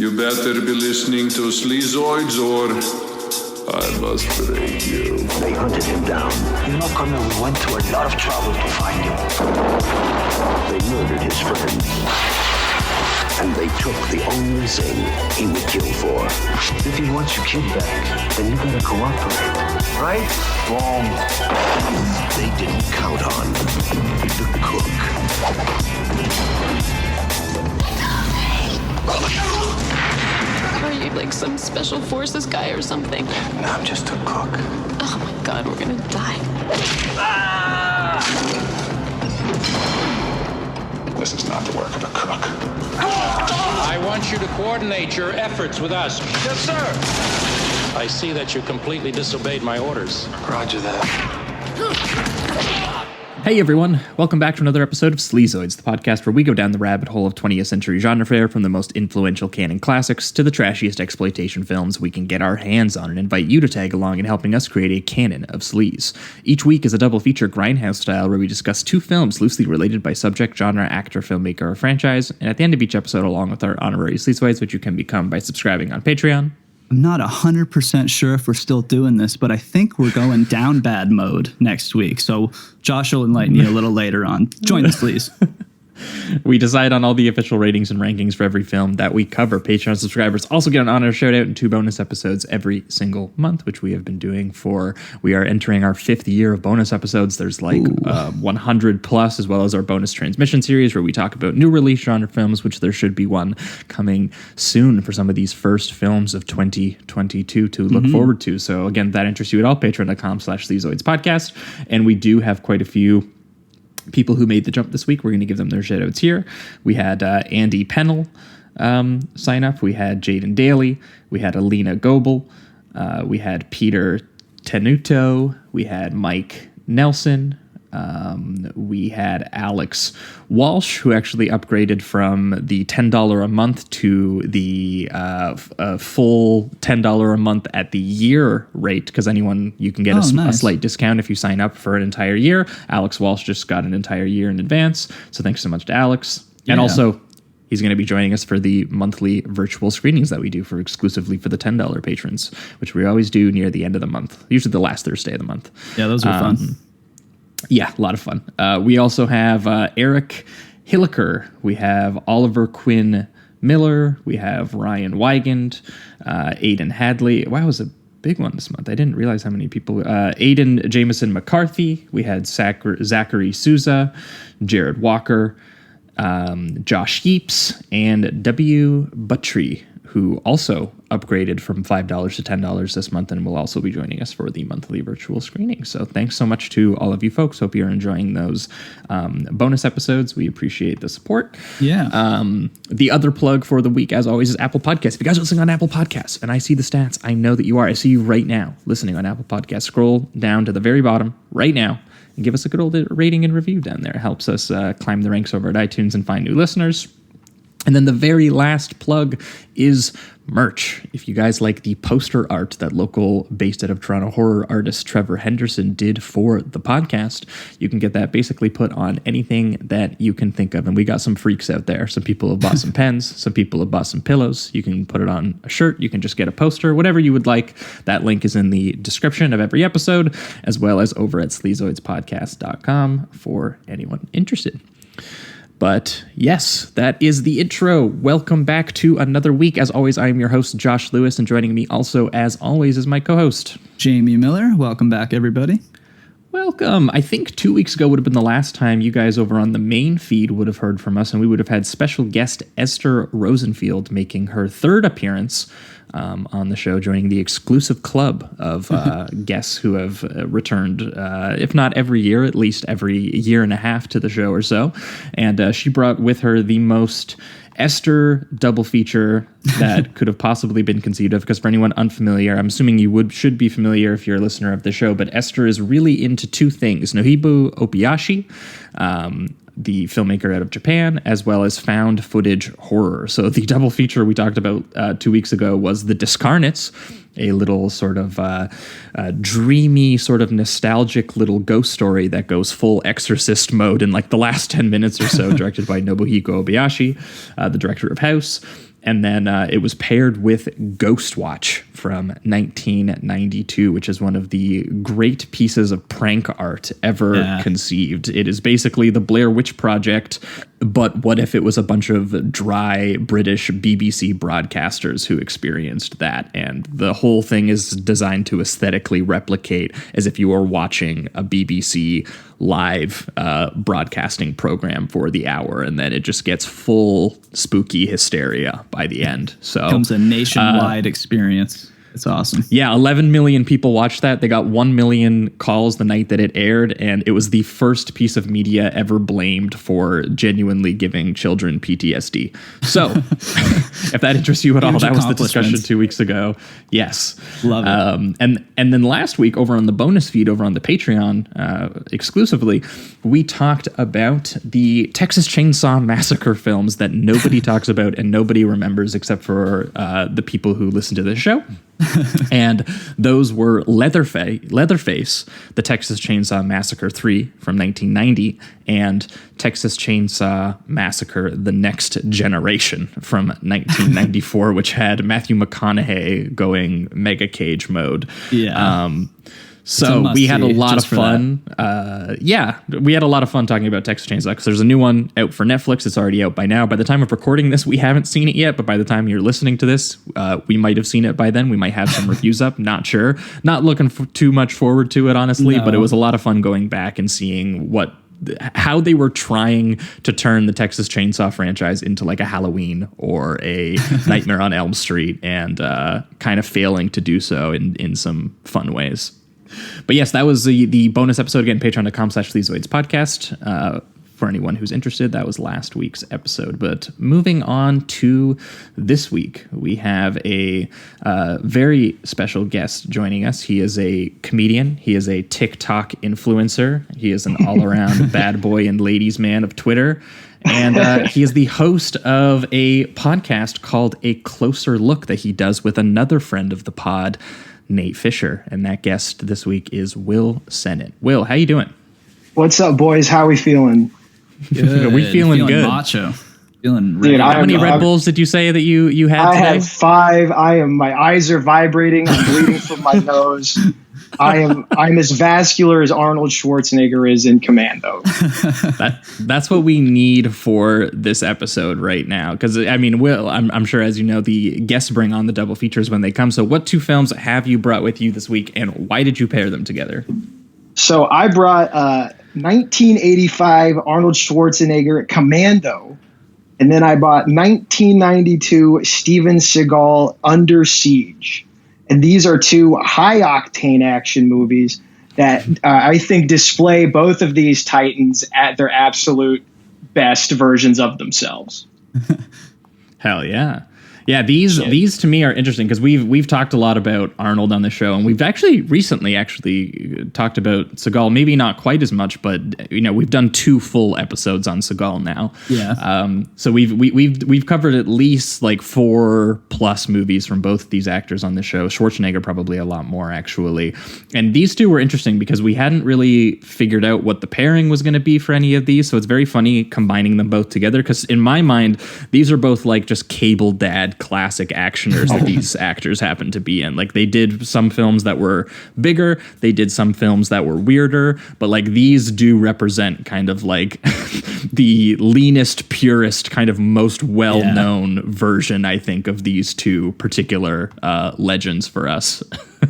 You better be listening to Sleazoids or I must break you. They hunted him down. You know, Colonel, we went to a lot of trouble to find him. They murdered his friends. And they took the only thing he would kill for. If he wants your kid back, then you gotta cooperate. Right? Wrong. They didn't count on the cook. Are you like some special forces guy or something? No, I'm just a cook. Oh my God, we're gonna die. This is not the work of a cook. I want you to coordinate your efforts with us. Yes, sir. I see that you completely disobeyed my orders. Roger that. Hey everyone, welcome back to another episode of Sleazoids, the podcast where we go down the rabbit hole of 20th century genre fare from the most influential canon classics to the trashiest exploitation films we can get our hands on and invite you to tag along in helping us create a canon of sleaze. Each week is a double feature grindhouse style where we discuss two films loosely related by subject, genre, actor, filmmaker, or franchise, and at the end of each episode along with our honorary Sleazoids, which you can become by subscribing on Patreon. I'm not 100% sure if we're still doing this, but I think we're going down bad mode next week. So Josh will enlighten you a little later on. Join us, please. We decide on all the official ratings and rankings for every film that we cover. Patreon subscribers also get an honor shout out and 2 bonus episodes every single month, which we have been doing we are entering our 5th year of bonus episodes. There's 100 plus, as well as our bonus transmission series where we talk about new release genre films, which there should be one coming soon for some of these first films of 2022 to look forward to. So again, if that interests you at all, patreon.com/Sleazoids podcast. And we do have quite a few people who made the jump this week. We're going to give them their shout outs here. We had Andy Pennell sign up. We had Jaden Daly. We had Alina Goebel. We had Peter Tenuto. We had Mike Nelson. We had Alex Walsh, who actually upgraded from the $10 a month to the full $10 a month at the year rate, because you can get a slight discount if you sign up for an entire year. Alex Walsh just got an entire year in advance, so thanks so much to Alex. Yeah. And also, he's going to be joining us for the monthly virtual screenings that we do exclusively for the $10 patrons, which we always do near the end of the month, usually the last Thursday of the month. Yeah, those are fun. Yeah, a lot of fun. We also have Eric Hilliker. We have Oliver Quinn Miller. We have Ryan Wygand, Aidan Hadley. Wow, it was a big one this month. I didn't realize how many people. Aidan Jameson McCarthy. We had Zachary Souza, Jared Walker, Josh Heaps, and W. Buttry, who also upgraded from $5 to $10 this month and will also be joining us for the monthly virtual screening. So thanks so much to all of you folks. Hope you're enjoying those bonus episodes. We appreciate the support. Yeah. The other plug for the week, as always, is Apple Podcasts. If you guys are listening on Apple Podcasts, and I see the stats, I know that you are. I see you right now listening on Apple Podcasts. Scroll down to the very bottom right now and give us a good old rating and review down there. It helps us climb the ranks over at iTunes and find new listeners. And then the very last plug is merch. If you guys like the poster art that local based out of Toronto horror artist Trevor Henderson did for the podcast, you can get that basically put on anything that you can think of. And we got some freaks out there. Some people have bought some pens. Some people have bought some pillows. You can put it on a shirt. You can just get a poster, whatever you would like. That link is in the description of every episode, as well as over at sleazoidspodcast.com for anyone interested. But yes, that is the intro. Welcome back to another week. As always, I am your host, Josh Lewis, and joining me also, as always, is my co-host, Jamie Miller. Welcome back, everybody. Welcome. I think 2 weeks ago would have been the last time you guys over on the main feed would have heard from us, and we would have had special guest Esther Rosenfield making her 3rd appearance on the show, joining the exclusive club of guests who have returned, if not every year, at least every year and a half to the show or so. And she brought with her the most Esther double feature that could have possibly been conceived of, because for anyone unfamiliar, I'm assuming you should be familiar if you're a listener of the show, but Esther is really into 2 things: Nobuo Obayashi, the filmmaker out of Japan, as well as found footage horror. So the double feature we talked about 2 weeks ago was The Discarnates, a little sort of dreamy, sort of nostalgic little ghost story that goes full Exorcist mode in like the last 10 minutes or so, directed by Nobuhiko Obayashi, the director of House. And then it was paired with Ghostwatch from 1992, which is one of the great pieces of prank art ever conceived. It is basically the Blair Witch Project, but what if it was a bunch of dry British BBC broadcasters who experienced that? And the whole thing is designed to aesthetically replicate as if you were watching a BBC live broadcasting program for the hour, and then it just gets full spooky hysteria by the end. So becomes a nationwide experience. It's awesome. Yeah, 11 million people watched that. They got 1 million calls the night that it aired, and it was the first piece of media ever blamed for genuinely giving children PTSD. So, if that interests you at all, that was the discussion 2 weeks ago. Yes. Love it. And then last week, over on the bonus feed, over on the Patreon exclusively, we talked about the Texas Chainsaw Massacre films that nobody talks about and nobody remembers except for the people who listen to this show. And those were Leatherface, the Texas Chainsaw Massacre 3 from 1990, and Texas Chainsaw Massacre: The Next Generation from 1994, which had Matthew McConaughey going mega cage mode. Yeah. So we had a lot of fun. We had a lot of fun talking about Texas Chainsaw because there's a new one out for Netflix. It's already out by now. By the time of recording this, we haven't seen it yet, but by the time you're listening to this, we might have seen it by then. We might have some reviews up. Not sure. Not looking too much forward to it, honestly, but it was a lot of fun going back and seeing how they were trying to turn the Texas Chainsaw franchise into like a Halloween or a Nightmare on Elm Street, and kind of failing to do so in some fun ways. But yes, that was the bonus episode. Again, patreon.com/Sleazoids podcast. For anyone who's interested, that was last week's episode. But moving on to this week, we have a very special guest joining us. He is a comedian. He is a TikTok influencer. He is an all-around bad boy and ladies man of Twitter. And he is the host of a podcast called A Closer Look that he does with another friend of the pod, Nate Fisher, and that guest this week is Will Sennett. Will, how you doing? What's up, boys? How we feeling? Good. We feeling good. Macho. Feeling ready. Dude, How many Red Bulls did you say that you had today? I had 5. My eyes are vibrating. I'm bleeding from my nose. I'm as vascular as Arnold Schwarzenegger is in Commando. That's what we need for this episode right now. Because, I mean, Will, I'm sure, as you know, the guests bring on the double features when they come. So what 2 films have you brought with you this week, and why did you pair them together? So I brought 1985 Arnold Schwarzenegger Commando, and then I bought 1992 Steven Seagal Under Siege. And these are 2 high-octane action movies that I think display both of these titans at their absolute best versions of themselves. Hell yeah. Yeah, these to me are interesting because we've talked a lot about Arnold on the show, and we've actually recently talked about Seagal, maybe not quite as much, but we've done 2 full episodes on Seagal now. Yeah. So we've covered at least like 4+ movies from both these actors on the show. Schwarzenegger probably a lot more actually. And these 2 were interesting because we hadn't really figured out what the pairing was going to be for any of these. So it's very funny combining them both together because in my mind, these are both like just cable dad classic actioners that these actors happen to be in. Like they did some films that were bigger, they did some films that were weirder, but like these do represent kind of like the leanest, purest, kind of most well-known version, I think, of these 2 particular legends for us.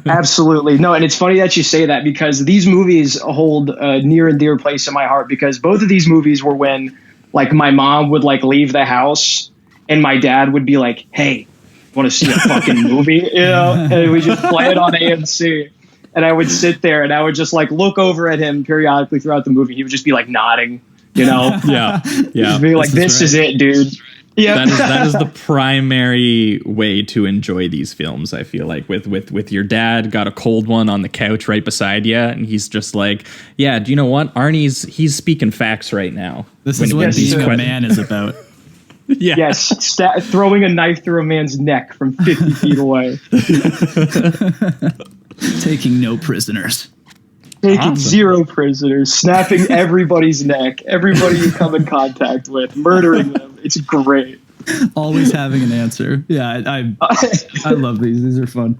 Absolutely. No, and it's funny that you say that because these movies hold a near and dear place in my heart because both of these movies were when like my mom would like leave the house and my dad would be like, hey, want to see a fucking movie? And we just play it on AMC. And I would sit there and I would just like look over at him periodically throughout the movie. He would just be like nodding, Yeah. Just be like, this is it, dude. Yeah. That is the primary way to enjoy these films, I feel like, with your dad got a cold one on the couch right beside you, and he's just like, yeah, do you know what? He's speaking facts right now. This is what being a man is about. Yeah. Yes, throwing a knife through a man's neck from 50 feet away. Taking no prisoners. Taking 0 prisoners, snapping everybody's neck, everybody you come in contact with, murdering them. It's great. Always having an answer. Yeah, I love these. These are fun.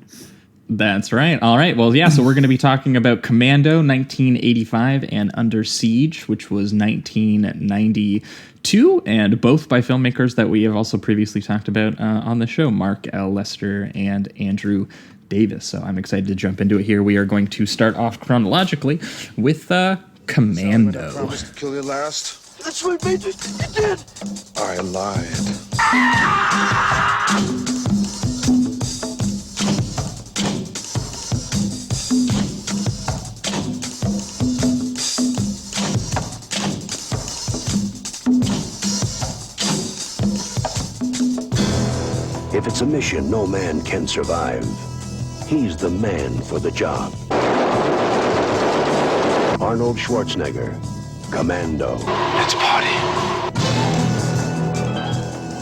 That's right. All right. Well, yeah, so we're going to be talking about Commando 1985 and Under Siege, which was 1992, and both by filmmakers that we have also previously talked about on the show, Mark L. Lester and Andrew Davis. So I'm excited to jump into it here. We are going to start off chronologically with Commando. I promised to kill you last. That's what made you did. I lied. If it's a mission no man can survive, he's the man for the job. Arnold Schwarzenegger, Commando. Let's party.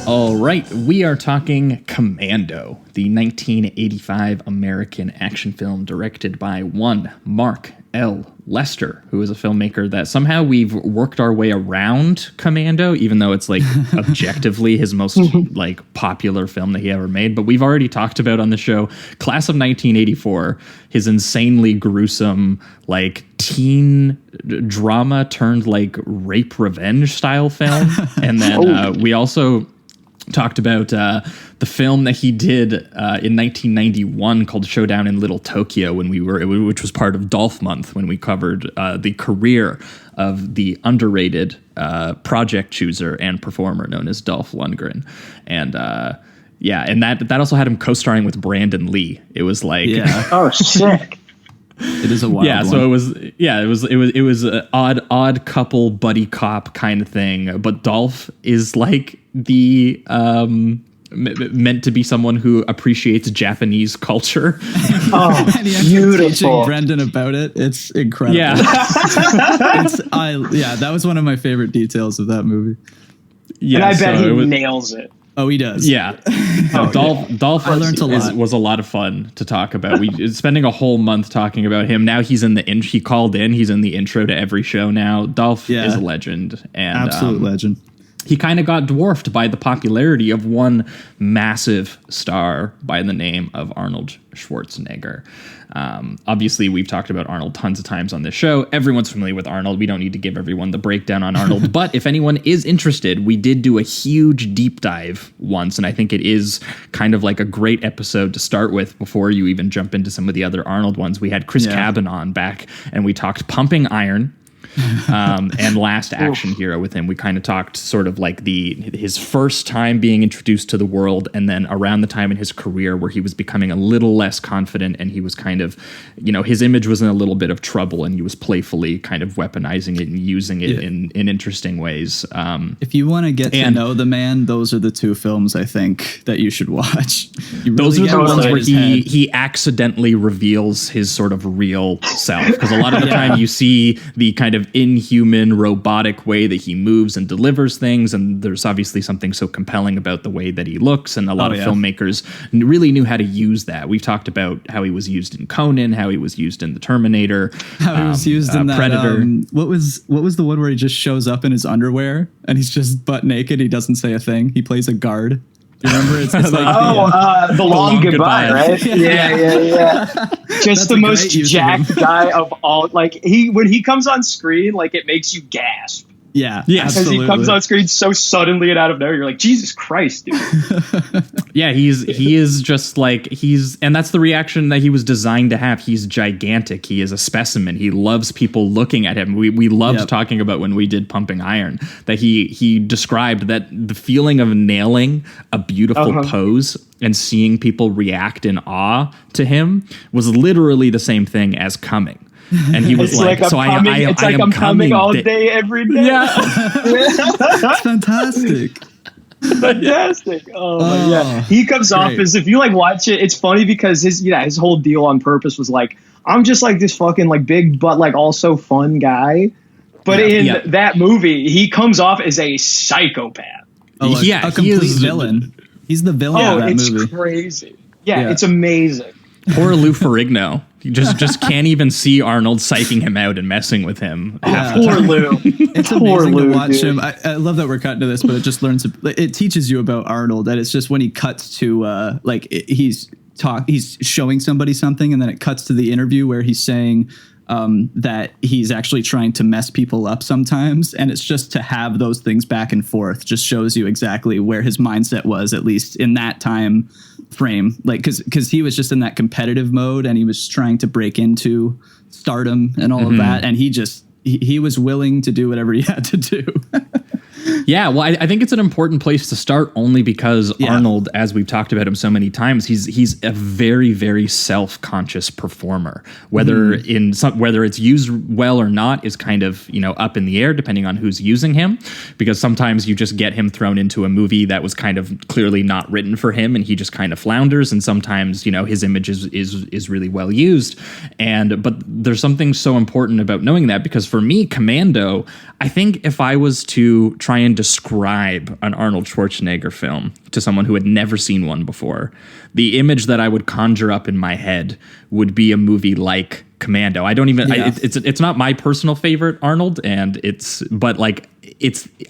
All right, we are talking Commando, the 1985 American action film directed by one Mark L. Lester, who is a filmmaker that somehow we've worked our way around Commando, even though it's like objectively his most like popular film that he ever made. But we've already talked about on the show Class of 1984, his insanely gruesome like teen drama turned like rape revenge style film. And then we also talked about the film that he did in 1991 called Showdown in Little Tokyo, which was part of Dolph Month, when we covered the career of the underrated project chooser and performer known as Dolph Lundgren. And and that also had him co-starring with Brandon Lee. It was like Oh, sick. It is a wild one. So it was an odd couple buddy cop kind of thing, but Dolph is like the meant to be someone who appreciates Japanese culture. Oh, And he ends up beautiful. teaching Brendan about it. It's incredible. Yeah. That was one of my favorite details of that movie. Yeah, And I bet so he it was- nails it. Oh, he does. Yeah, no, Dolph I learned a lot. was a lot of fun to talk about. We spending a whole month talking about him. Now he's in he called in. He's in the intro to every show now. Dolph is a legend, and Absolute legend. he kind of got dwarfed by the popularity of one massive star by the name of Arnold Schwarzenegger. Obviously, we've talked about Arnold tons of times on this show. Everyone's familiar with Arnold. We don't need to give everyone the breakdown on Arnold. But if anyone is interested, we did do a huge deep dive once, and I think it is kind of like a great episode to start with before you even jump into some of the other Arnold ones. We had Chris Cabin on back, and we talked Pumping Iron. And Last Action Hero with him. We kind of talked sort of like his first time being introduced to the world, and then around the time in his career where he was becoming a little less confident, and he was kind of, his image was in a little bit of trouble, and he was playfully kind of weaponizing it and using it in interesting ways. If you want to get to know the man, those are the two films I think that you should watch. Those are the ones where he accidentally reveals his sort of real self, because a lot of the time you see the kind of inhuman robotic way that he moves and delivers things, and there's obviously something so compelling about the way that he looks, and a lot of filmmakers really knew how to use that. We've talked about how he was used in Conan, how he was used in The Terminator, how he was used in that Predator. What was the one where he just shows up in his underwear and he's just butt naked, he doesn't say a thing, he plays a guard? You remember? It's like the long goodbye, right? Yeah. Just the most jacked guy of all. Like when he comes on screen, like it makes you gasp. Yeah, because he comes on screen so suddenly and out of nowhere. You're like, Jesus Christ, dude. Yeah, he is just like and that's the reaction that he was designed to have. He's gigantic. He is a specimen. He loves people looking at him. We loved talking about when we did Pumping Iron that he described that the feeling of nailing a beautiful pose and seeing people react in awe to him was literally the same thing as coming. And he was I'm coming all day, every day. Yeah. It's fantastic. Fantastic. Yeah. He comes off as, if you like watch it, it's funny because his whole deal on purpose was like, I'm just like this fucking like big but like also fun guy. But in that movie, he comes off as a psychopath. A complete villain. He's the villain of that movie. It's crazy. Yeah, it's amazing. Poor Lou Ferrigno. You just can't even see Arnold psyching him out and messing with him. Poor Lou. It's amazing to watch him. I love that we're cutting to this, but it teaches you about Arnold. That it's just when he cuts to he's showing somebody something, and then it cuts to the interview where he's saying that he's actually trying to mess people up sometimes, and it's just to have those things back and forth just shows you exactly where his mindset was, at least in that time frame. Like because he was just in that competitive mode, and he was trying to break into stardom and all of that, and he was willing to do whatever he had to do. Yeah, well, I think it's an important place to start only because Arnold, as we've talked about him so many times, he's a very, very self-conscious performer. Whether it's used well or not is kind of, up in the air depending on who's using him, because sometimes you just get him thrown into a movie that was kind of clearly not written for him and he just kind of flounders, and sometimes, his image is really well used. But there's something so important about knowing that, because for me, Commando, I think if I was to try and describe an Arnold Schwarzenegger film to someone who had never seen one before, the image that I would conjure up in my head would be a movie like Commando. I don't even, it's not my personal favorite Arnold,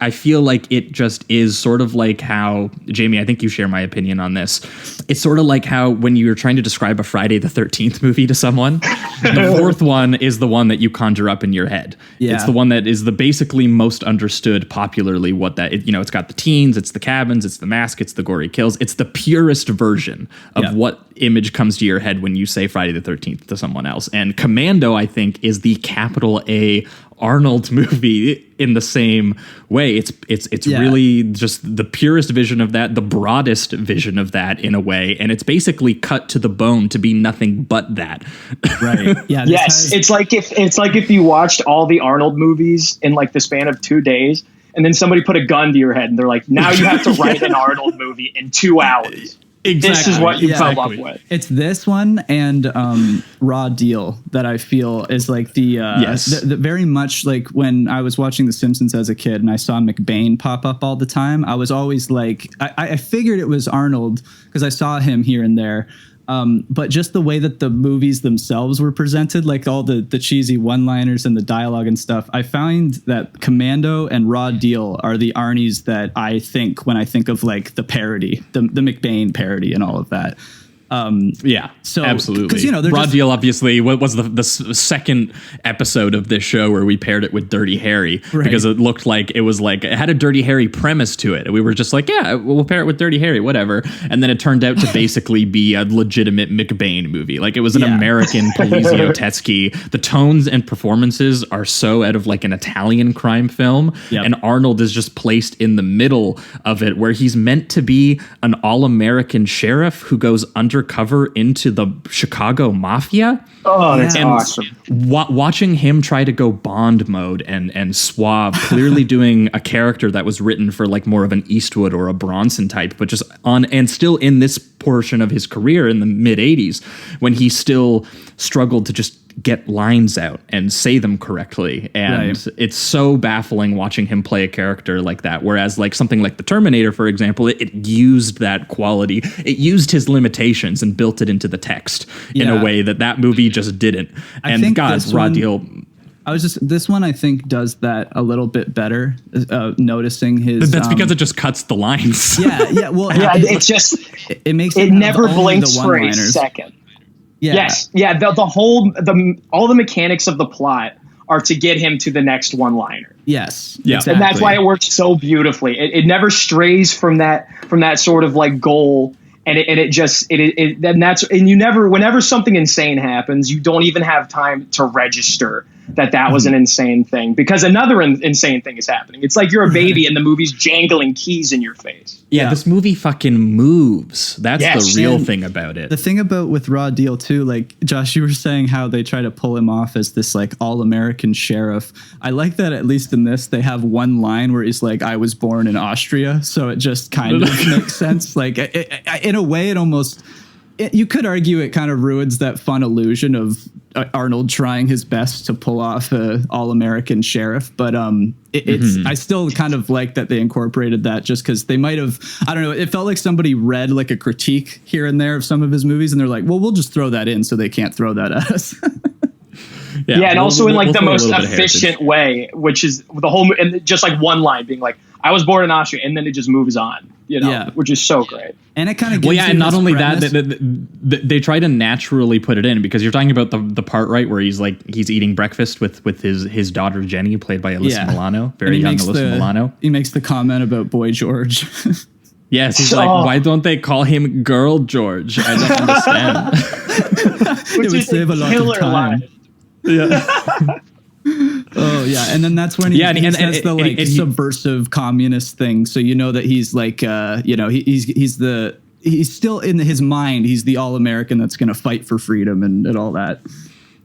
I feel like it just is sort of like how, Jamie, I think you share my opinion on this. It's sort of like how when you're trying to describe a Friday the 13th movie to someone, the fourth one is the one that you conjure up in your head. Yeah. It's the one that is the basically most understood popularly it's got the teens, it's the cabins, it's the mask, it's the gory kills. It's the purest version of what image comes to your head when you say Friday the 13th to someone else. And Commando, I think, is the capital A Arnold movie in the same way. It's really just the purest vision of that, the broadest vision of that in a way, and it's basically cut to the bone to be nothing but that. Right. Yeah. Yes. It's like if you watched all the Arnold movies in like the span of 2 days, and then somebody put a gun to your head and they're like, now you have to write an Arnold movie in 2 hours. Exactly. This is what you come up with. It's this one and Raw Deal that I feel is like the very much like when I was watching The Simpsons as a kid and I saw McBain pop up all the time. I was always like, I figured it was Arnold because I saw him here and there. But just the way that the movies themselves were presented, like all the cheesy one-liners and the dialogue and stuff, I find that Commando and Raw Deal are the Arnies that I think when I think of like the parody, the McBain parody and all of that. So absolutely. Raw Deal obviously was the second episode of this show where we paired it with Dirty Harry, because it looked like it had a Dirty Harry premise to it. And we were just like, yeah, we'll pair it with Dirty Harry, whatever. And then it turned out to basically be a legitimate McBain movie. Like it was an American Polizio Tetsky. The tones and performances are so out of like an Italian crime film. Yep. And Arnold is just placed in the middle of it, where he's meant to be an all-American sheriff who goes undercover into the Chicago Mafia. Oh, that's awesome. Watching him try to go Bond mode and suave, clearly doing a character that was written for like more of an Eastwood or a Bronson type, but just and still in this portion of his career in the mid 80s when he still struggled to just get lines out and say them correctly. And it's so baffling watching him play a character like that. Whereas like something like The Terminator, for example, it used that quality. It used his limitations and built it into the text in a way that movie just didn't. And God, Raw Deal. This one I think does that a little bit better. Noticing his. That's because it just cuts the lines. Well, it makes it never blinks for a second. Yeah. Yes. Yeah. All the mechanics of the plot are to get him to the next one-liner. Yes. Yeah. Exactly. And that's why it works so beautifully. It never strays from that sort of like goal. And whenever something insane happens, you don't even have time to register that was an insane thing, because another insane thing is happening. It's like you're a baby and the movie's jangling keys in your face. Yeah, this movie fucking moves. That's the real thing about it. The thing about with Raw Deal too, like Josh, you were saying how they try to pull him off as this like all-American sheriff. I like that at least in this they have one line where he's like, "I was born in Austria," so it just kind of makes sense. Like in a way, it almost. You could argue it kind of ruins that fun illusion of Arnold trying his best to pull off a all-American sheriff, but I still kind of like that they incorporated that, just because they might have, I don't know, it felt like somebody read like a critique here and there of some of his movies, and they're like, well, we'll just throw that in so they can't throw that at us. Yeah, and also in like the most efficient way, which is the whole, and just like one line being like, I was born in Austria, and then it just moves on, which is so great. And it kind of gives and not only that, they try to naturally put it in, because you're talking about the part, right, where he's eating breakfast with his daughter Jenny, played by Alyssa Milano, very young Alyssa Milano. He makes the comment about Boy George. Yes, he's like, why don't they call him Girl George? I don't understand. It would save a lot of time. Yeah. Oh yeah, and then that's when he says the subversive communist thing. So you know that he's like, he's still in his mind. He's the all-American that's going to fight for freedom and all that.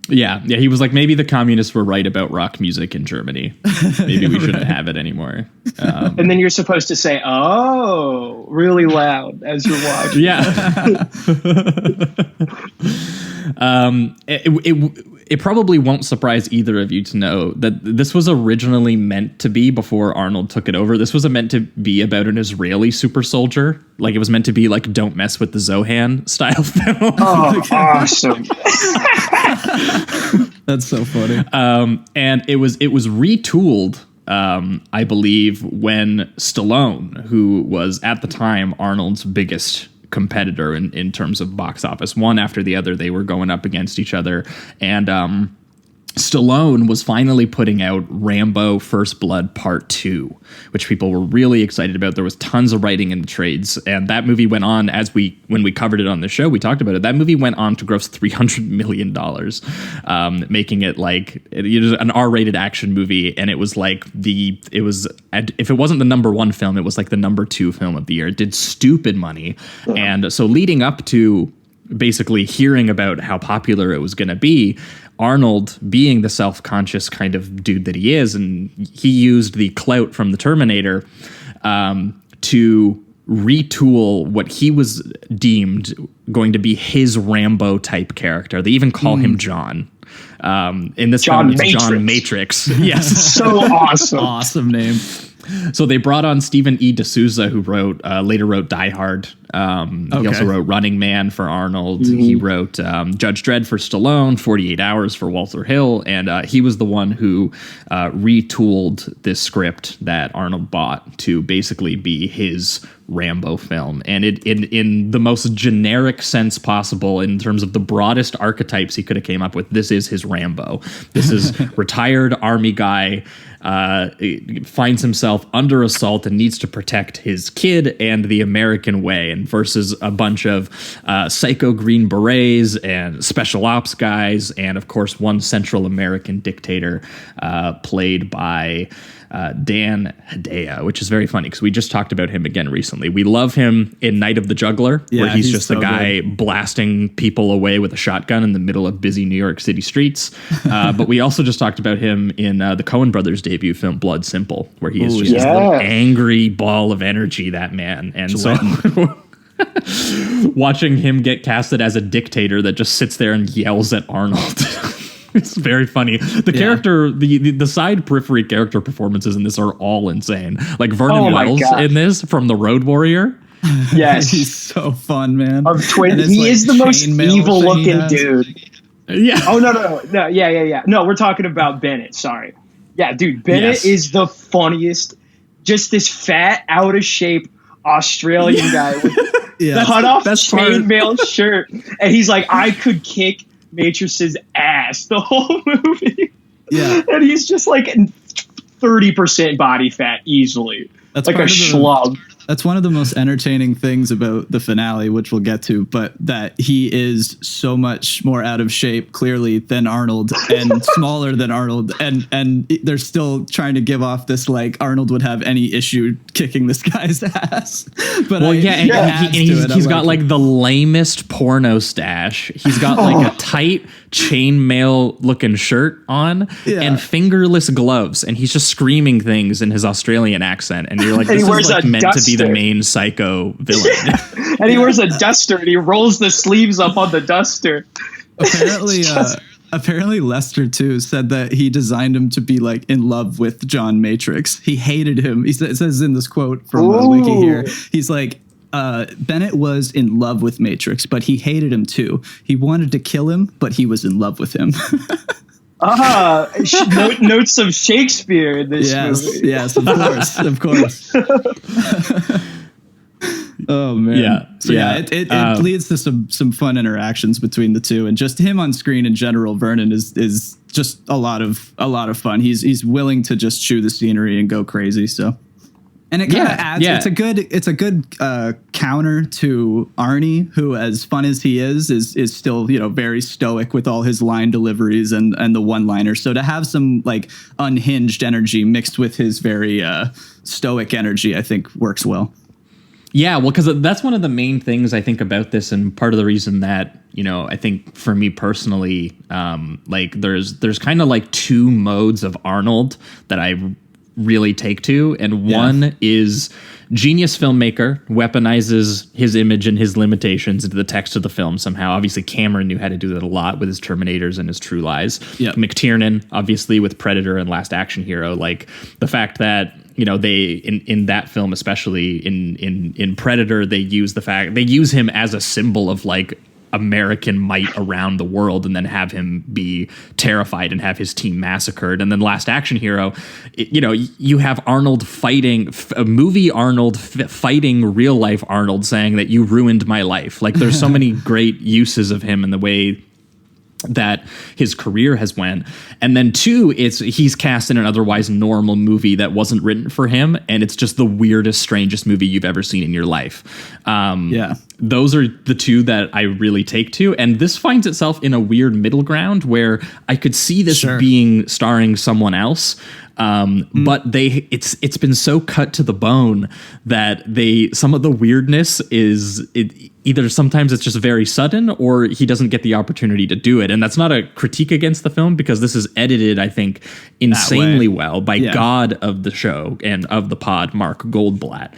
Yeah. He was like, maybe the communists were right about rock music in Germany. Maybe we shouldn't have it anymore. And then you're supposed to say, "Oh," really loud as you're watching. Yeah. It probably won't surprise either of you to know that this was originally meant to be, before Arnold took it over, this was meant to be about an Israeli super soldier. Like, it was meant to be like Don't Mess with the Zohan style film. Oh, awesome. That's so funny. And it was retooled, I believe, when Stallone, who was at the time Arnold's biggest competitor in terms of box office, one after the other, they were going up against each other, and Stallone was finally putting out Rambo First Blood Part 2, which people were really excited about. There was tons of writing in the trades, and that movie went on, when we covered it on the show, we talked about it, that movie went on to gross $300 million, making it like an R-rated action movie, and it was like if it wasn't the number one film, it was like the number 2 film of the year. It did stupid money, and so leading up to basically hearing about how popular it was going to be, Arnold, being the self-conscious kind of dude that he is, and he used the clout from the Terminator to retool what he was deemed going to be his Rambo type character. They even call him John. In this film, it's John Matrix. Yes. So awesome. Awesome name. So they brought on Stephen E. D'Souza, who later wrote Die Hard. He also wrote Running Man for Arnold. Mm-hmm. He wrote Judge Dredd for Stallone, 48 Hours for Walter Hill, and he was the one who retooled this script that Arnold bought to basically be his Rambo film. And it in the most generic sense possible, in terms of the broadest archetypes he could have came up with, this is his Rambo. This is retired army guy, finds himself under assault and needs to protect his kid and the American way, and versus a bunch of psycho Green Berets and special ops guys, and of course one Central American dictator played by Dan Hedaya, which is very funny because we just talked about him again recently. We love him in Night of the Juggler, where he's just so a guy blasting people away with a shotgun in the middle of busy New York City streets. But we also just talked about him in the Coen brothers' debut film Blood Simple, where he is just this little angry ball of energy, that man. And so watching him get casted as a dictator that just sits there and yells at Arnold. It's very funny. The character, the side periphery character performances in this are all insane. Like Vernon Wells in this from The Road Warrior. Yes. He's so fun, man. He is the most evil looking dude. Yeah. Oh, no. Yeah. No, we're talking about Bennett. Sorry. Yeah, dude. Bennett is the funniest. Just this fat, out of shape Australian guy with the cut off chainmail shirt. And he's like, I could kick Matrix's ass the whole movie. Yeah. And he's just like 30% body fat easily. That's like a schlub. That's one of the most entertaining things about the finale, which we'll get to, but that he is so much more out of shape, clearly, than Arnold, and smaller than Arnold. And they're still trying to give off this, like, Arnold would have any issue kicking this guy's ass. But he's got like the lamest porno stash. He's got like a tight chainmail looking shirt on and fingerless gloves. And he's just screaming things in his Australian accent. And you're like, this is like meant to be the main psycho villain. And he wears a duster and he rolls the sleeves up on the duster. Apparently, Apparently Lester too said that he designed him to be like in love with John Matrix. He hated him. It says in this quote from Wiki here, he's like, Bennett was in love with Matrix, but he hated him too. He wanted to kill him, but he was in love with him. Notes of Shakespeare in this movie. Yes, of course. Oh man. Yeah. So it leads to some fun interactions between the two, and just him on screen in general. Vernon is just a lot of fun. He's willing to just chew the scenery and go crazy. So, and it kind of adds. Yeah. It's a good counter to Arnie, who, as fun as he is still very stoic with all his line deliveries and the one-liners. So to have some like unhinged energy mixed with his very stoic energy, I think works well. Yeah, well, because that's one of the main things I think about this, and part of the reason that, I think for me personally, like there's kind of like two modes of Arnold that I really take to, and one is genius filmmaker weaponizes his image and his limitations into the text of the film somehow. Obviously, Cameron knew how to do that a lot with his Terminators and his True Lies. Yep. McTiernan, obviously, with Predator and Last Action Hero, like the fact that they in that film, especially in Predator, they use him as a symbol of like American might around the world, and then have him be terrified and have his team massacred. And then Last Action Hero, you have Arnold fighting fighting real life Arnold, saying that you ruined my life. Like there's so many great uses of him in the way that his career has went. And then two, he's cast in an otherwise normal movie that wasn't written for him, and it's just the weirdest, strangest movie you've ever seen in your life. Those are the two that I really take to, and this finds itself in a weird middle ground where I could see this being starring someone else. But it's been so cut to the bone that some of the weirdness is either sometimes it's just very sudden, or he doesn't get the opportunity to do it. And that's not a critique against the film, because this is edited, I think, insanely well by God of the show and of the pod, Mark Goldblatt.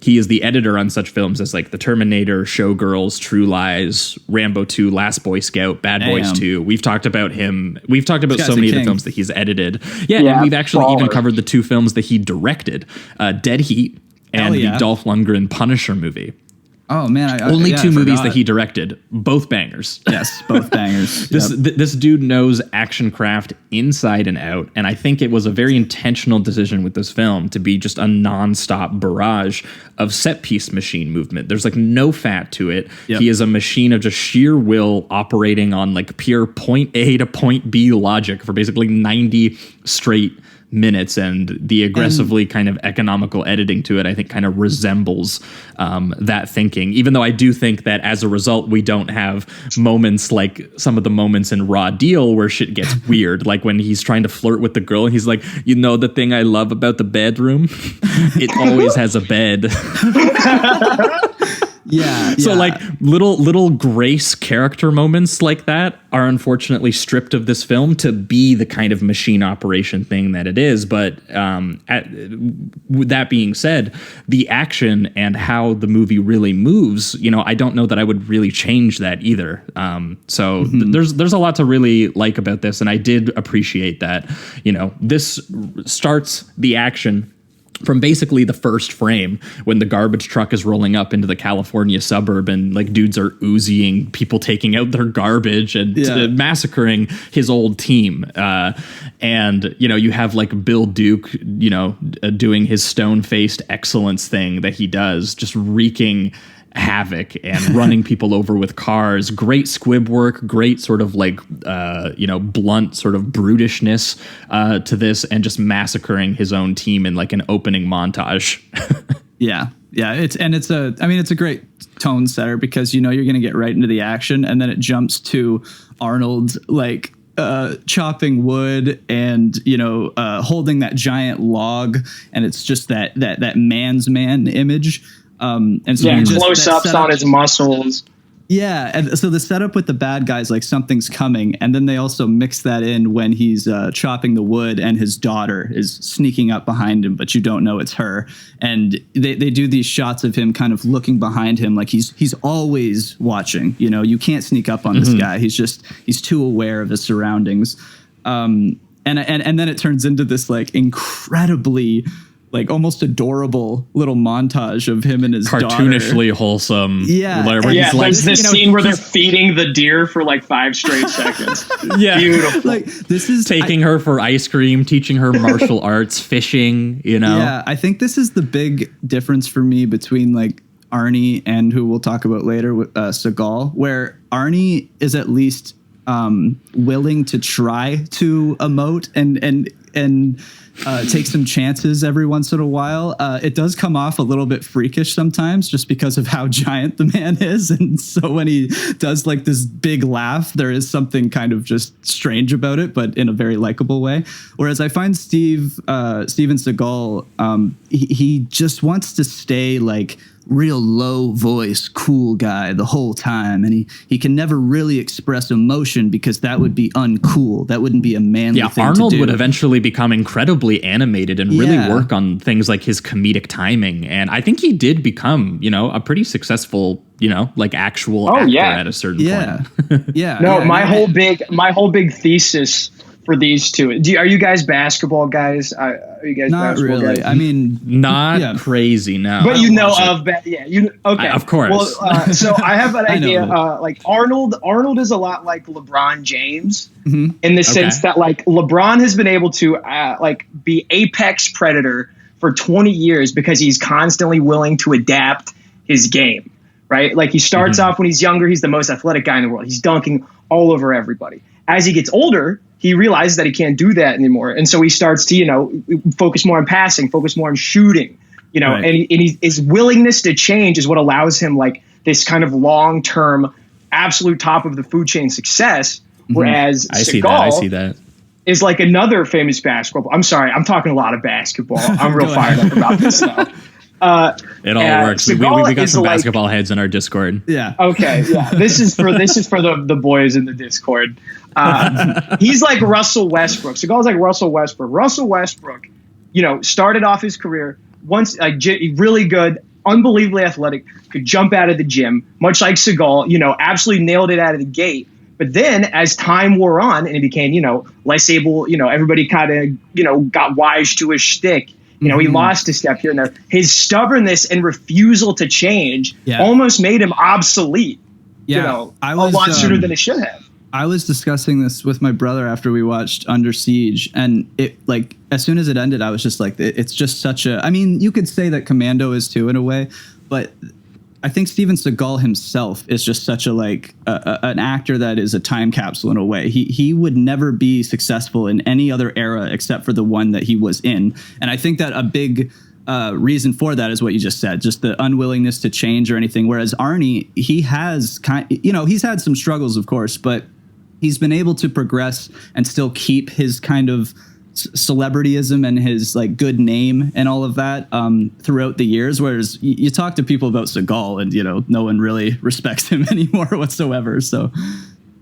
He is the editor on such films as like The Terminator, Showgirls, True Lies, Rambo 2, Last Boy Scout, Bad Boys 2. We've talked about him. We've talked about so many of the films that he's edited. And we've actually even covered the two films that he directed, Dead Heat and the Dolph Lundgren Punisher movie. Oh man! Only two movies that he directed, both bangers. Yes, both bangers. This dude knows action craft inside and out, and I think it was a very intentional decision with this film to be just a nonstop barrage of set piece machine movement. There's like no fat to it. Yep. He is a machine of just sheer will operating on like pure point A to point B logic for basically 90 straight minutes, and the aggressively kind of economical editing to it, I think, kind of resembles that thinking, even though I do think that as a result we don't have moments like some of the moments in Raw Deal where shit gets weird, like when he's trying to flirt with the girl and he's like, the thing I love about the bedroom, it always has a bed. So like little grace character moments like that are unfortunately stripped of this film to be the kind of machine operation thing that it is. But with that being said, the action and how the movie really moves, I don't know that I would really change that either. There's a lot to really like about this, and I did appreciate that. This starts the action from basically the first frame when the garbage truck is rolling up into the California suburb, and like dudes are Uziing people taking out their garbage and massacring his old team. And you have like Bill Duke, doing his stone-faced excellence thing that he does, just wreaking havoc and running people over with cars. Great squib work, great sort of like blunt sort of brutishness to this, and just massacring his own team in like an opening montage. It's a great tone setter, because you're going to get right into the action, and then it jumps to Arnold like chopping wood and holding that giant log, and it's just that man's man image. And so close-ups on his muscles. Yeah, and so the setup with the bad guys, like something's coming, and then they also mix that in when he's chopping the wood and his daughter is sneaking up behind him, but you don't know it's her. And they do these shots of him kind of looking behind him like he's always watching. You know, you can't sneak up on this guy. He's too aware of his surroundings. And then it turns into this like incredibly like almost adorable little montage of him and his cartoonishly daughter. Wholesome. Yeah. Yeah, like, there's this scene where they're feeding the deer for like 5 straight seconds. Yeah. Beautiful. Like this is taking her for ice cream, teaching her martial arts, fishing, you know? Yeah, I think this is the big difference for me between like Arnie and who we'll talk about later, Seagal, where Arnie is at least willing to try to emote and take some chances every once in a while. It does come off a little bit freakish sometimes just because of how giant the man is. And so when he does like this big laugh, there is something kind of just strange about it, but in a very likable way. Whereas I find Steven Seagal, he just wants to stay like real low voice, cool guy the whole time. And he can never really express emotion because that would be uncool. That wouldn't be a manly thing Arnold to do. would eventually become incredibly animated and really work on things like his comedic timing. And I think he did become, you know, a pretty successful, you know, like actual actor at a certain point. No, my whole big thesis for these two. Are you guys basketball guys? Are you guys not basketball really? guys? I mean, not crazy. No, but you know of okay, of course. Well, so I have an idea. Like Arnold is a lot like LeBron James in the sense that like LeBron has been able to like be apex predator for 20 years because he's constantly willing to adapt his game. Right, like he starts off when he's younger. He's the most athletic guy in the world. He's dunking all over everybody. As he gets older, he realizes that he can't do that anymore. And so he starts to, you know, focus more on passing, focus more on shooting, you know, and his willingness to change is what allows him like this kind of long-term, absolute top of the food chain success. Whereas I see that. Is like another famous basketball. I'm sorry, I'm talking a lot of basketball. I'm real fired up about this now. It all works. We got some basketball heads in our Discord. Yeah. Okay. Yeah. This is for the boys in the Discord. He's like Russell Westbrook. Seagal's like Russell Westbrook. Russell Westbrook, you know, started off his career once like really good, unbelievably athletic, could jump out of the gym, much like Seagal. You know, absolutely nailed it out of the gate. But then as time wore on and he became, you know, less able, you know, everybody kind of, you know, got wise to his shtick. You know, he lost a step here and there. His stubbornness and refusal to change almost made him obsolete. Yeah, you know, a lot sooner than it should have. I was discussing this with my brother after we watched Under Siege, and it like as soon as it ended, I was just like, it's just such a. I mean, you could say that Commando is too in a way, but I think Steven Seagal himself is just such a like an actor that is a time capsule in a way. He would never be successful in any other era except for the one that he was in. And I think that a big reason for that is what you just said, just the unwillingness to change or anything. Whereas Arnie, he has he's had some struggles, of course, but he's been able to progress and still keep his kind of celebrityism and his like good name and all of that throughout the years. Whereas you talk to people about Seagal and, you know, no one really respects him anymore whatsoever. So.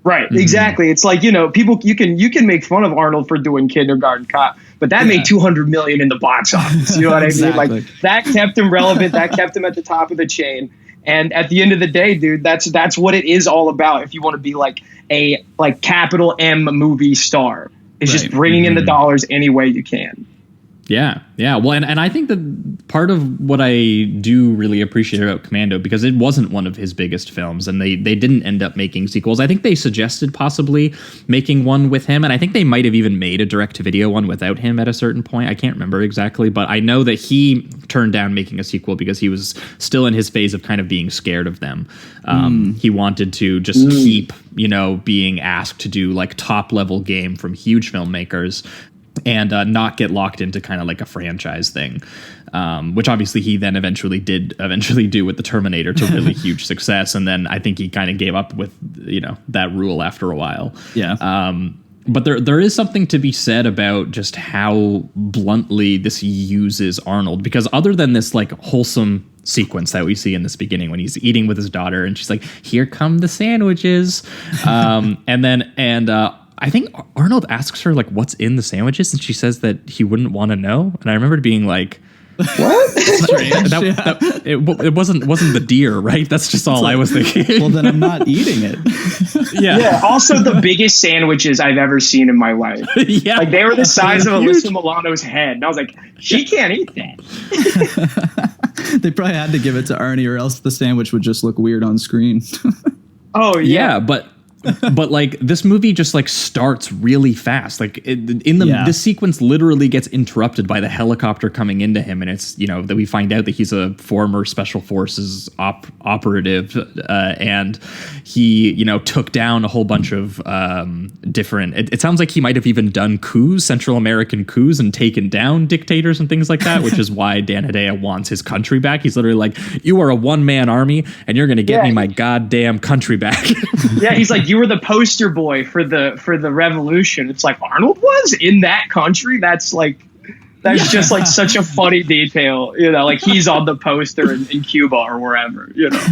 Right. Exactly. It's like, you know, people, you can make fun of Arnold for doing Kindergarten Cop, but that made 200 million in the box office. You know what I mean? Like that kept him relevant. That kept him at the top of the chain. And at the end of the day, dude, that's what it is all about. If you want to be like a like capital M movie star. It's just bringing in the dollars any way you can. Yeah. Well, and I think that part of what I do really appreciate about Commando, because it wasn't one of his biggest films, and they didn't end up making sequels. I think they suggested possibly making one with him, and I think they might have even made a direct-to-video one without him at a certain point. I can't remember exactly, but I know that he turned down making a sequel because he was still in his phase of kind of being scared of them. He wanted to just keep, you know, being asked to do like top-level game from huge filmmakers, and not get locked into kind of like a franchise thing, which obviously he then eventually do with the Terminator to really huge success. And then I think he kind of gave up with, you know, that rule after a while. Yeah. But there is something to be said about just how bluntly this uses Arnold, because other than this like wholesome sequence that we see in this beginning when he's eating with his daughter, and she's like, "Here come the sandwiches," and I think Arnold asks her like, "What's in the sandwiches?" and she says that he wouldn't want to know. And I remember being like, What? It wasn't the deer, right? That's just all I was thinking. Well, then I'm not eating it. Yeah. Also, the biggest sandwiches I've ever seen in my life. Yeah. Like, they were the size of Alyssa Milano's head, and I was like, she can't eat that. They probably had to give it to Arnie, or else the sandwich would just look weird on screen. Oh yeah, but like this movie just like starts really fast. Like this sequence literally gets interrupted by the helicopter coming into him, and it's, you know, that we find out that he's a former special forces operative, and he, you know, took down a whole bunch of different. It sounds like he might have even done coups, Central American coups, and taken down dictators and things like that, which is why Dan Hedaya wants his country back. He's literally like, "You are a one-man army, and you're going to get me my goddamn country back." Yeah, he's like, "You were the poster boy for the revolution." It's like, Arnold was in that country. That's just like such a funny detail, you know, like he's on the poster in Cuba or wherever, you know.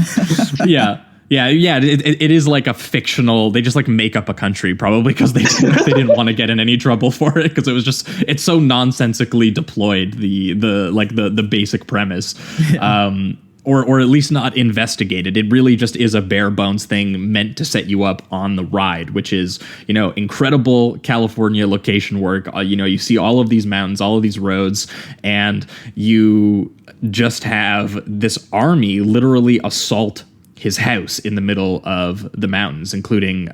Yeah. It is like a fictional. They just like make up a country, probably because they didn't want to get in any trouble for it, because it's so nonsensically deployed, the basic premise. Or at least not investigated. It really just is a bare bones thing meant to set you up on the ride, which is, you know, incredible California location work. You know, you see all of these mountains, all of these roads, and you just have this army literally assault his house in the middle of the mountains, including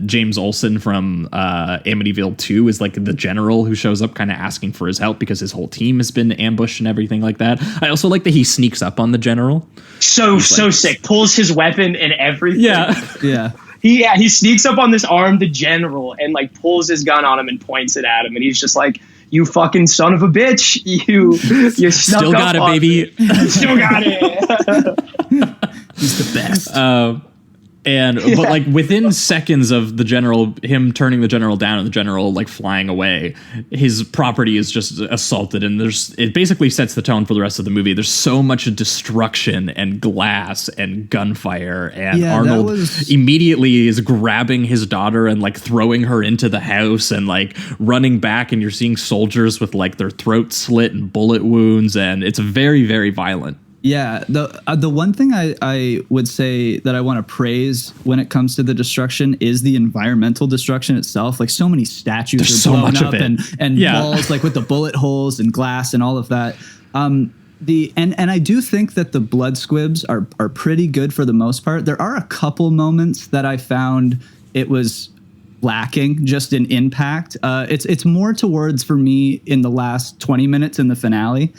James Olsen from Amityville 2 is like the general who shows up kind of asking for his help because his whole team has been ambushed and everything like that. I also like that he sneaks up on the general. So sick. Pulls his weapon and everything. Yeah. He sneaks up on this armed general and like pulls his gun on him and points it at him, and he's just like, "You fucking son of a bitch. You snuck still got up it, on baby." Still got it. He's the best. But like within seconds of him turning the general down and the general like flying away, his property is just assaulted, and it basically sets the tone for the rest of the movie. There's so much destruction and glass and gunfire, and Arnold immediately is grabbing his daughter and like throwing her into the house and like running back, and you're seeing soldiers with like their throats slit and bullet wounds, and it's very, very violent. Yeah, the one thing I would say that I want to praise when it comes to the destruction is the environmental destruction itself. Like, so many statues are blown up, and walls like with the bullet holes and glass and all of that. And I do think that the blood squibs are pretty good for the most part. There are a couple moments that I found it was lacking just in impact. It's more towards, for me, in the last 20 minutes in the finale.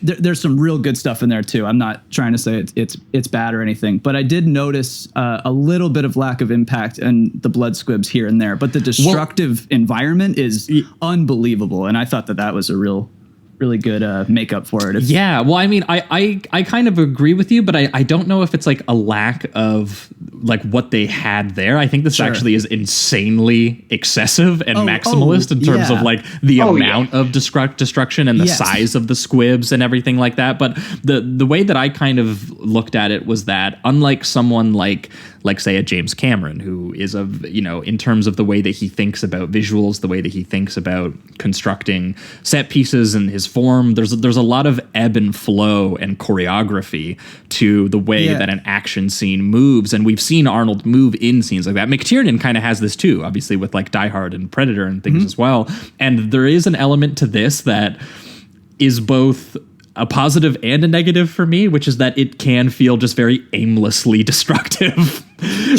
There's some real good stuff in there too. I'm not trying to say it's bad or anything, but I did notice a little bit of lack of impact in the blood squibs here and there. But the destructive environment is unbelievable, and I thought that was a really good makeup for it. Yeah, well, I mean, I kind of agree with you, but I don't know if it's like a lack of like what they had there. I think this actually is insanely excessive and maximalist in terms of like the amount of destruction and the size of the squibs and everything like that. But the way that I kind of looked at it was that, unlike someone like say a James Cameron, who is in terms of the way that he thinks about visuals, the way that he thinks about constructing set pieces and his form, there's a lot of ebb and flow and choreography to the way that an action scene moves, and we've seen Arnold move in scenes like that. McTiernan kind of has this too, obviously, with like Die Hard and Predator and things as well. And there is an element to this that is both a positive and a negative for me, which is that it can feel just very aimlessly destructive.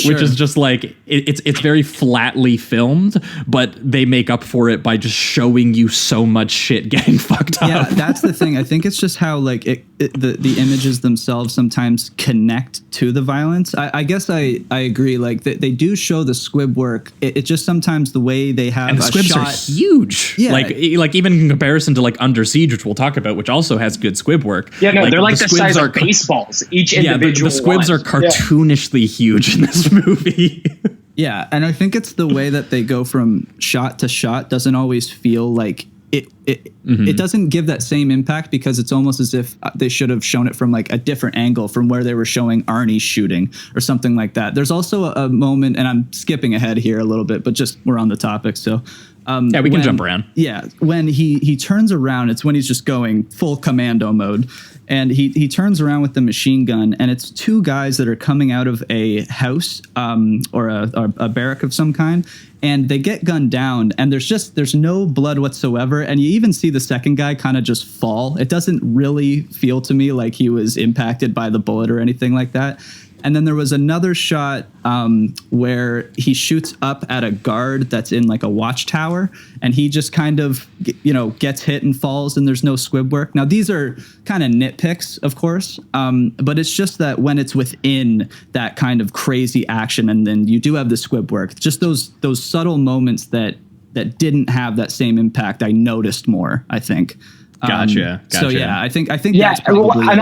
Which is just like it's very flatly filmed, but they make up for it by just showing you so much shit getting fucked up. Yeah, that's the thing. I think it's just how like the images themselves sometimes connect to the violence. I guess I agree. Like they do show the squib work. It's just sometimes the way they have and the squibs shot are huge. Yeah, like even in comparison to like Under Siege, which we'll talk about, which also has good squib work. Yeah, no, they're like the size of baseballs. Each individual. The squibs are cartoonishly huge in this movie. Yeah, and I think it's the way that they go from shot to shot doesn't always feel like it doesn't give that same impact because it's almost as if they should have shown it from like a different angle from where they were showing Arnie shooting or something like that. There's also a moment, and I'm skipping ahead here a little bit, but just we're on the topic, so. We can jump around. Yeah, when he turns around, it's when he's just going full commando mode, and he turns around with the machine gun, and it's two guys that are coming out of a house or a barrack of some kind, and they get gunned down, and there's no blood whatsoever, and you even see the second guy kind of just fall. It doesn't really feel to me like he was impacted by the bullet or anything like that. And then there was another shot where he shoots up at a guard that's in like a watchtower, and he just kind of, gets hit and falls, and there's no squib work. Now, these are kind of nitpicks, of course, but it's just that when it's within that kind of crazy action, and then you do have the squib work, just those subtle moments that didn't have that same impact, I noticed more, I think. Gotcha. So yeah, I think yeah, that's probably and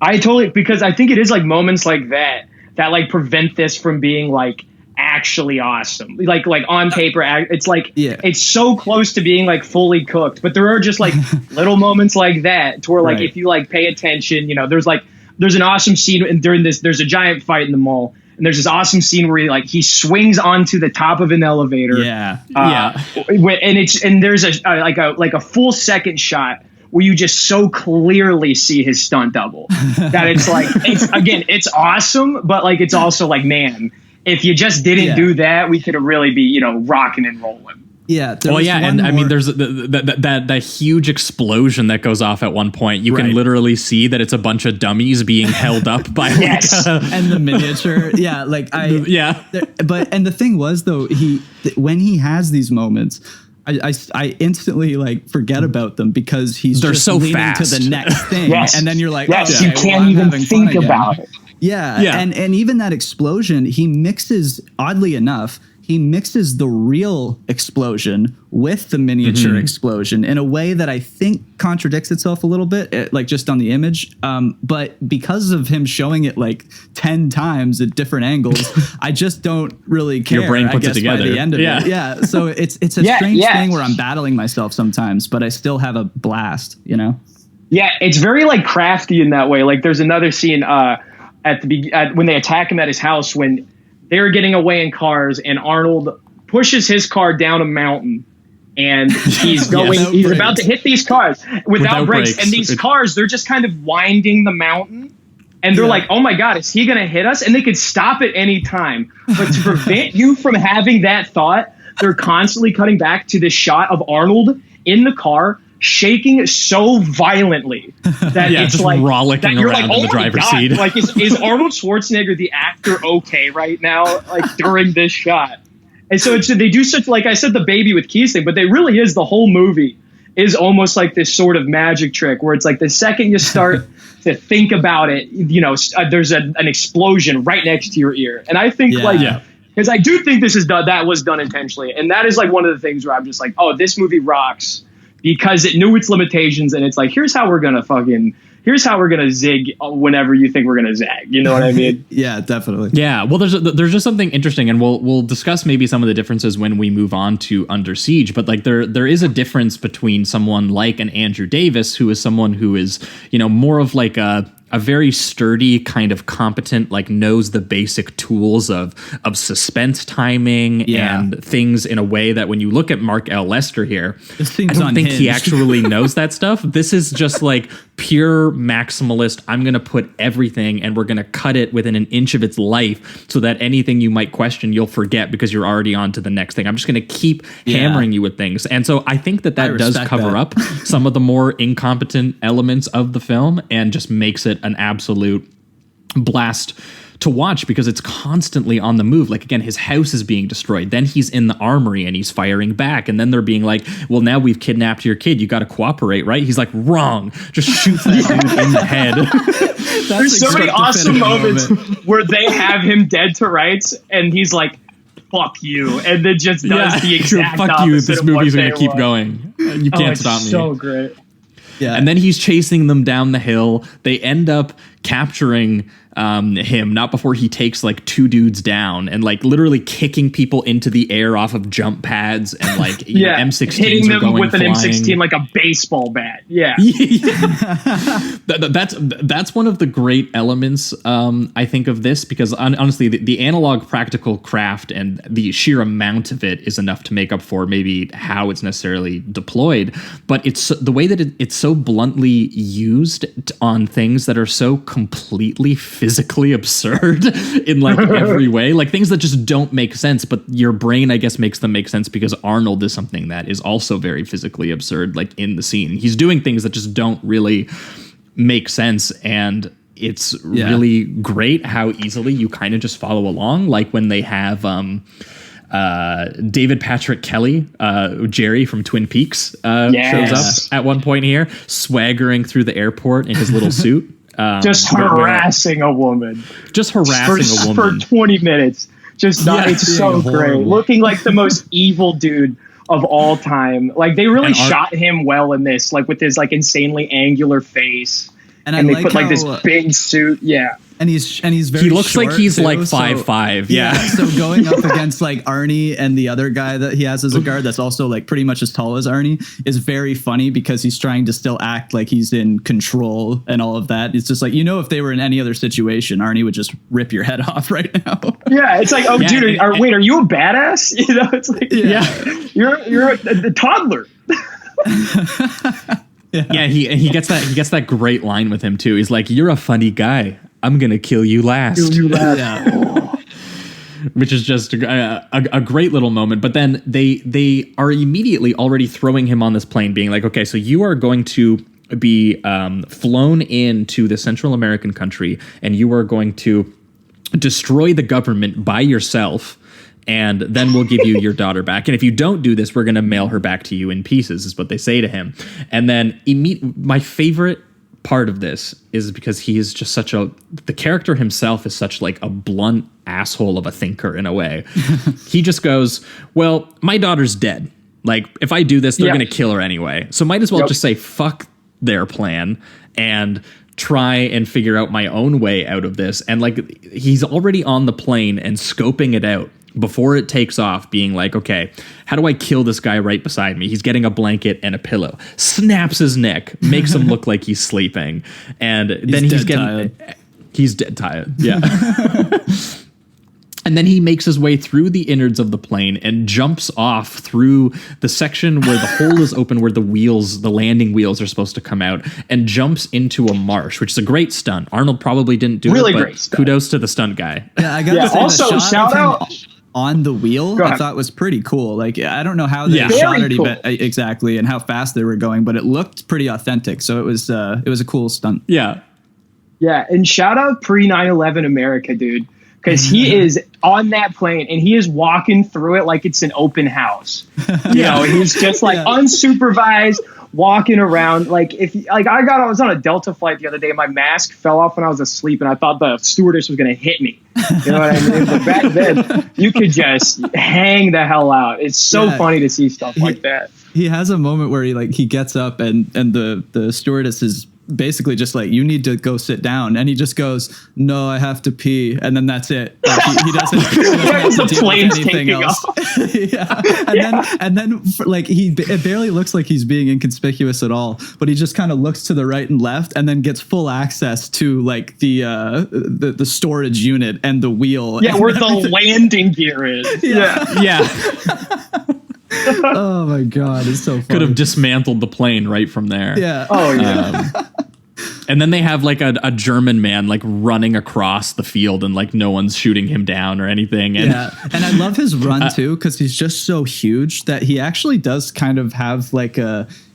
I totally, because I think it is like moments like that like prevent this from being like actually awesome. Like on paper, it's like, it's so close to being like fully cooked, but there are just like little moments like that to where like, if you like pay attention, there's an awesome scene, and during this, there's a giant fight in the mall, and there's this awesome scene where he swings onto the top of an elevator. And there's a full second shot where you just so clearly see his stunt double that it's awesome, but like, it's also like, man, if you just didn't do that, we could have really be, rocking and rolling. Yeah. I mean, there's that huge explosion that goes off at one point. You can literally see that it's a bunch of dummies being held up by and the miniature. Yeah. And the thing was though, when he has these moments, I instantly like forget about them because they're just so leaning fast to the next thing, and then you're like, you can't even think about it. Yeah. And even that explosion, oddly enough, he mixes the real explosion with the miniature explosion in a way that I think contradicts itself a little bit, like just on the image. But because of him showing it like 10 times at different angles, I just don't really care. Your brain puts it together by the end of it. Yeah. So it's a strange thing where I'm battling myself sometimes, but I still have a blast, Yeah, it's very like crafty in that way. Like there's another scene when they attack him at his house when they're getting away in cars, and Arnold pushes his car down a mountain, and he's going. He's about to hit these cars without brakes, and these cars, they're just kind of winding the mountain, and they're like, "Oh my God, is he going to hit us?" And they could stop at any time, but to prevent you from having that thought, they're constantly cutting back to this shot of Arnold in the car, shaking so violently that it's like rollicking around in the driver's seat. Like, is Arnold Schwarzenegger the actor okay right now? Like during this shot, and so they do such, like I said, the baby with keys thing, but they really is the whole movie is almost like this sort of magic trick where it's like the second you start to think about it, there's an explosion right next to your ear, and I think because I do think that was done intentionally, and that is like one of the things where I'm just like, oh, this movie rocks. Because it knew its limitations, and it's like, here's how we're gonna zig whenever you think we're gonna zag. You know what I mean? Yeah, definitely. Yeah. Well, there's just something interesting, and we'll discuss maybe some of the differences when we move on to Under Siege. But like there is a difference between someone like an Andrew Davis, who is someone who is more of like a very sturdy, kind of competent, like knows the basic tools of suspense timing and things in a way that when you look at Mark L. Lester here, I don't think he actually knows that stuff. This is just like pure maximalist. I'm going to put everything and we're going to cut it within an inch of its life so that anything you might question, you'll forget because you're already on to the next thing. I'm just going to keep hammering you with things. And so I think that does cover up some of the more incompetent elements of the film and just makes it an absolute blast to watch because it's constantly on the move. Like, again, his house is being destroyed. Then he's in the armory and he's firing back. And then they're being like, well, now we've kidnapped your kid. You got to cooperate, right? He's like, wrong. Just shoot that dude in the head. There's so many awesome moments where they have him dead to rights and he's like, fuck you. And then just does the exact fuck opposite you. This movie's going to keep want. going. You can't stop me. So great. Yeah. And then he's chasing them down the hill. They end up capturing him not before he takes like 2 dudes down and like literally kicking people into the air off of jump pads and like M16s hitting them going with an flying. M16 like a baseball bat. Yeah. That's one of the great elements I think of this, because honestly the analog practical craft and the sheer amount of it is enough to make up for maybe how it's necessarily deployed, but it's the way that it's so bluntly used on things that are so completely physically absurd in like every way, like things that just don't make sense, but your brain I guess makes them make sense because Arnold is something that is also very physically absurd, like in the scene he's doing things that just don't really make sense, and it's really great how easily you kind of just follow along, like when they have David Patrick Kelly, Jerry from Twin Peaks, shows up at one point here, swaggering through the airport in his little suit. Just harassing a woman. Just harassing a woman. For 20 minutes. Just not, it's so great. Looking like the most evil dude of all time. Like, they really shot him well in this, like with his like insanely angular face. And they put like this big suit. Yeah. And he's very he looks short like he's too, like 5'5". Yeah. So going up against like Arnie and the other guy that he has as a guard that's also like pretty much as tall as Arnie is very funny, because he's trying to still act like he's in control and all of that. It's just like, if they were in any other situation, Arnie would just rip your head off right now. Yeah, it's like, dude, wait, are you a badass? It's like, you're a toddler. Yeah, he gets that great line with him too. He's like, "You're a funny guy. I'm gonna kill you last." Which is just a great little moment. But then they are immediately already throwing him on this plane, being like, "Okay, so you are going to be flown into the Central American country, and you are going to destroy the government by yourself. And then we'll give you your daughter back. And if you don't do this, we're going to mail her back to you in pieces," is what they say to him. And then my favorite part of this is because he is just the character himself is such like a blunt asshole of a thinker in a way. He just goes, "Well, my daughter's dead. Like, if I do this, they're going to kill her anyway. So might as well just say fuck their plan and try and figure out my own way out of this." And like, he's already on the plane and scoping it out before it takes off, being like, "Okay, how do I kill this guy right beside me? He's getting a blanket and a pillow." Snaps his neck, makes him look like he's sleeping, and then he's dead tired. Yeah. And then he makes his way through the innards of the plane and jumps off through the section where the hole is open, where the landing wheels are supposed to come out, and jumps into a marsh, which is a great stunt. Arnold probably didn't do it, but kudos to the stunt guy. Yeah, I got to say, also shout out on the wheel, I thought was pretty cool. Like, I don't know how they shot it exactly and how fast they were going, but it looked pretty authentic. So it was a cool stunt. Yeah. Yeah. And shout out pre 9/11 America, dude. Because he is on that plane and he is walking through it like it's an open house. He's just like unsupervised, walking around. Like, I was on a Delta flight the other day. My mask fell off when I was asleep, and I thought the stewardess was going to hit me. You know what I mean? But back then, you could just hang the hell out. It's so funny to see stuff like that. He has a moment where he gets up and the stewardess is basically just like, "You need to go sit down," and he just goes, "No, I have to pee," and then that's it. Like, he doesn't have to deal with anything else. And then like it barely looks like he's being inconspicuous at all, but he just kind of looks to the right and left, and then gets full access to like the storage unit and the wheel. Yeah, where the landing gear is. Yeah. Oh my god, it's so funny. Could have dismantled the plane right from there. Yeah. Oh yeah. And then they have like a German man like running across the field, and like no one's shooting him down or anything. And and I love his run too, because he's just so huge that he actually does kind of have like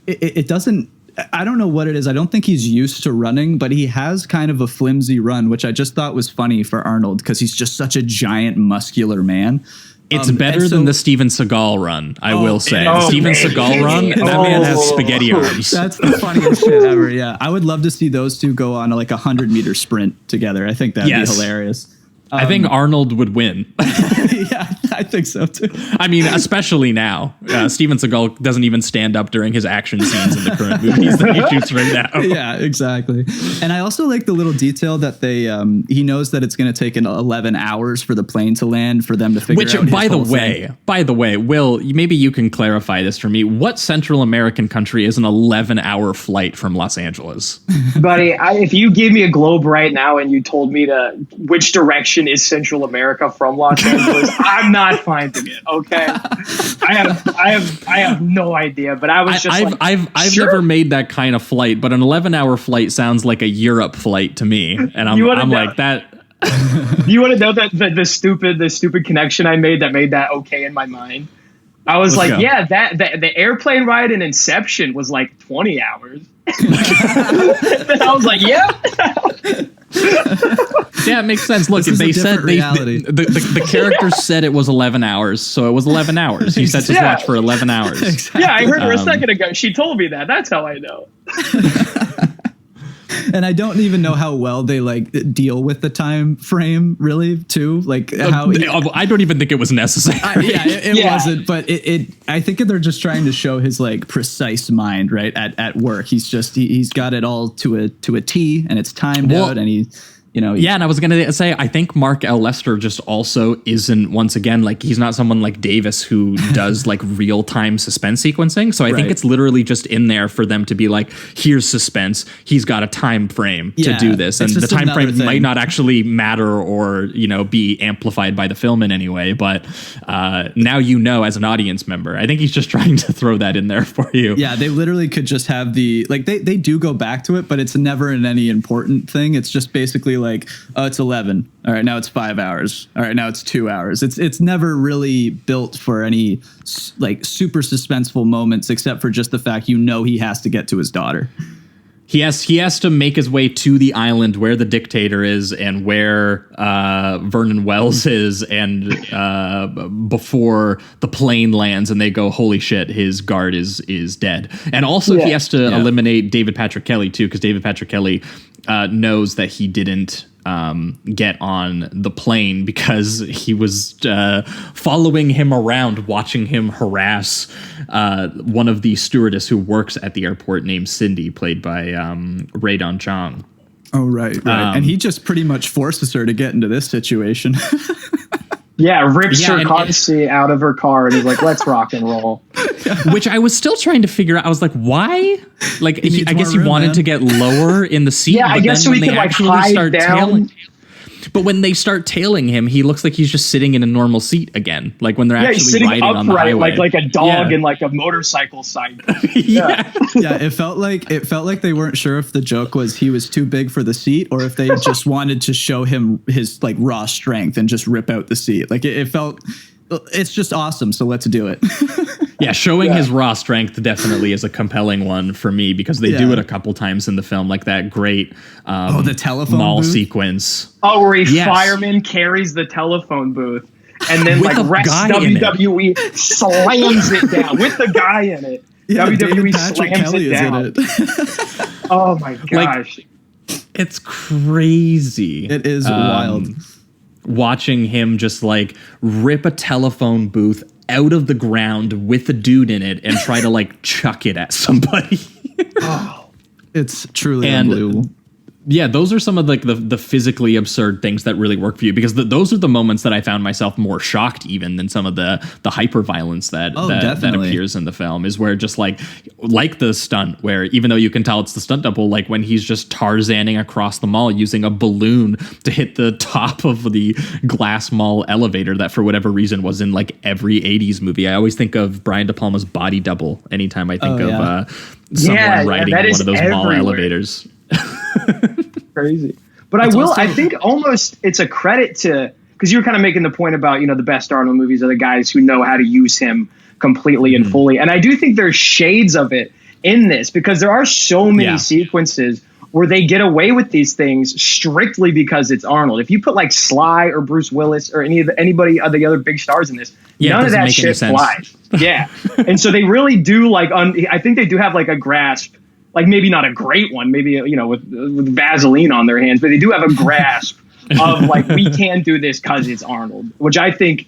it doesn't. I don't know what it is. I don't think he's used to running, but he has kind of a flimsy run, which I just thought was funny for Arnold, because he's just such a giant muscular man. It's better than the Steven Seagal run, I will say. The Steven Seagal run, that man has spaghetti arms. That's the funniest shit ever, yeah. I would love to see those two go on like a 100-meter sprint together. I think that'd be hilarious. I think Arnold would win. Yeah, I think so too. I mean, especially now. Steven Seagal doesn't even stand up during his action scenes in the current movies that he shoots right now. Yeah, exactly. And I also like the little detail that they he knows that it's going to take 11 hours for the plane to land for them to figure out his whole thing. By the way, Will, maybe you can clarify this for me. What Central American country is an 11-hour flight from Los Angeles? Buddy, if you give me a globe right now and you told me which direction is Central America from Los Angeles, I'm not finding it. Okay, I have no idea. But I was just I've never made that kind of flight, but an 11-hour flight sounds like a Europe flight to me, and I'm like that. You want to know that the stupid connection I made that okay in my mind? I was the airplane ride in Inception was like 20 hours. Then I was like, yep. Yeah, it makes sense. Look, they said the characters said it was 11 hours, so it was 11 hours. You said to watch for 11 hours. Exactly. Yeah, I heard her a second ago. She told me that. That's how I know. And I don't even know how well they deal with the time frame, really, too. I don't even think it was necessary. It wasn't, but I think they're just trying to show his precise mind, right? At work, he's got it all to a T, and it's timed out, and and I was going to say, I think Mark L. Lester just also isn't, once again, he's not someone like Davis who does real-time suspense sequencing. So I think it's literally just in there for them to be like, here's suspense. He's got a time frame to do this. And the time frame might not actually matter or, be amplified by the film in any way. But now as an audience member, I think he's just trying to throw that in there for you. Yeah, they literally could just have they do go back to it, but it's never in any important thing. It's just basically it's 11. All right, now it's 5 hours. All right, now it's 2 hours. It's never really built for any super suspenseful moments, except for just the fact he has to get to his daughter. He has to make his way to the island where the dictator is and where Vernon Wells is, and before the plane lands and they go, holy shit, his guard is dead. And also he has to eliminate David Patrick Kelly too, because David Patrick Kelly knows that he didn't get on the plane because he was following him around, watching him harass one of the stewardess who works at the airport named Cindy, played by Ray Don Chong. Oh, right. And he just pretty much forces her to get into this situation. Yeah, rips her car seat out of her car and is like, let's rock and roll. Which I was still trying to figure out. I was like, why? I guess he wanted to get lower in the seat. Yeah, I guess so he could hide down. But when they start tailing him, he looks like he's just sitting in a normal seat again. When they're actually he's sitting riding upright, on the highway. like a dog in a motorcycle site. Yeah, it felt like they weren't sure if the joke was he was too big for the seat or if they just wanted to show him his raw strength and just rip out the seat. It felt. It's just awesome, so let's do it. Yeah, showing his raw strength definitely is a compelling one for me because they do it a couple times in the film, that great the telephone mall booth sequence. Oh, where fireman carries the telephone booth and then rest WWE slams it down with the guy in it. Yeah, WWE Patrick slams Kelly it down. is in it. Oh my gosh. It's crazy. It is wild. Watching him just rip a telephone booth out of the ground with a dude in it and try to chuck it at somebody. It's truly unbelievable. Yeah, those are some of the physically absurd things that really work for you because those are the moments that I found myself more shocked even than some of the hyper violence that appears in the film is where just like the stunt where even though you can tell it's the stunt double, when he's just Tarzaning across the mall using a balloon to hit the top of the glass mall elevator that for whatever reason was in every 80s movie. I always think of Brian De Palma's Body Double anytime I think of someone riding one of those mall elevators. Crazy. But I think almost it's a credit to, because you were kind of making the point about, the best Arnold movies are the guys who know how to use him completely and fully. And I do think there's shades of it in this because there are so many sequences where they get away with these things strictly because it's Arnold. If you put Sly or Bruce Willis or anybody of the other big stars in this, none of that shit flies. Yeah. And so they really do I think they do have a grasp. Maybe not a great one, maybe, with Vaseline on their hands, but they do have a grasp of we can do this because it's Arnold, which I think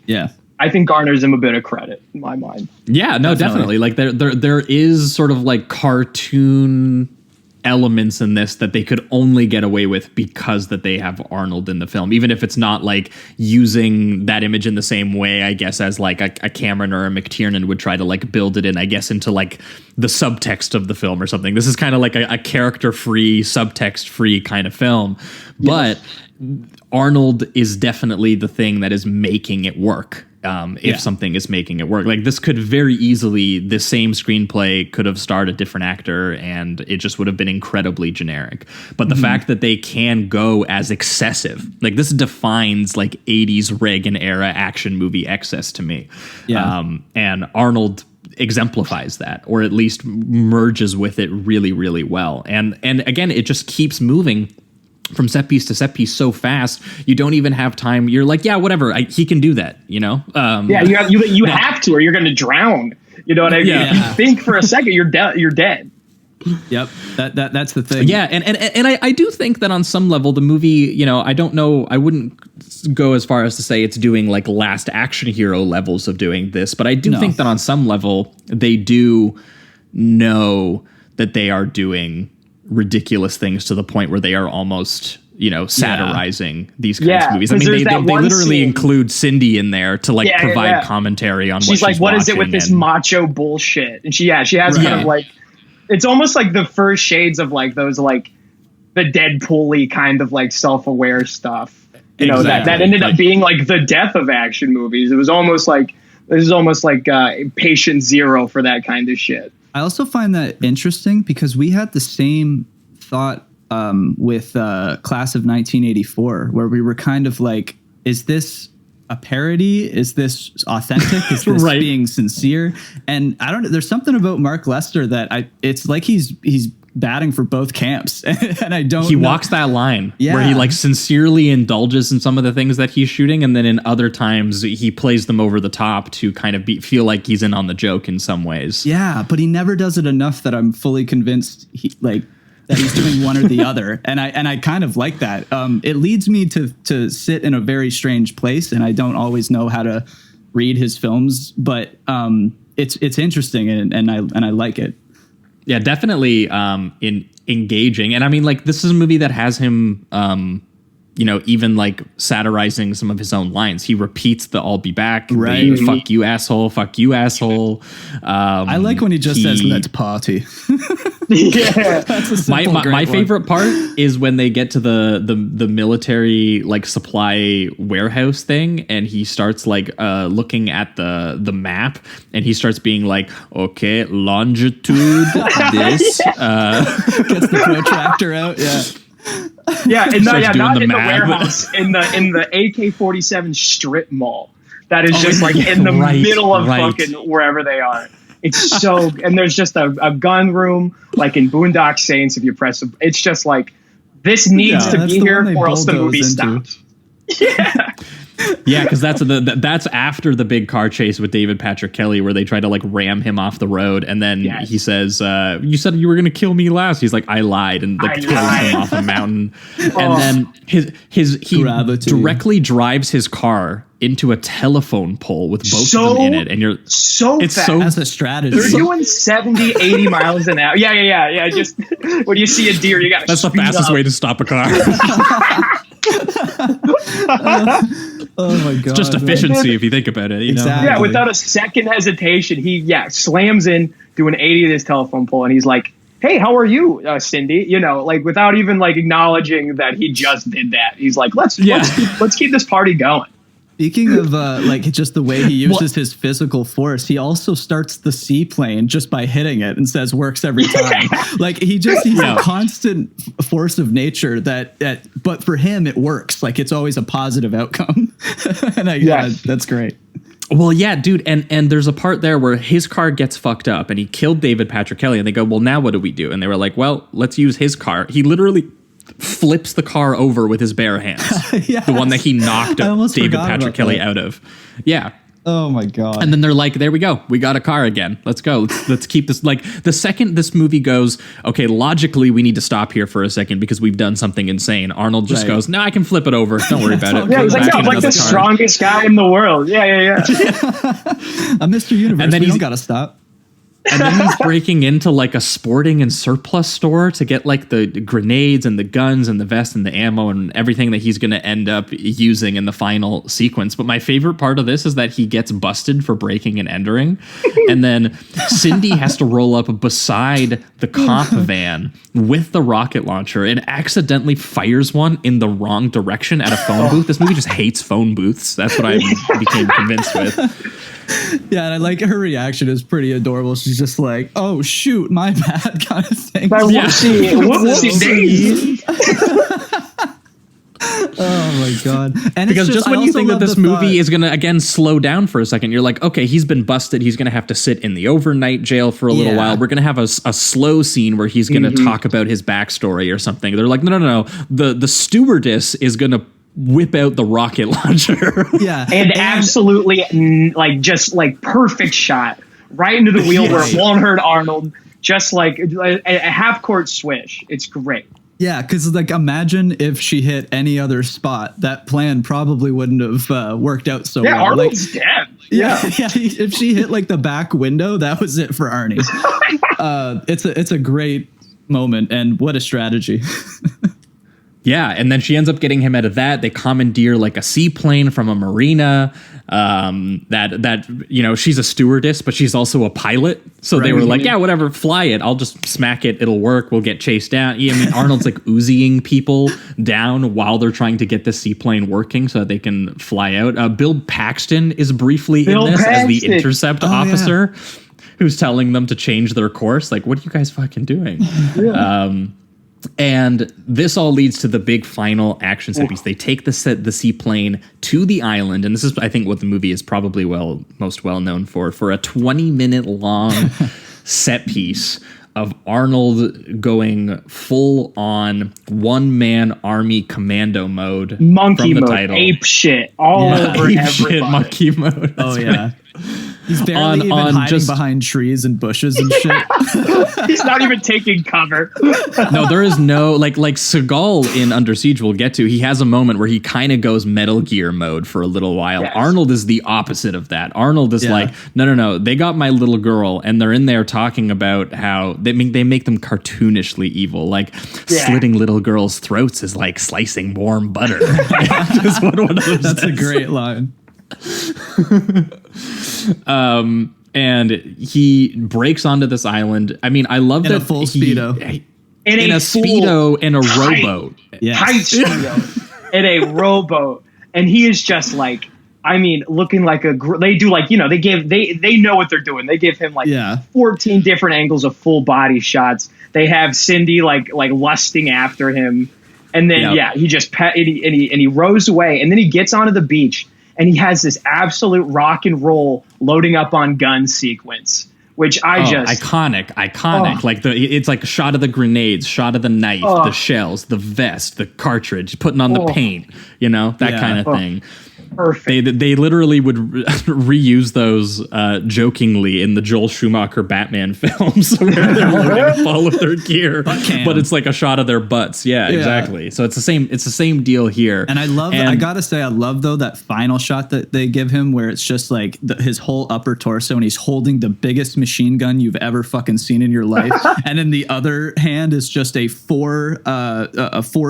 I think garners him a bit of credit in my mind. Yeah, no, definitely. Like there is sort of like cartoon elements in this that they could only get away with because that they have Arnold in the film, even if it's not like using that image in the same way, I guess, as like a Cameron or a McTiernan would try to like build it in, I guess, into like the subtext of the film or something. This is kind of like a character-free, subtext-free kind of film. But Arnold is definitely the thing that is making it work. If something is making it work, like this could very easily, the same screenplay could have starred a different actor and it just would have been incredibly generic. But the fact that they can go as excessive, like this defines like 80s Reagan era action movie excess to me. And Arnold exemplifies that, or at least merges with it really, really well. And again, it just keeps moving from set piece to set piece so fast, you don't even have time. You're like, yeah, whatever. He can do that, you know? You have to, or you're going to drown. You know what I mean? Yeah. If you think for a second, you're dead. Yep. That's the thing. Yeah. And I do think that on some level, the movie, you know, I don't know, I wouldn't go as far as to say it's doing like Last Action Hero levels of doing this, but I do think that on some level, they do know that they are doing ridiculous things to the point where they are almost, you know, satirizing these kinds of movies. I mean, they literally include Cindy in there to like provide commentary on what she's like, what is it with watching this macho bullshit? And she has kind of like, it's almost like the first shades of like those, like the Deadpool-y kind of like self-aware stuff, you know, that ended up being like the death of action movies. It was almost like, patient zero for that kind of shit. I also find that interesting because we had the same thought with Class of 1984, where we were kind of like, is this a parody? Is this authentic? Is this being sincere? And I don't know. There's something about Mark Lester that it's like he's batting for both camps. And I don't. He walks that line where he like sincerely indulges in some of the things that he's shooting, and then in other times he plays them over the top to kind of feel like he's in on the joke in some ways. Yeah, but he never does it enough that I'm fully convinced that he's doing one or the other. And I kind of like that. It leads me to sit in a very strange place, and I don't always know how to read his films, but it's interesting and I like it. Yeah, definitely in engaging. And I mean, like, this is a movie that has him, you know, even like satirizing some of his own lines. He repeats the "I'll be back," the "fuck you asshole," "fuck you asshole." I like when he just says "let's party." That's a my favorite part is when they get to the military like supply warehouse thing, and he starts like looking at the map, and he starts being like, okay, longitude this gets the protractor out. Not in the warehouse, in the AK-47 strip mall. That is just like in the middle of fucking wherever they are. It's so, and there's just a gun room like in Boondock Saints. If you press, it's just like, this needs to be here or else the movie stops. Yeah, because that's after the big car chase with David Patrick Kelly, where they try to like ram him off the road, and then he says, "You said you were going to kill me last." He's like, "I lied," and like kills him off a mountain. And then he directly drives his car into a telephone pole with both of them in it, and you're it's fast. As a strategy. They're doing 70, 80 miles an hour. Yeah. Just when you see a deer, you got to. That's the fastest way to stop a car. Oh my god! It's just efficiency if you think about it. You know? Yeah, without a second hesitation, he slams in, doing 80 to this telephone pole, and he's like, "Hey, how are you, Cindy?" You know, like without even like acknowledging that he just did that. He's like, "Let's keep this party going." Speaking of like just the way he uses his physical force, he also starts the seaplane just by hitting it and says works every time. Like he's a constant force of nature but for him it works. Like it's always a positive outcome. And that's great. Well, yeah, dude, and there's a part there where his car gets fucked up and he killed David Patrick Kelly, and they go, well, now what do we do? And they were like, well, let's use his car. He literally flips the car over with his bare hands. The one that he knocked David Patrick Kelly out of. Yeah. Oh my god! And then they're like, "There we go. We got a car again. Let's go. Let's keep this." Like the second this movie goes, okay, logically we need to stop here for a second because we've done something insane. Arnold just goes, "No, I can flip it over. Don't worry about it." Yeah, he's like, "No, I'm like the strongest guy in the world." Yeah. I'm Mr. Universe. And then he's got to stop. And then he's breaking into like a sporting and surplus store to get like the grenades and the guns and the vest and the ammo and everything that he's going to end up using in the final sequence. But my favorite part of this is that he gets busted for breaking and entering. And then Cindy has to roll up beside the cop van with the rocket launcher and accidentally fires one in the wrong direction at a phone booth. This movie just hates phone booths. That's what I became convinced with. Yeah, and I like her reaction is pretty adorable. She's just like, "Oh shoot, my bad," kind of thing. Whoopsie. Oh my god! And because just when you think that this movie is going to again slow down for a second, you're like, okay, he's been busted. He's going to have to sit in the overnight jail for a little while. We're going to have a slow scene where he's going to talk about his backstory or something. They're like, no. The stewardess is going to whip out the rocket launcher. Yeah. And absolutely like just like perfect shot right into the wheel where it won't hurt Arnold. Just like a half court swish. It's great. Yeah, because like imagine if she hit any other spot, that plan probably wouldn't have worked out so well. Arnold's dead. Yeah. If she hit like the back window, that was it for Arnie. It's a great moment, and what a strategy. Yeah, and then she ends up getting him out of that. They commandeer like a seaplane from a marina. That you know, she's a stewardess, but she's also a pilot. So they were like, yeah, whatever, fly it. I'll just smack it. It'll work. We'll get chased down. I mean, Arnold's like Uziing people down while they're trying to get the seaplane working so that they can fly out. Bill Paxton is briefly in this as the intercept officer who's telling them to change their course. Like, what are you guys fucking doing? And this all leads to the big final action set piece. They take the seaplane to the island, and this is, I think, what the movie is probably most well known for a 20-minute long set piece of Arnold going full on one-man army commando mode. Monkey from the mode, title. Ape shit, all over ape everybody. Shit, monkey mode. Oh yeah. He's barely even hiding behind trees and bushes and shit. He's not even taking cover. No, there is no like Seagal in Under Siege we'll get to. He has a moment where he kind of goes Metal Gear mode for a little while. Yes. Arnold is the opposite of that. Arnold is like, no. They got my little girl, and they're in there talking about how they make them cartoonishly evil. Like slitting little girls' throats is like slicing warm butter. Just one of those. That's a great line. And he breaks onto this island. I mean, I love that a full speedo. In a speedo and a rowboat. Tight speedo. In a rowboat. And he is just like, I mean, looking like they do like, you know, they know what they're doing. They give him like 14 different angles of full body shots. They have Cindy like lusting after him. And then, he just he rows away, and then he gets onto the beach. And he has this absolute rock and roll loading up on gun sequence, which iconic. Like it's like a shot of the grenades, shot of the knife, the shells, the vest, the cartridge, putting on the paint, you know, that kind of thing. Perfect. They literally would reuse those jokingly in the Joel Schumacher Batman films where they're loading all of their gear, but it's like a shot of their butts. Yeah, exactly. So it's the same deal here. And I gotta say, I love though that final shot that they give him where it's just like his whole upper torso and he's holding the biggest machine gun you've ever fucking seen in your life, and in the other hand is just a four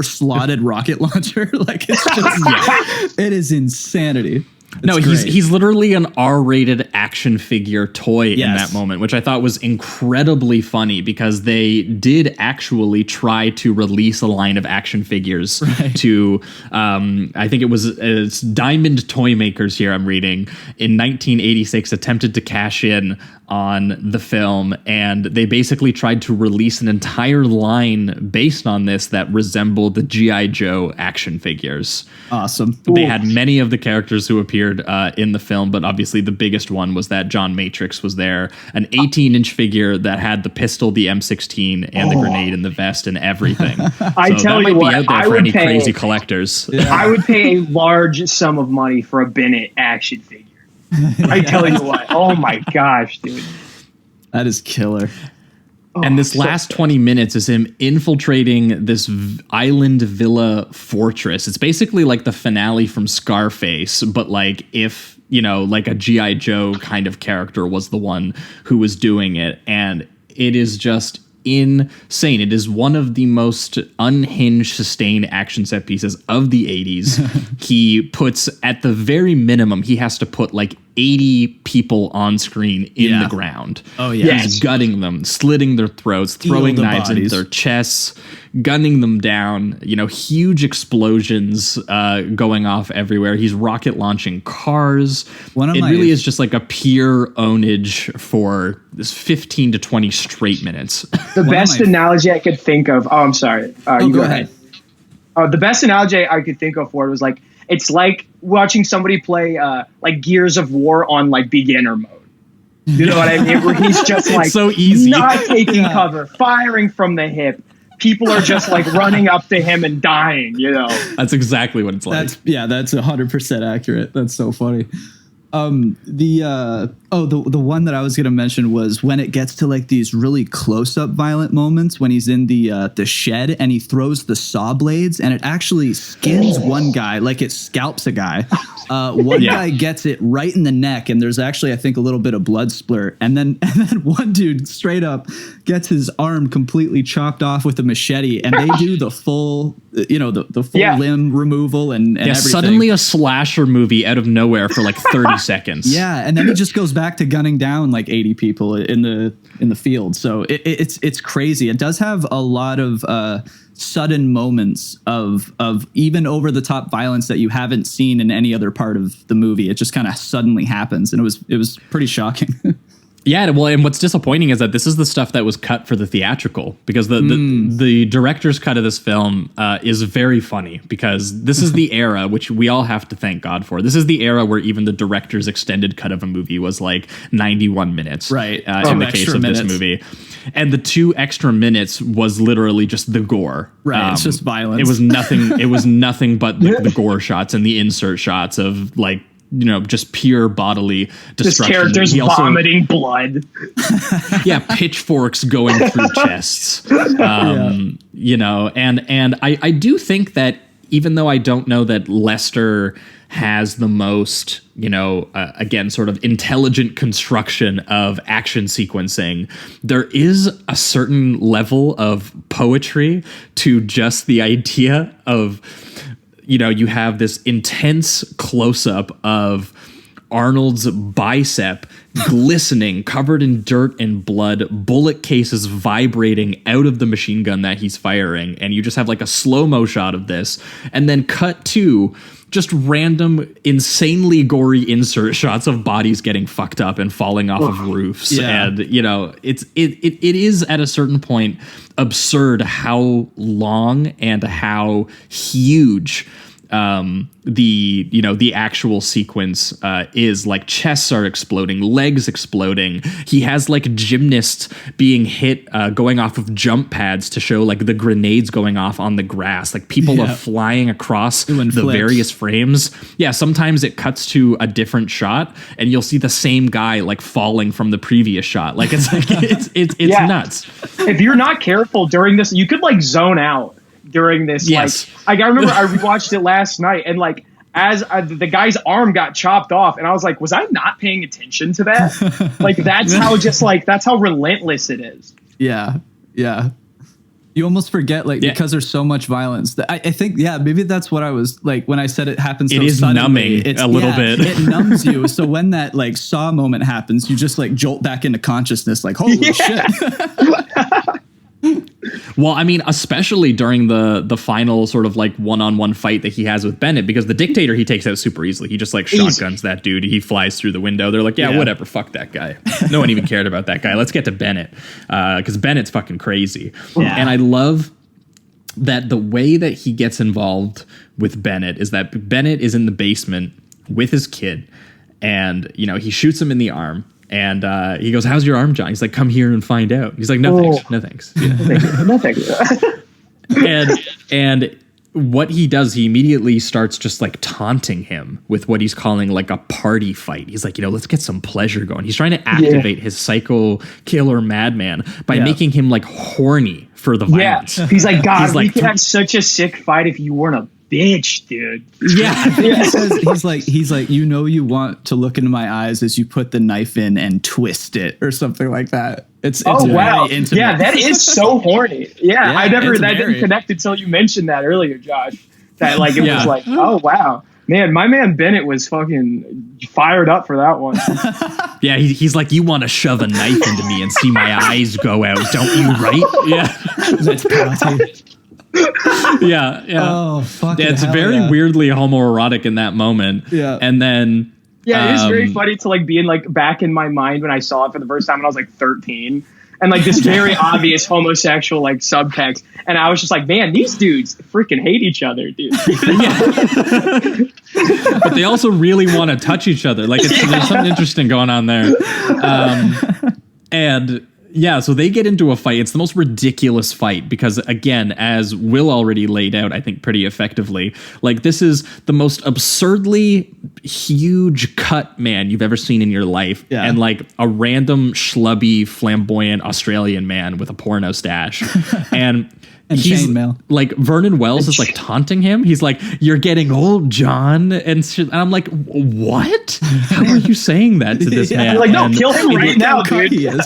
slotted rocket launcher. Like it's just it is insane. Insanity. He's literally an R-rated action figure toy in that moment, which I thought was incredibly funny because they did actually try to release a line of action figures to, I think it's Diamond Toy Makers here I'm reading, in 1986 attempted to cash in on the film, and they basically tried to release an entire line based on this that resembled the G.I. Joe action figures. Awesome. They had many of the characters who appeared in the film, but obviously the biggest one was that John Matrix was there, an 18-inch figure that had the pistol, the M16, and the grenade and the vest and everything. I tell you what, be out there for any crazy collectors. I would pay a large sum of money for a Bennett action figure. I tell you what. Oh my gosh, dude. That is killer. And this last 20 minutes is him infiltrating this island villa fortress. It's basically like the finale from Scarface, but like if, you know, like a G.I. Joe kind of character was the one who was doing it. And it is just insane. It is one of the most unhinged, sustained action set pieces of the 80s. He puts, at the very minimum, he has to put like 80 people on screen in the ground. Oh, yeah. He's gutting them, slitting their throats, throwing knives into their chests, gunning them down, you know, huge explosions going off everywhere. He's rocket launching cars. It really is just like a pure ownage for this 15 to 20 straight minutes. The best analogy I could think of. Oh, I'm sorry. You go ahead. The best analogy I could think of for it was like, it's like watching somebody play like Gears of War on like beginner mode. You know what I mean? Where he's just like so easy, not taking cover, firing from the hip. People are just like running up to him and dying, you know. That's exactly what it's like. That's 100% accurate. That's so funny. The one that I was gonna mention was when it gets to like these really close up violent moments when he's in the shed and he throws the saw blades and it actually skins one guy, like it scalps a guy. One guy gets it right in the neck and there's actually I think a little bit of blood splurt, and then one dude straight up gets his arm completely chopped off with a machete, and they do the full the full limb removal and everything. Suddenly a slasher movie out of nowhere for like 30 seconds. Yeah, and then he just goes back to gunning down like 80 people in the field. So it's crazy. It does have a lot of sudden moments of even over the top violence that you haven't seen in any other part of the movie. It just kind of suddenly happens, and it was pretty shocking. Yeah, well, and what's disappointing is that this is the stuff that was cut for the theatrical, because the director's cut of this film is very funny, because this is the era, which we all have to thank God for. This is the era where even the director's extended cut of a movie was like 91 minutes. Right. In the case of this movie. And the 2 extra minutes was literally just the gore. Right, it's just violence. It was nothing but the gore shots and the insert shots of like, you know, just pure bodily destruction. This character's vomiting blood. Yeah, pitchforks going through chests. You know, and I do think that even though I don't know that Lester has the most, you know, again, sort of intelligent construction of action sequencing, there is a certain level of poetry to just the idea of, you know, you have this intense close-up of Arnold's bicep glistening, covered in dirt and blood, bullet cases vibrating out of the machine gun that he's firing, and you just have like a slow-mo shot of this, and then cut to just random, insanely gory insert shots of bodies getting fucked up and falling off of roofs. Yeah. And, you know, it is at a certain point absurd how long and how huge the actual sequence is. Like, chests are exploding, legs exploding. He has like gymnasts being hit going off of jump pads to show like the grenades going off on the grass. Like, people are flying across the various frames. Yeah, sometimes it cuts to a different shot and you'll see the same guy like falling from the previous shot. Like, it's like it's nuts. If you're not careful during this, you could like zone out during this. Yes. Like I remember I rewatched it last night, and like as the guy's arm got chopped off, and I was like, was I not paying attention to that? Like, that's how relentless it is. Yeah. You almost forget, like, because there's so much violence. I think, maybe that's what I was like when I said it happens. It is numbing a little bit. It numbs you. So when that like saw moment happens, you just like jolt back into consciousness. Like, holy shit. Well, I mean, especially during the final sort of like one-on-one fight that he has with Bennett, because the dictator he takes out super easily. He just like shotguns that dude. He flies through the window. They're like, whatever, fuck that guy. No one even cared about that guy. Let's get to Bennett, because Bennett's fucking crazy. Yeah. And I love that the way that he gets involved with Bennett is that Bennett is in the basement with his kid, and you know, he shoots him in the arm. And he goes, "How's your arm, John?" He's like, "Come here and find out." He's like, "No thanks, no thanks." Yeah. No thanks. and what he does, he immediately starts just like taunting him with what he's calling like a party fight. He's like, let's get some pleasure going. He's trying to activate his psycho killer madman by making him like horny for the violence. Yeah. He's like, God, we could have such a sick fight if you weren't a bitch, dude. Yeah. he's like, you want to look into my eyes as you put the knife in and twist it or something like that. It's wow. very intimate. Yeah, that is so horny. Yeah, I never that didn't connect until you mentioned that earlier, Josh. That like it was like, oh wow. Man, my man Bennett was fucking fired up for that one. Yeah, he's like, you want to shove a knife into me and see my eyes go out, don't you, right? Yeah. That's party. Yeah. Oh, fuck. Yeah, it's very weirdly homoerotic in that moment. Yeah. And then it is very funny to like be in like back in my mind when I saw it for the first time when I was like 13. And like this very obvious homosexual like subtext. And I was just like, man, these dudes freaking hate each other, dude. But they also really want to touch each other. Like there's something interesting going on there. And yeah, so they get into a fight. It's the most ridiculous fight because, again, as Will already laid out, I think pretty effectively, like this is the most absurdly huge cut man you've ever seen in your life. Yeah. And like a random schlubby, flamboyant Australian man with a porno stash. And he's like, Vernon Wells is like taunting him. He's like, you're getting old, John. And I'm like, what? How are you saying that to this man? Like, no, kill him right now, dude.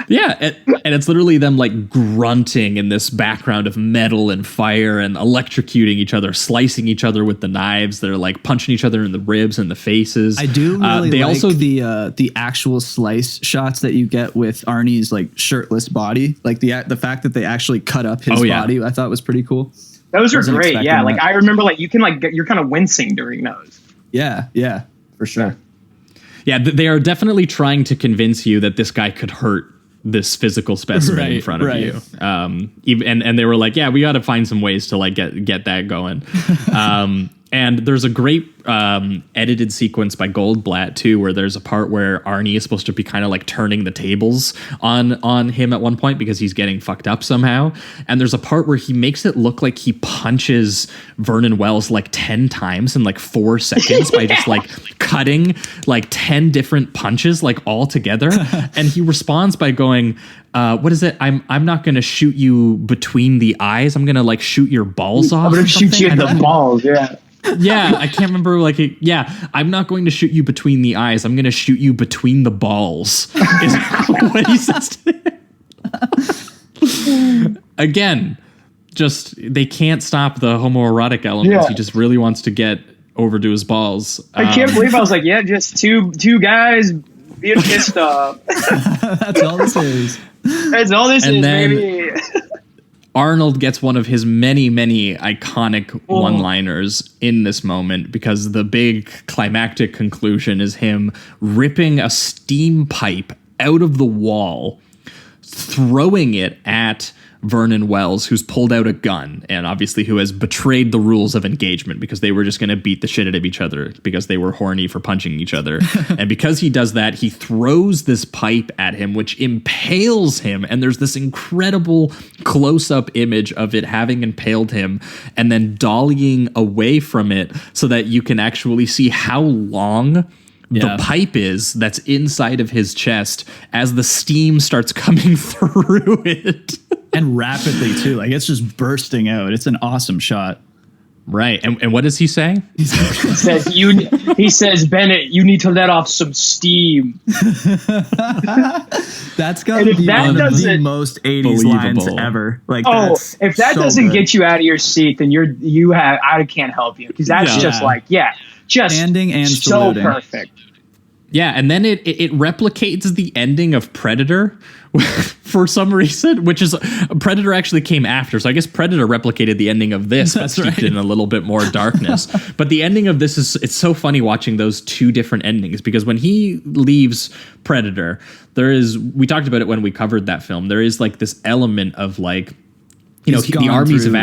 Yeah, and it's literally them like grunting in this background of metal and fire and electrocuting each other, slicing each other with the knives. They're like punching each other in the ribs and the faces. I do really like the actual slice shots that you get with Arnie's like shirtless body, like the fact that they actually cut up his body. I thought was pretty cool. Those are great. Yeah, like I remember like you can like you're kind of wincing during those. Yeah, for sure. Yeah, they are definitely trying to convince you that this guy could hurt this physical specimen in front of you. And they were like, yeah, we got to find some ways to like get that going. And there's a great edited sequence by Goldblatt too, where there's a part where Arnie is supposed to be kind of like turning the tables on him at one point because he's getting fucked up somehow. And there's a part where he makes it look like he punches Vernon Wells like 10 times in like 4 seconds by just like cutting like 10 different punches like all together. And he responds by going, what is it? I'm not going to shoot you between the eyes. I'm going to like shoot your balls off. I'm going to shoot you in the balls. Yeah. Yeah, I can't remember. Like, I'm not going to shoot you between the eyes. I'm going to shoot you between the balls. Is what he says to him. Again, just they can't stop the homoerotic elements. He just really wants to get over to his balls. I can't believe I was like, just two guys being pissed off. That's all this is. That's all this is, baby. Arnold gets one of his many, many iconic one-liners in this moment because the big climactic conclusion is him ripping a steam pipe out of the wall, throwing it at Vernon Wells, who's pulled out a gun and obviously who has betrayed the rules of engagement because they were just going to beat the shit out of each other because they were horny for punching each other. And because he does that, he throws this pipe at him, which impales him. And there's this incredible close-up image of it having impaled him and then dollying away from it so that you can actually see how long the pipe is that's inside of his chest as the steam starts coming through it. And rapidly too, like it's just bursting out. It's an awesome shot. Right. And what does he say? He says, Bennett, you need to let off some steam. That's got to be one of the most 80s lines ever. Like, if that doesn't get you out of your seat, then I can't help you because that's just like, just standing and so saluting. Perfect. Yeah, and then it replicates the ending of Predator for some reason, which is Predator actually came after. So I guess Predator replicated the ending of this, but steeped in a little bit more darkness. But the ending of this it's so funny watching those two different endings because when he leaves Predator, we talked about it when we covered that film. There is like this element of like you know, He's the gone army's through-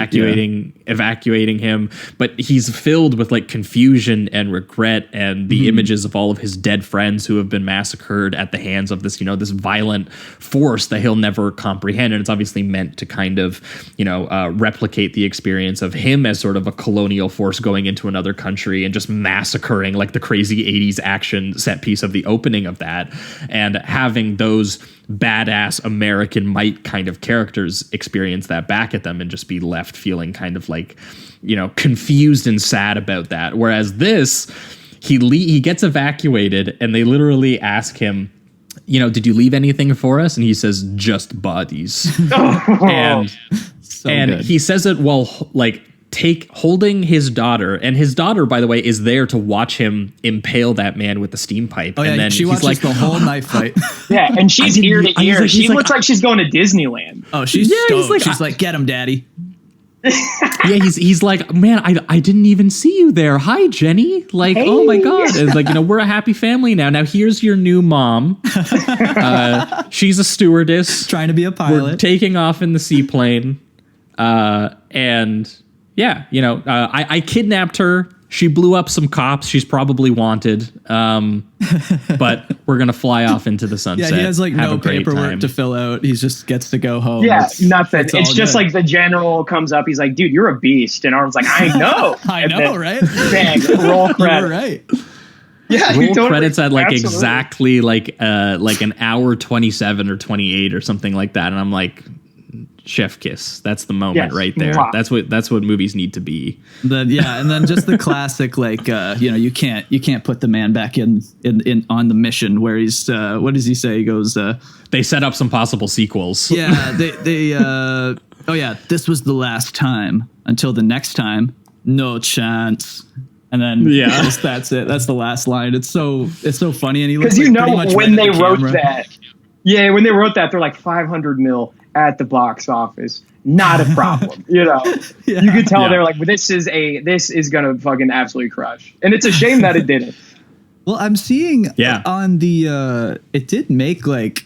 evacuating him, but he's filled with like confusion and regret and the images of all of his dead friends who have been massacred at the hands of this, you know, this violent force that he'll never comprehend. And it's obviously meant to kind of, you know, replicate the experience of him as sort of a colonial force going into another country and just massacring, like the crazy 80s action set piece of the opening of that, and having those badass American might kind of characters experience that back at them and just be left feeling kind of like, you know, confused and sad about that. Whereas this, he gets evacuated and they literally ask him, you know, did you leave anything for us? And he says, just bodies. And good. he says it while like holding his daughter, and his daughter, by the way, is there to watch him impale that man with the steam pipe. Oh yeah, and then she watches like the whole knife fight. Yeah, and she's ear to ear. he's She like, looks like she's going to Disneyland. Oh, she's Yeah, he's stoked. like, She's like, get him, daddy. yeah, he's like, man, I didn't even see you there. Hi, Jenny. Like, Hey. oh my God. It's like, you know, we're a happy family now. Now here's your new mom. She's a stewardess. Trying to be a We're pilot. taking off in the seaplane. And yeah, you know, I kidnapped her. She blew up some cops. She's probably wanted. But we're going to fly off into the sunset. Yeah, he has like Have no a great paperwork time. to fill out. He just gets to go home. Yeah, nothing. all It's just good. like the general comes up. He's like, dude, you're a beast. And Arnold's like, I know. I And know, then, right? Bang, roll You're credit. right. Yeah, Roll totally- credits at like absolutely. exactly like an hour 27 or 28 or something like that, and I'm like, chef kiss. That's the moment Yes. right there. Mwah. That's what movies need to be. Then and then just the classic like you know, you can't put the man back in on the mission where he's what does he say? He goes They set up some possible sequels. yeah, they oh yeah, this was the last time. Until the next time, no chance. And then Yeah. that's it. That's the last line. It's so funny, and he looks Because you like pretty know much when right they at the wrote camera. that. Yeah, when they wrote that, they're like 500 mil at the box office. Not a problem. You know, Yeah. you could tell Yeah. they're like, this is gonna fucking absolutely crush. And it's a shame that it didn't. Well, I'm seeing Yeah. on the it did make like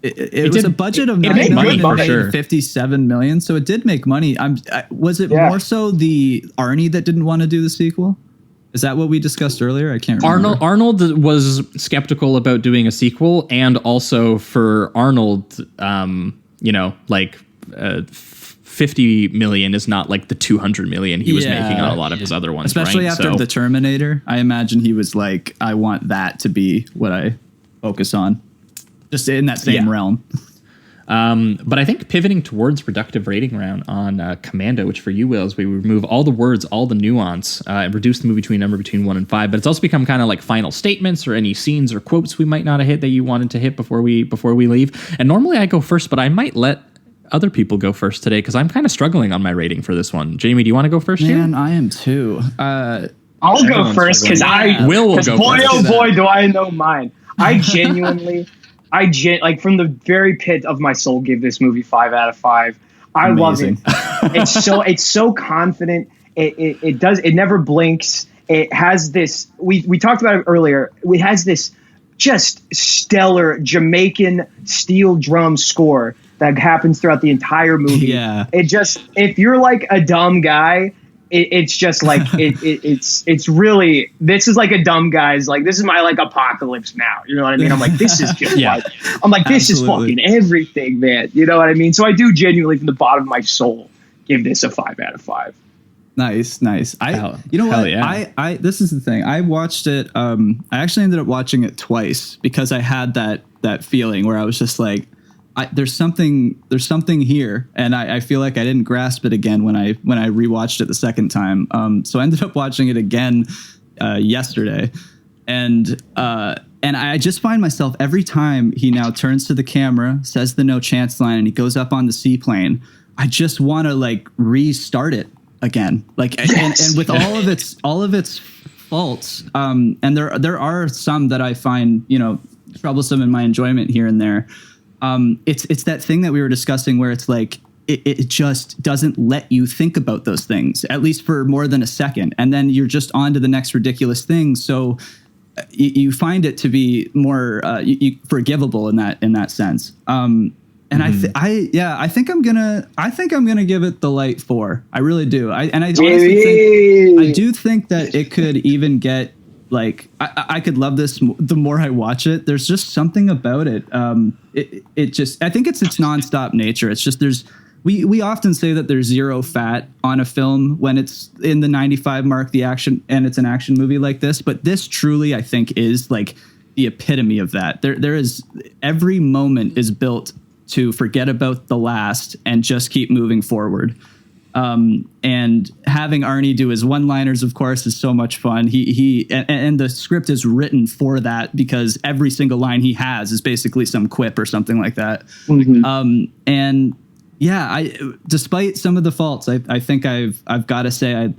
it was did- a budget of it $9 made million money, and for it made sure. 57 million, so it did make money. Was it Yeah. more so the Arnie that didn't want to do the sequel? Is that what we discussed earlier? I can't remember. Arnold was skeptical about doing a sequel, and also for Arnold, you know, like 50 million is not like the 200 million he was Yeah. making on a lot of his other ones, Especially right? after So- the Terminator. I imagine he was like, I want that to be what I focus on. Just in that same Yeah. realm. But I think pivoting towards reductive rating round on Commando, which for you, Will, is we remove all the words, all the nuance, and reduce the movie number between 1 and 5. But it's also become kind of like final statements or any scenes or quotes we might not have hit that you wanted to hit before we leave. And normally I go first, but I might let other people go first today because I'm kind of struggling on my rating for this one. Jamie, do you want to go first here? Man, I am too. I'll go Everyone's first because struggling. Will 'cause go boy, first. oh boy, do I know mine. I genuinely, like from the very pit of my soul, give this movie 5 out of 5. I Amazing. love it. It's so confident. It never blinks. It has this. We talked about it earlier. It has this just stellar Jamaican steel drum score that happens throughout the entire movie. Yeah. It just, if you're like a dumb guy, it's just like it's really, this is like a dumb guy's, like, this is my like apocalypse now, you know what I mean? I'm like, this is just Yeah. like, I'm like, this Absolutely. is fucking everything, man, you know what I mean? So I do genuinely from the bottom of my soul give this a 5 out of 5. Nice. You know hell what? yeah. I this is the thing. I watched it. I actually ended up watching it twice because I had that feeling where I was just like, there's something here, and I feel like I didn't grasp it again when I rewatched it the second time. So I ended up watching it again yesterday, and I just find myself every time he now turns to the camera, says the no chance line, and he goes up on the seaplane, I just want to like restart it again, like Yes. and with all of its faults, and there are some that I find, you know, troublesome in my enjoyment here and there. It's that thing that we were discussing where it's like it just doesn't let you think about those things, at least for more than a second, and then you're just on to the next ridiculous thing. So you find it to be more forgivable in that sense. And I think I'm gonna give it the light 4. I really do. I do think that it could even get like I could love this the more I watch it. There's just something about it. It just, I think it's its nonstop nature. It's just we often say that there's zero fat on a film when it's in the 95 mark, the action, and it's an action movie like this. But this truly, I think, is like the epitome of that. There is, every moment is built to forget about the last and just keep moving forward. And having Arnie do his one-liners, of course, is so much fun. And the script is written for that, because every single line he has is basically some quip or something like that. Mm-hmm. And yeah, despite some of the faults, I think I've got to say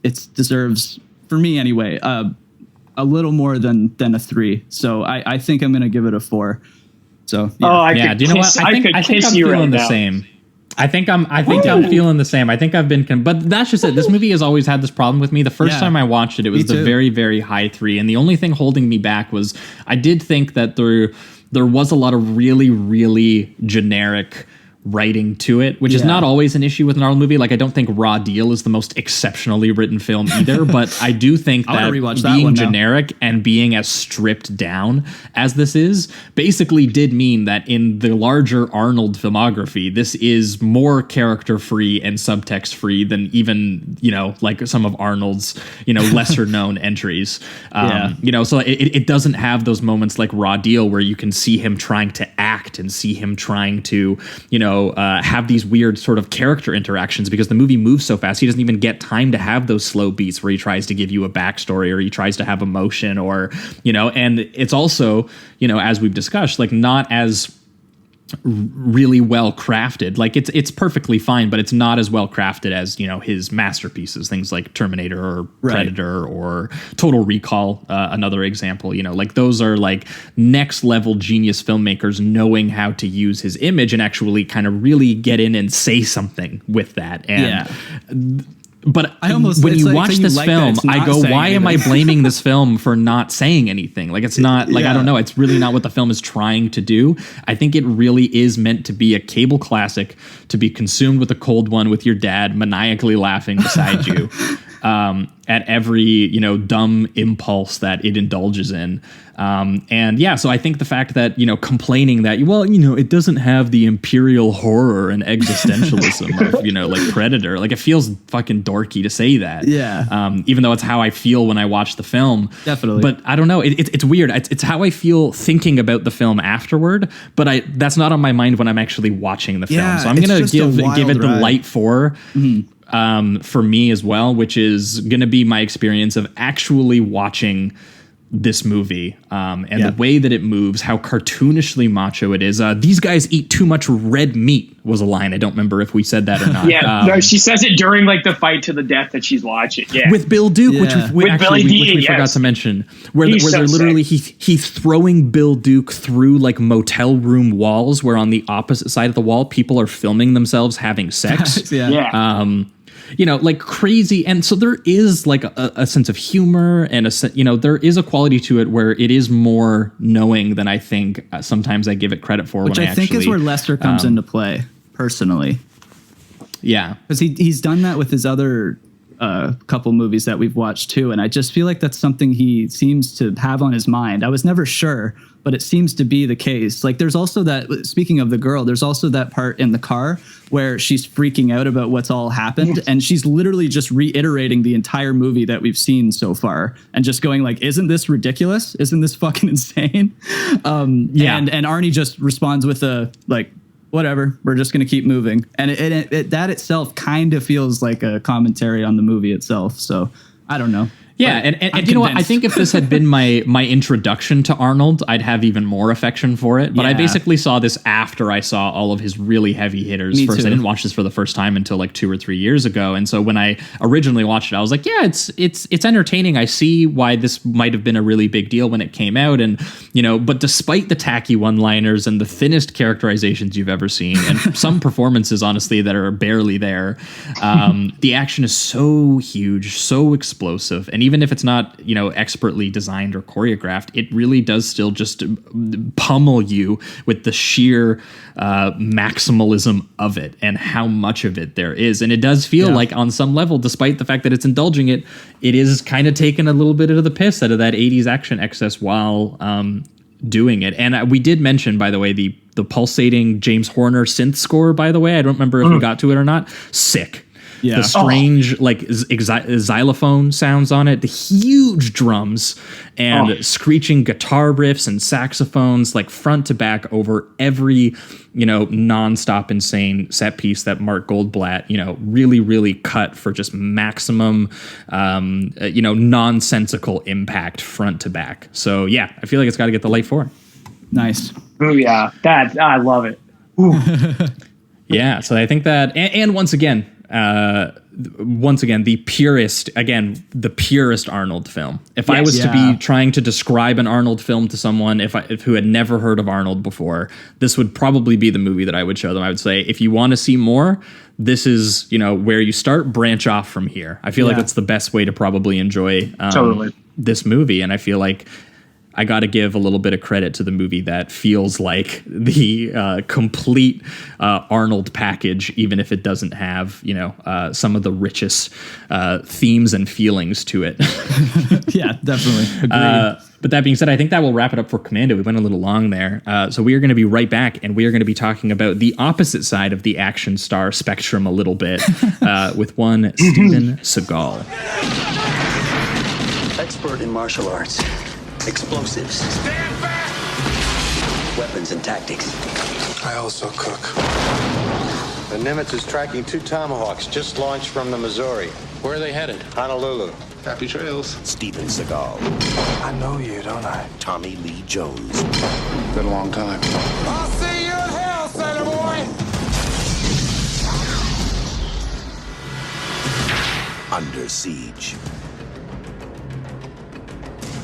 it deserves, for me anyway, a little more than a 3. So I think I'm going to give it a 4. So yeah. Do you know what? I think I'm feeling the same. I think I'm feeling the same. I think I've been, but that's just it. This movie has always had this problem with me. The first time I watched it, it was the very, very high 3, and the only thing holding me back was I did think that there was a lot of really, really generic writing to it, which is not always an issue with an Arnold movie. Like, I don't think Raw Deal is the most exceptionally written film either, but I do think that being generic and being as stripped down as this is basically did mean that in the larger Arnold filmography, this is more character free and subtext free than even, like some of Arnold's, lesser known entries. So it doesn't have those moments like Raw Deal where you can see him trying to act and see him trying to, have these weird sort of character interactions, because the movie moves so fast. He doesn't even get time to have those slow beats where he tries to give you a backstory or he tries to have emotion or, and it's also, as we've discussed, like not as really well crafted. Like it's perfectly fine, but it's not as well crafted as his masterpieces, things like Terminator or Predator or Total Recall, another example. Like those are like next level genius filmmakers knowing how to use his image and actually kind of really get in and say something with that. And but when you watch this film, I go, why am I blaming this film for not saying anything? Like, it's not like, I don't know. It's really not what the film is trying to do. I think it really is meant to be a cable classic, to be consumed with a cold one with your dad maniacally laughing beside you at every, dumb impulse that it indulges in. So I think the fact that, complaining that, it doesn't have the imperial horror and existentialism of, like Predator, like it feels fucking dorky to say that. Yeah. Even though it's how I feel when I watch the film. Definitely. But I don't know. It's weird. It's how I feel thinking about the film afterward, but that's not on my mind when I'm actually watching the film. So I'm going to give it the light 4. Mm-hmm. For me as well, which is going to be my experience of actually watching this movie the way that it moves, how cartoonishly macho it is. These guys eat too much red meat was a line. I don't remember if we said that or not. No, she says it during like the fight to the death that she's watching. Yeah, with Bill Duke, which we forgot to mention, where they're literally he's throwing Bill Duke through like motel room walls, where on the opposite side of the wall people are filming themselves having sex. Like crazy. And so there is like a sense of humor and there is a quality to it where it is more knowing than I think sometimes I give it credit for. Which I think is where Lester comes into play, personally. Yeah. Because he's done that with his other couple movies that we've watched too. And I just feel like that's something he seems to have on his mind. I was never sure, but it seems to be the case. Like there's also that, speaking of the girl, there's also that part in the car where she's freaking out about what's all happened. And she's literally just reiterating the entire movie that we've seen so far and just going like, isn't this ridiculous? Isn't this fucking insane? And Arnie just responds with a like, whatever, we're just going to keep moving. And that itself kind of feels like a commentary on the movie itself. So I don't know. Yeah, and you know what? I think if this had been my introduction to Arnold, I'd have even more affection for it. But I basically saw this after I saw all of his really heavy hitters first. I didn't watch this for the first time until like 2 or 3 years ago. And so when I originally watched it, I was like, yeah, it's entertaining. I see why this might have been a really big deal when it came out. And, but despite the tacky one-liners and the thinnest characterizations you've ever seen, and some performances, honestly, that are barely there, the action is so huge, so explosive. And even if it's not, expertly designed or choreographed, it really does still just pummel you with the sheer maximalism of it and how much of it there is. And it does feel like on some level, despite the fact that it's indulging it, it is kind of taking a little bit of the piss out of that 80s action excess while doing it. And we did mention, by the way, the pulsating James Horner synth score, by the way. I don't remember if we got to it or not. Sick. Yeah. The strange xylophone sounds on it, the huge drums and screeching guitar riffs and saxophones, like front to back over every, nonstop insane set piece that Mark Goldblatt, really, really cut for just maximum, nonsensical impact front to back. So yeah, I feel like it's got to get the light for it. Nice. Oh yeah, I love it. Yeah, so I think that, and once again, the purest Arnold film. If I was to be trying to describe an Arnold film to someone, if who had never heard of Arnold before, this would probably be the movie that I would show them. I would say, if you want to see more, this is, where you start, branch off from here. I feel like that's the best way to probably enjoy this movie. And I feel like I got to give a little bit of credit to the movie that feels like the complete Arnold package, even if it doesn't have, some of the richest themes and feelings to it. Yeah, definitely. Agreed. But that being said, I think that will wrap it up for Commando. We went a little long there. So we are going to be right back, and we are going to be talking about the opposite side of the action star spectrum a little bit with one Steven Seagal. Expert in martial arts. Explosives. Stand back! Weapons and tactics. I also cook. The Nimitz is tracking 2 Tomahawks just launched from the Missouri. Where are they headed? Honolulu. Happy trails. Steven Seagal. I know you, don't I? Tommy Lee Jones. Been a long time. I'll see you in hell, son boy! Under Siege.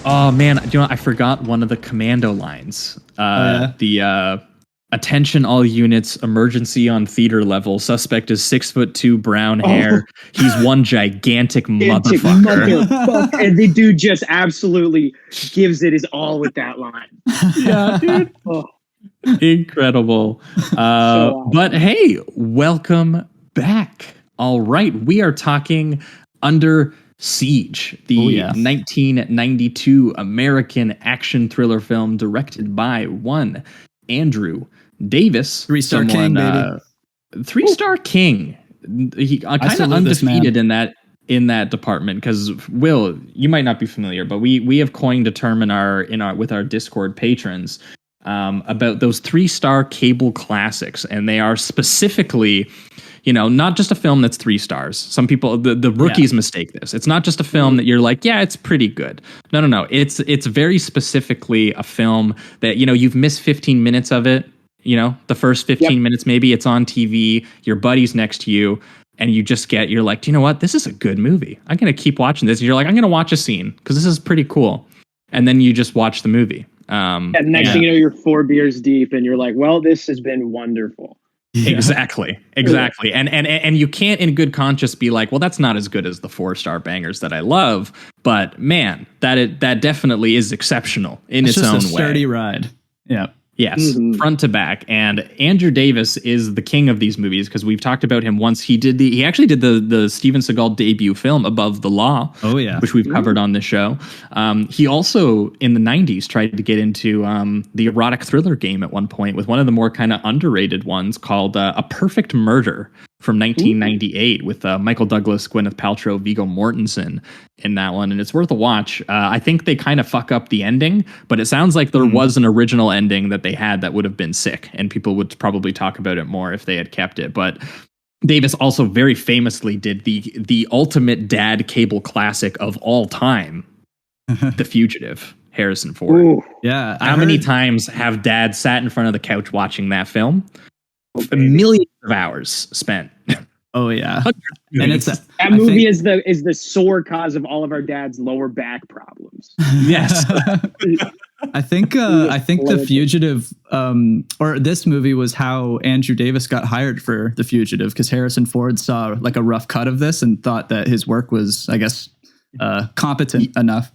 Oh man, I forgot one of the Commando lines. The attention all units, emergency on theater level. Suspect is 6'2", brown hair. He's one gigantic motherfucker. And the dude just absolutely gives it his all with that line. Yeah, dude. Incredible. But hey, welcome back. All right, we are talking Under Siege, the 1992 American action thriller film directed by one Andrew Davis. 3-star king, baby. 3-star king. He kind of undefeated in that department, because Will, you might not be familiar, but we have coined a term with our Discord patrons about those 3-star cable classics, and they are specifically, not just a film that's 3 stars. Some people, the rookies mistake this. It's not just a film that you're like, yeah, it's pretty good. No. It's very specifically a film that, you've missed 15 minutes of it. The first 15 minutes, maybe it's on TV, your buddy's next to you, and you're like, do you know what? This is a good movie. I'm going to keep watching this. And you're like, I'm going to watch a scene because this is pretty cool. And then you just watch the movie. And next thing you know, you're 4 beers deep and you're like, well, this has been wonderful. Yeah. Exactly. And you can't in good conscience be like, well, that's not as good as the 4-star bangers that I love, but man, that definitely is exceptional in its own way. It's just a sturdy ride. Yeah. Yes, front to back. And Andrew Davis is the king of these movies, because we've talked about him once. He actually did the Steven Seagal debut film Above the Law, which we've covered on the show. He also, in the 90s, tried to get into the erotic thriller game at one point with one of the more kind of underrated ones called A Perfect Murder from 1998 with Michael Douglas, Gwyneth Paltrow, Viggo Mortensen in that one. And it's worth a watch. I think they kind of fuck up the ending, but it sounds like there was an original ending that they had that would have been sick, and people would probably talk about it more if they had kept it. But Davis also very famously did the ultimate dad cable classic of all time, The Fugitive, Harrison Ford. Ooh. Yeah. How many times have dads sat in front of the couch watching that film? Millions of hours spent. Oh yeah, and it's that movie is the sore cause of all of our dad's lower back problems. Yes. I think The Fugitive, or this movie, was how Andrew Davis got hired for The Fugitive, because Harrison Ford saw like a rough cut of this and thought that his work was, I guess, competent enough.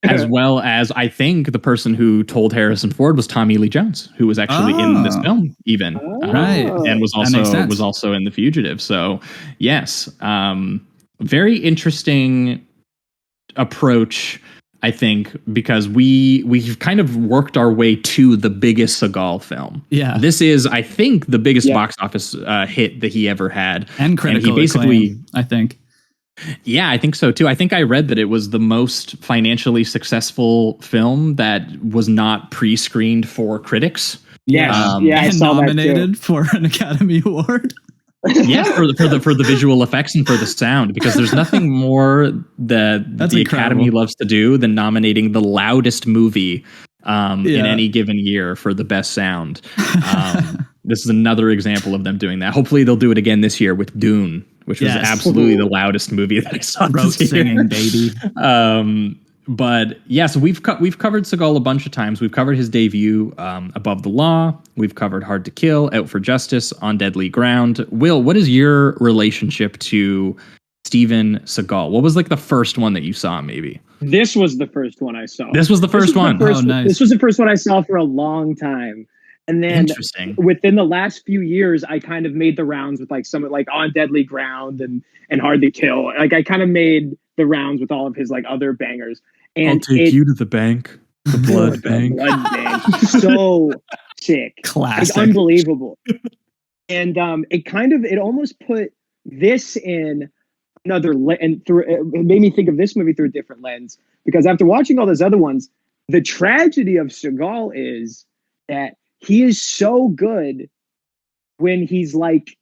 As well as I think the person who told Harrison Ford was Tommy Lee Jones, who was actually in this film, even and was also in The Fugitive. So yes, very interesting approach, I think, because we've kind of worked our way to the biggest Seagal film. Yeah, this is, I think, the biggest box office hit that he ever had, and critical he basically acclaim, I think. Yeah, I think so too. I think I read that it was the most financially successful film that was not pre-screened for critics. Yes, I and saw nominated for an Academy Award. Yeah, for the visual effects and for the sound, because there's nothing more that the Academy loves to do than nominating the loudest movie in any given year for the best sound. This is another example of them doing that. Hopefully they'll do it again this year with Dune, which was absolutely the loudest movie that I saw this year. Singing, baby. But yeah, so we've covered Seagal a bunch of times. We've covered his debut, Above the Law. We've covered Hard to Kill, Out for Justice, On Deadly Ground. Will, what is your relationship to Steven Seagal? What was like the first one that you saw, maybe? This was the first one I saw. This was the first one. Nice. This was the first one I saw for a long time. And then within the last few years, I kind of made the rounds with like some like On Deadly Ground and Hard to Kill. Like I kind of made the rounds with all of his like other bangers. And I'll take you to the bank, the blood bank. Blood bank. So sick. Classic. Like, unbelievable. And it almost put this in another it made me think of this movie through a different lens, because after watching all those other ones, the tragedy of Seagal is that he is so good when he's like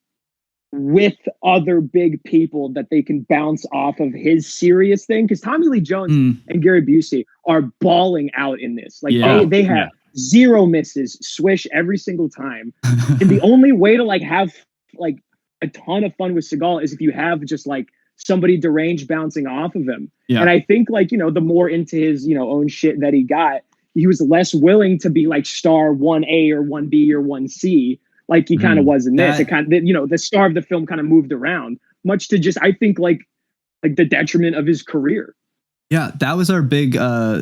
with other big people that they can bounce off of his serious thing. Because Tommy Lee Jones and Gary Busey are balling out in this. Like they have zero misses, swish every single time. And the only way to like have like a ton of fun with Seagal is if you have just like somebody deranged bouncing off of him. Yeah. And I think like, the more into his, own shit that he got, he was less willing to be like star 1A or 1B or 1C like he kind of was in this. It kind of, the star of the film kind of moved around, much to just, I think, like the detriment of his career. Yeah, that was our big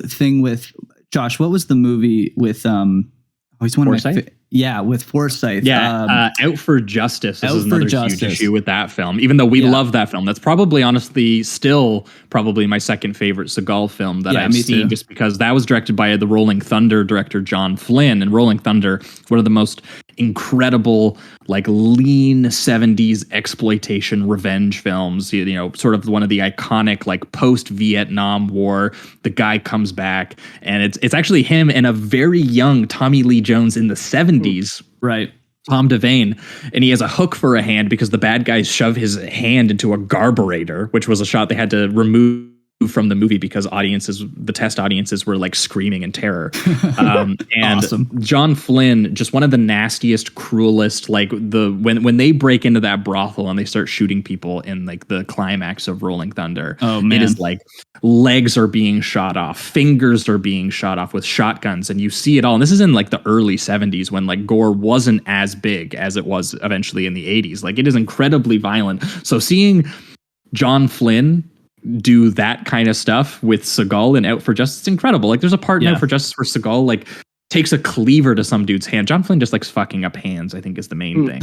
thing with Josh. What was the movie with he's one Forsyth? of my with Forsyth. Yeah, Out for Justice. This is another huge issue with that film. Even though we love that film, that's probably honestly still probably my second favorite Seagal film that I've seen, just because that was directed by the Rolling Thunder director John Flynn, and Rolling Thunder, one of the most incredible like lean 70s exploitation revenge films, sort of one of the iconic like post-Vietnam War. The guy comes back and it's actually him and a very young Tommy Lee Jones in the 70s, right? Tom Devane, and he has a hook for a hand because the bad guys shove his hand into a garburator, which was a shot they had to remove from the movie because the test audiences were like screaming in terror. And awesome. John Flynn, just one of the nastiest, cruelest, like when they break into that brothel and they start shooting people in like the climax of Rolling Thunder. Oh man. It is like legs are being shot off, fingers are being shot off with shotguns, and you see it all. And this is in like the early 70s when like gore wasn't as big as it was eventually in the 80s. Like it is incredibly violent. So seeing John Flynn do that kind of stuff with Seagal and Out for Justice, it's incredible. Like there's a part in Out for Justice where Seagal like takes a cleaver to some dude's hand. John Flynn just likes fucking up hands, I think, is the main thing.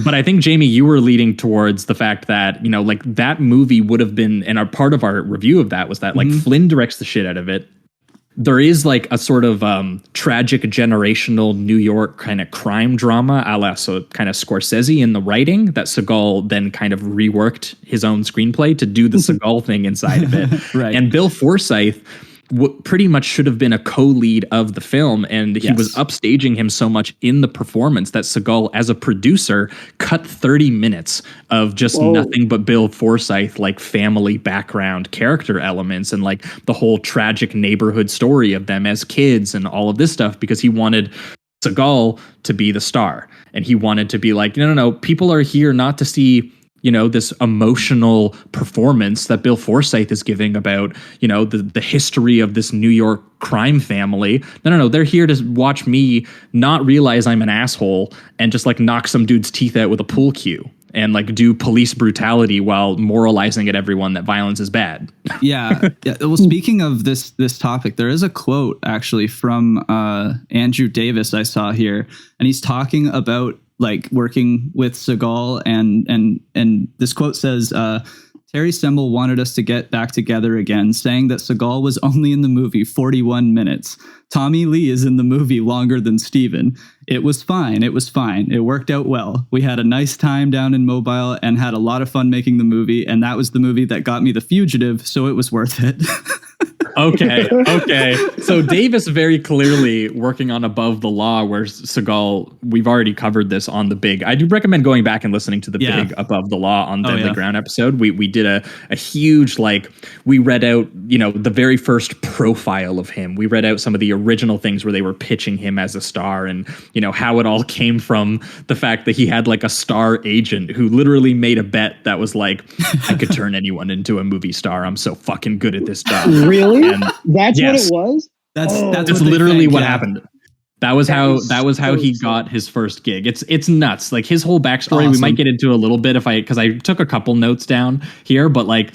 But I think, Jamie, you were leading towards the fact that, like that movie would have been, and our part of our review of that was that like Flynn directs the shit out of it. There is like a sort of tragic generational New York kind of crime drama a la so kind of Scorsese in the writing that Seagal then kind of reworked his own screenplay to do the Seagal thing inside of it. Right. And Bill Forsyth pretty much should have been a co-lead of the film, and he was upstaging him so much in the performance that Seagal, as a producer, cut 30 minutes of just nothing but Bill Forsyth, like family background character elements and like the whole tragic neighborhood story of them as kids and all of this stuff, because he wanted Seagal to be the star, and he wanted to be like, no, people are here not to see this emotional performance that Bill Forsyth is giving about, the history of this New York crime family. No, they're here to watch me not realize I'm an asshole and just like knock some dude's teeth out with a pool cue. and like do police brutality while moralizing at everyone that violence is bad. Yeah. Well, speaking of this topic, there is a quote actually from Andrew Davis I saw here, and he's talking about like working with Seagal, and this quote says, Terry Semel wanted us to get back together again, saying that Seagal was only in the movie 41 minutes. Tommy Lee is in the movie longer than Steven. It was fine. It was fine. It worked out well. We had a nice time down in Mobile and had a lot of fun making the movie. And that was the movie that got me The Fugitive, so it was worth it. Okay. So Davis very clearly working on Above the Law, where Seagal, we've already covered this on the big. I do recommend going back and listening to the big Above the Law on Deadly Ground episode. We did a huge, like, we read out, the very first profile of him. We read out some of the original things where they were pitching him as a star, and, how it all came from the fact that he had like a star agent who literally made a bet that was like, I could turn anyone into a movie star. I'm so fucking good at this job. Really? And That's what it was? That's literally what happened. That was how he got his first gig. It's nuts. Like his whole backstory, we might get into a little bit because I took a couple notes down here, but like,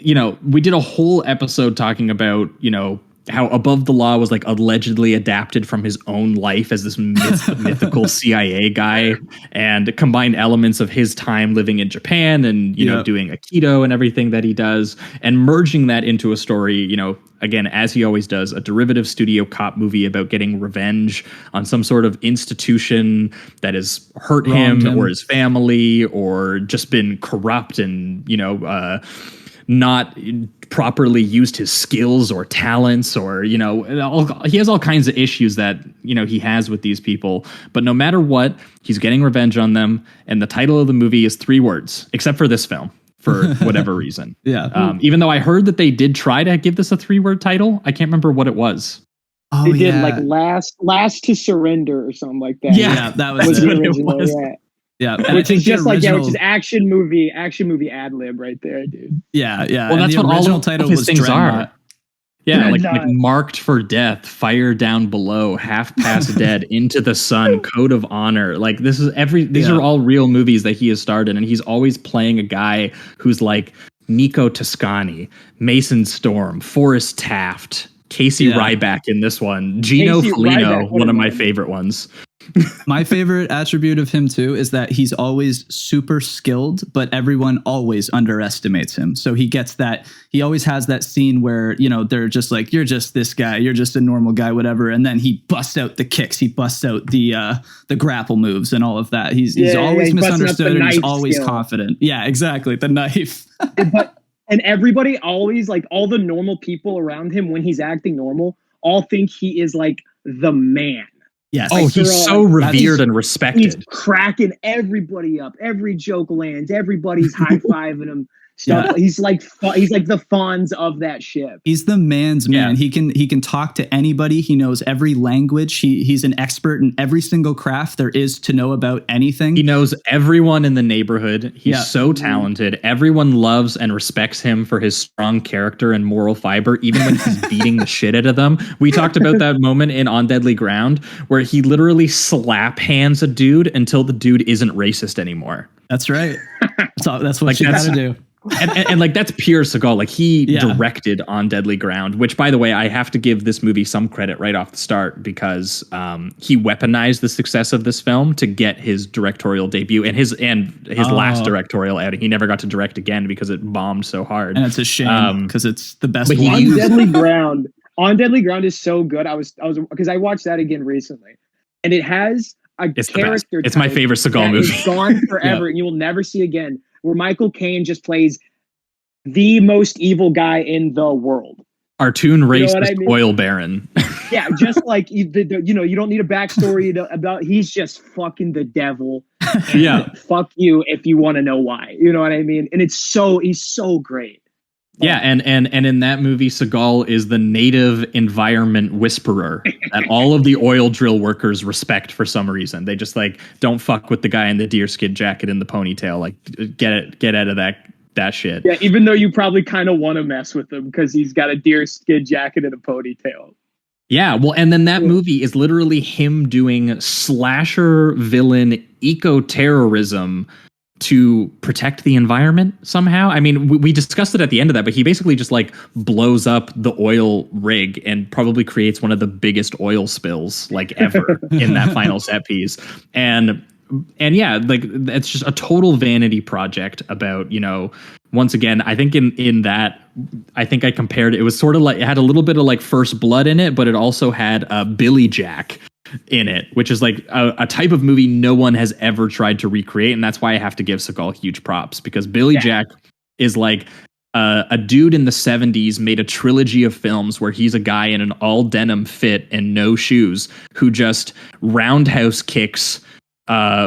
we did a whole episode talking about, how Above the Law was like allegedly adapted from his own life as this mythical CIA guy, and combined elements of his time living in Japan and, doing Aikido and everything that he does, and merging that into a story, again, as he always does, a derivative studio cop movie about getting revenge on some sort of institution that has hurt him or his family, or just been corrupt and, not properly used his skills or talents, or, he has all kinds of issues that, he has with these people. But no matter what, he's getting revenge on them. And the title of the movie is 3 words, except for this film, for whatever reason. Even though I heard that they did try to give this a 3-word title. I can't remember what it was. They did like last to surrender or something like that. Yeah, that was the original. Yeah, which is just like which is action movie ad lib right there, dude. Yeah. Well, that's what all of title his was things Dreadnought. are. Yeah, like marked for death, fire down below, half past dead, into the sun, code of honor. Like these are all real movies that he has starred in, and he's always playing a guy who's like Nico Toscani, Mason Storm, Forrest Taft, Casey Ryback in this one, Gino Felino, one of my favorite ones. My favorite attribute of him too is that he's always super skilled, but everyone always underestimates him. So he gets that. He always has that scene where, they're just like, you're just this guy, you're just a normal guy, whatever. And then he busts out the kicks, he busts out the grapple moves and all of that. He's always misunderstood and he's always confident. Yeah, exactly. The knife. And everybody always, like, all the normal people around him when he's acting normal all think he is like the man. Yes. Oh, he's so revered and respected. He's cracking everybody up. Every joke lands. Everybody's high-fiving him. Stuff. He's like the Fonz of that ship. He's the man's man. He can talk to anybody. He knows every language. He's an expert in every single craft there is to know about anything. He knows everyone in the neighborhood. He's so talented. Everyone loves and respects him for his strong character and moral fiber, even when he's beating the shit out of them. We talked about that moment in On Deadly Ground where he literally slap hands a dude until the dude isn't racist anymore. That's right. That's what you gotta do. And like that's pure Seagal. Like he directed On Deadly Ground, which, by the way, I have to give this movie some credit right off the start, because he weaponized the success of this film to get his directorial debut and his last directorial outing. He never got to direct again because it bombed so hard. And it's a shame because it's the best one. On Deadly Ground is so good. I was because I watched that again recently, and it has a character. It's my favorite Seagal movie. It's gone forever, and you will never see again. Where Michael Caine just plays the most evil guy in the world. Cartoon racist oil baron. Yeah, just like you don't need a backstory about. He's just fucking the devil. Fuck you if you want to know why. You know what I mean? And he's so great. Yeah, and in that movie, Seagal is the native environment whisperer that all of the oil drill workers respect for some reason. They just like don't fuck with the guy in the deerskin jacket and the ponytail. Like get out of that shit. Yeah, even though you probably kind of want to mess with him because he's got a deerskin jacket and a ponytail. Yeah, well, and then that movie is literally him doing slasher villain eco-terrorism to protect the environment somehow. I mean, we discussed it at the end of that, but he basically just like blows up the oil rig and probably creates one of the biggest oil spills like ever in that final set piece. And yeah, like it's just a total vanity project about, you know, once again, I think in that, I think I compared it was sort of like, it had a little bit of like First Blood in it, but it also had Billy Jack in it, which is like a type of movie no one has ever tried to recreate. And that's why I have to give Seagal huge props, because Billy Jack is like a dude in the 70s made a trilogy of films where he's a guy in an all denim fit and no shoes who just roundhouse kicks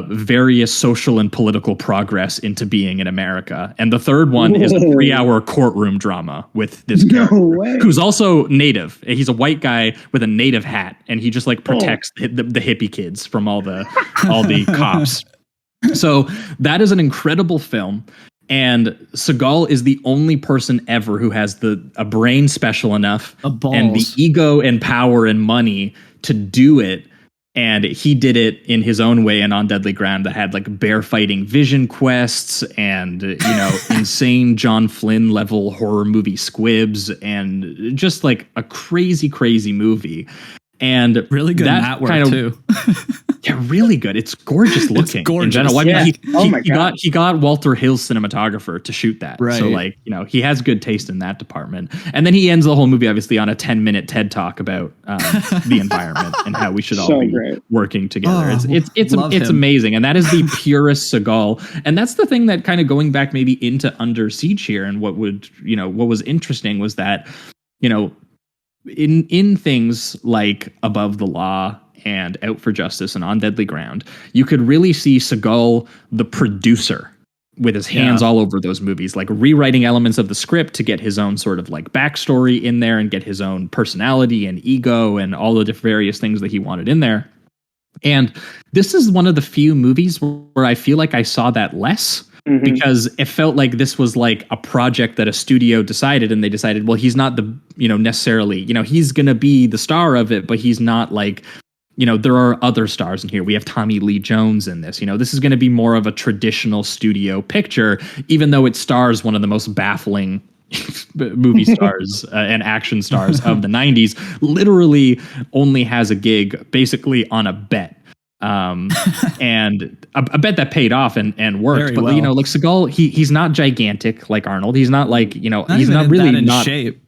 various social and political progress into being in America. And the third one is a 3-hour courtroom drama with this character who's also native. He's a white guy with a native hat, and he just like protects the hippie kids from all the cops. So that is an incredible film. And Seagal is the only person ever who has a brain special enough and the ego and power and money to do it. And he did it in his own way and on deadly ground that had like bear fighting vision quests and, you know, insane John Flynn level horror movie squibs and just like a crazy, crazy movie. And really good that work kind of, too. Yeah, really good. It's gorgeous looking. It's gorgeous. In general. I mean, he got Walter Hill's cinematographer to shoot that. Right. So like, you know, he has good taste in that department. And then he ends the whole movie obviously on a 10-minute TED talk about the environment and how we should all be working together. It's amazing. And that is the purest Seagal. And that's the thing that kind of going back maybe into Under Siege here, and what was interesting was that, you know, in things like Above the Law and Out for Justice and On Deadly Ground, you could really see Seagal, the producer, with his hands all over those movies, like rewriting elements of the script to get his own sort of like backstory in there and get his own personality and ego and all the various things that he wanted in there. And this is one of the few movies where I feel like I saw that less. Mm-hmm. Because it felt like this was like a project that a studio decided, and they decided, well, he's not the, you know, necessarily, you know, he's going to be the star of it, but he's not like, you know, there are other stars in here. We have Tommy Lee Jones in this, you know, this is going to be more of a traditional studio picture, even though it stars one of the most baffling movie stars and action stars of the 90s, literally only has a gig basically on a bet. And a bet that paid off and worked. Very but you know, like Seagal, he's not gigantic like Arnold. He's not like, you know, he's not really in shape.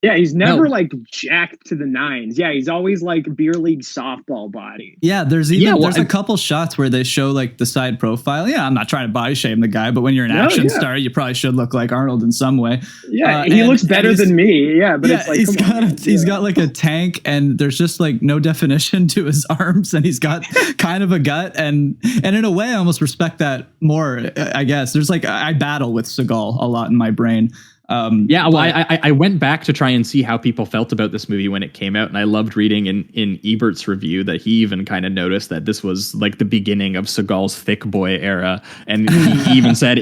Yeah, he's never like jacked to the nines. Yeah, he's always like beer league softball body. Yeah, there's a couple shots where they show like the side profile. Yeah, I'm not trying to body shame the guy, but when you're an action star, you probably should look like Arnold in some way. Yeah, he looks better than me. Yeah, but it's like he's got like a tank, and there's just like no definition to his arms, and he's got kind of a gut, and in a way, I almost respect that more. I guess there's like I battle with Seagal a lot in my brain. I went back to try and see how people felt about this movie when it came out, and I loved reading in Ebert's review that he even kind of noticed that this was like the beginning of Seagal's thick boy era, and he even said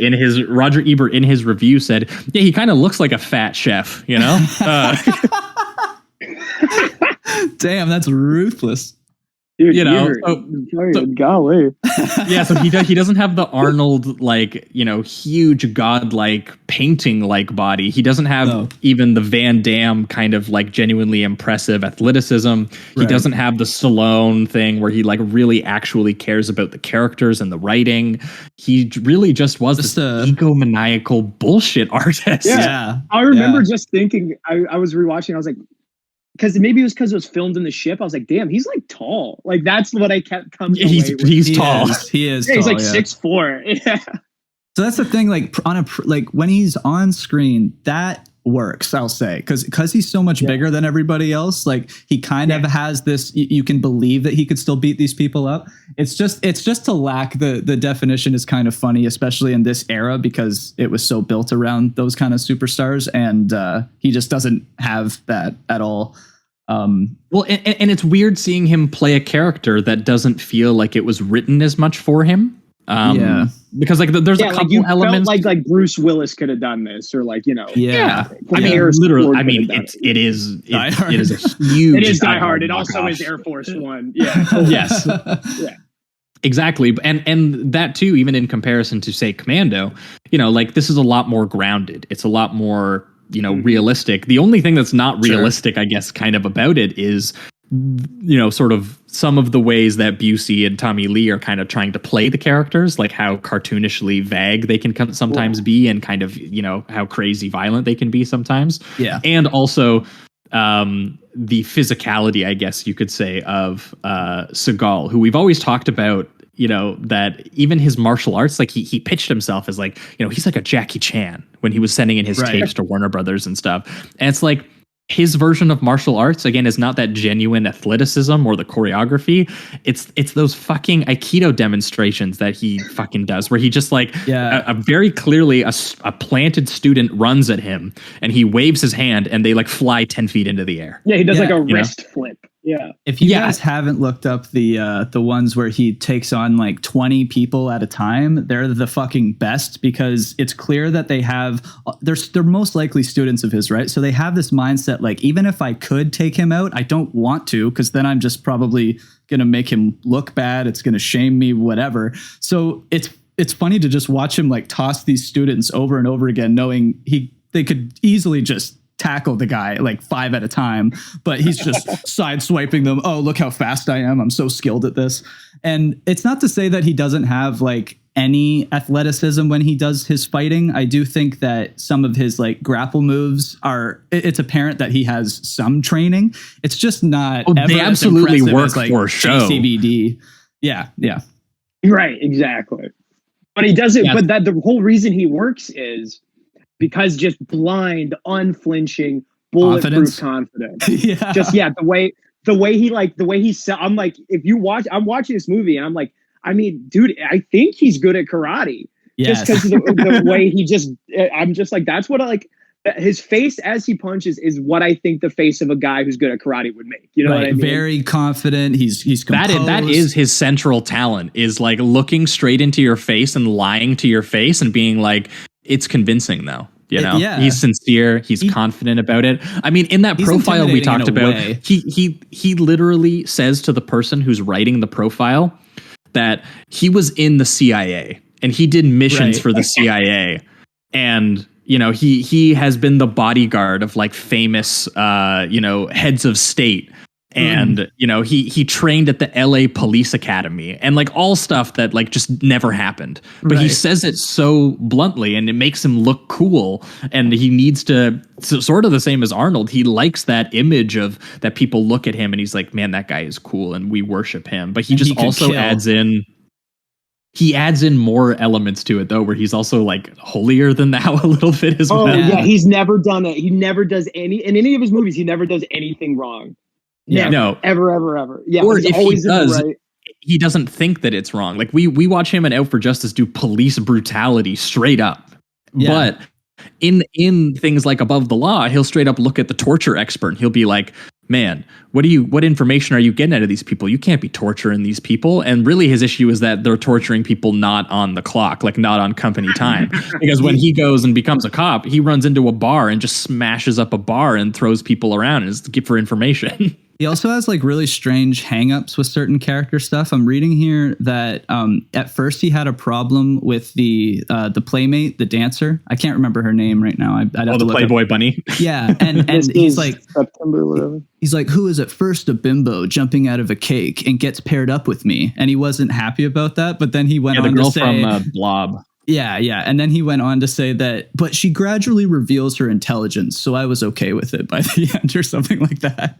Roger Ebert in his review said, yeah, he kind of looks like a fat chef, you know. Damn, that's ruthless. Dude, you know, golly. Yeah, so he doesn't have the Arnold, like, you know, huge godlike painting like body. He doesn't have even the Van Damme kind of like genuinely impressive athleticism. He doesn't have the Stallone thing where he like really actually cares about the characters and the writing. He really just was this egomaniacal bullshit artist. Yeah. I remember just thinking, I was rewatching, I was like, because maybe it was because it was filmed in the ship. I was like, damn, he's like tall. Like that's what I kept coming away with. He's tall. He is. Yeah, tall, he's like 6'4". Yeah. So that's the thing. Like like when he's on screen, that works. I'll say because he's so much bigger than everybody else. Like he kind of has this. You can believe that he could still beat these people up. It's just to lack the definition is kind of funny, especially in this era because it was so built around those kind of superstars, and he just doesn't have that at all. Well, and it's weird seeing him play a character that doesn't feel like it was written as much for him. Because like there's a couple you elements felt like Bruce Willis could have done this, or like, you know, I mean, literally, I mean, it is a huge. It is Die Hard. It also is Air Force One. Yeah. Yes. Yeah. Exactly. And that too, even in comparison to, say, Commando, you know, like, this is a lot more grounded. It's a lot more, you know, realistic. The only thing that's not realistic, I guess, kind of about it is, you know, sort of some of the ways that Busey and Tommy Lee are kind of trying to play the characters, like how cartoonishly vague they can sometimes be, and kind of, you know, how crazy violent they can be sometimes. Yeah. And also the physicality, I guess you could say, of Seagal, who we've always talked about, you know, that even his martial arts, like he pitched himself as like, you know, he's like a Jackie Chan when he was sending in his tapes to Warner Brothers and stuff. And it's like, his version of martial arts, again, is not that genuine athleticism or the choreography. It's those fucking Aikido demonstrations that he fucking does, where he just like a very clearly a planted student runs at him and he waves his hand and they like fly 10 feet into the air. Yeah, he does like a wrist flip. Yeah. If you guys haven't looked up the ones where he takes on like 20 people at a time, they're the fucking best, because it's clear that they're most likely students of his, right? So they have this mindset, like, even if I could take him out, I don't want to, because then I'm just probably going to make him look bad. It's going to shame me, whatever. So it's funny to just watch him like toss these students over and over again, knowing they could easily just tackle the guy like 5 at a time, but he's just sideswiping them. Oh, look how fast I am. I'm so skilled at this. And it's not to say that he doesn't have like any athleticism when he does his fighting. I do think that some of his like grapple moves it's apparent that he has some training. It's just not. Oh, they absolutely work as, like, for show. CBD. Yeah. Right. Exactly. But he does it. Yeah. But the whole reason he works is because just blind, unflinching, bulletproof confidence. The way he I'm like, I'm watching this movie and I'm like, I mean, dude, I think he's good at karate. Yes. Just because of the way I'm just like, that's what I like. His face as he punches is what I think the face of a guy who's good at karate would make. You know what I mean? Very confident. He's composed. That is his central talent, is like looking straight into your face and lying to your face and being like, it's convincing though. You know, he's sincere. He's confident about it. I mean, in that profile we talked about, he literally says to the person who's writing the profile that he was in the CIA and he did missions for the CIA. And, you know, he has been the bodyguard of like famous, you know, heads of state. And, you know, he trained at the LA Police Academy and like all stuff that like just never happened. But he says it so bluntly and it makes him look cool. And he needs to, sort of the same as Arnold. He likes that image of that people look at him and he's like, man, that guy is cool and we worship him. But he just also adds in. He adds in more elements to it, though, where he's also like holier than thou a little bit as well. Yeah, he's never done it. He never does in any of his movies. He never does anything wrong. Yeah, no, ever. Yeah, or if he does, he doesn't think that it's wrong. Like we watch him in Out for Justice do police brutality straight up, but in things like Above the Law, he'll straight up look at the torture expert and he'll be like, man, what information are you getting out of these people? You can't be torturing these people. And really his issue is that they're torturing people not on the clock, like not on company time. Because when he goes and becomes a cop, he runs into a bar and just smashes up a bar and throws people around and for information. He also has like really strange hangups with certain character stuff. I'm reading here that at first he had a problem with the playmate, the dancer. I can't remember her name right now. I'd have to look Playboy Bunny. Yeah, and he's like September or whatever. He's like, who is at first a bimbo jumping out of a cake and gets paired up with me, and he wasn't happy about that. But then he went on to say, the girl from Blob. Yeah. And then he went on to say that, but she gradually reveals her intelligence, so I was okay with it by the end or something like that.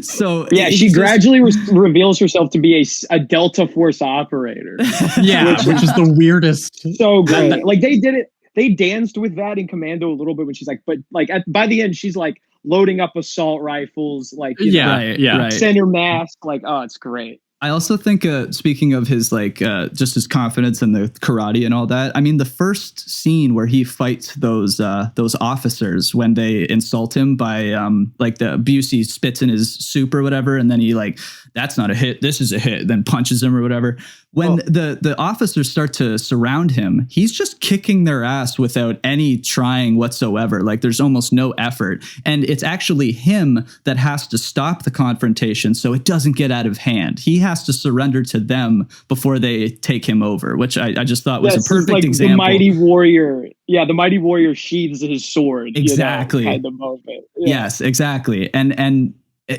So yeah, she gradually reveals herself to be a Delta Force operator. Yeah, which is the weirdest. So great. Like they did it. They danced with that in Commando a little bit when she's like, but like by the end, she's like loading up assault rifles, like center mask. Like, oh, it's great. I also think, speaking of his like just his confidence in the karate and all that, I mean, the first scene where he fights those officers when they insult him by like the Busey spits in his soup or whatever, and then he like, that's not a hit, this is a hit, then punches him or whatever. When the officers start to surround him, he's just kicking their ass without any trying whatsoever. Like there's almost no effort. And it's actually him that has to stop the confrontation so it doesn't get out of hand. He has to surrender to them before they take him over, which I just thought was a perfect like example. The mighty warrior. Yeah, the mighty warrior sheathes his sword. Exactly. Kind of moment. Yeah. Yes, exactly. And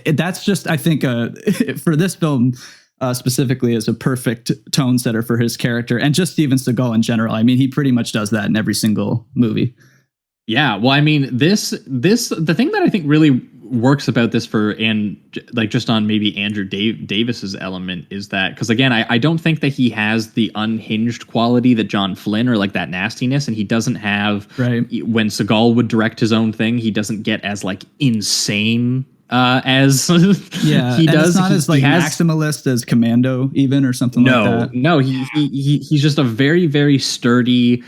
that's just, I think, for this film specifically, is a perfect tone setter for his character and just Steven Seagal in general. I mean, he pretty much does that in every single movie. Yeah, well, I mean, the thing that I think really works about this just on maybe Andrew Davis's element is that, because again, I don't think that he has the unhinged quality that John Flynn, or like that nastiness, and he doesn't have, when Seagal would direct his own thing, he doesn't get as like insane as he does. It's not as like maximalist as Commando even, or something like that. No, he's just a very, very sturdy,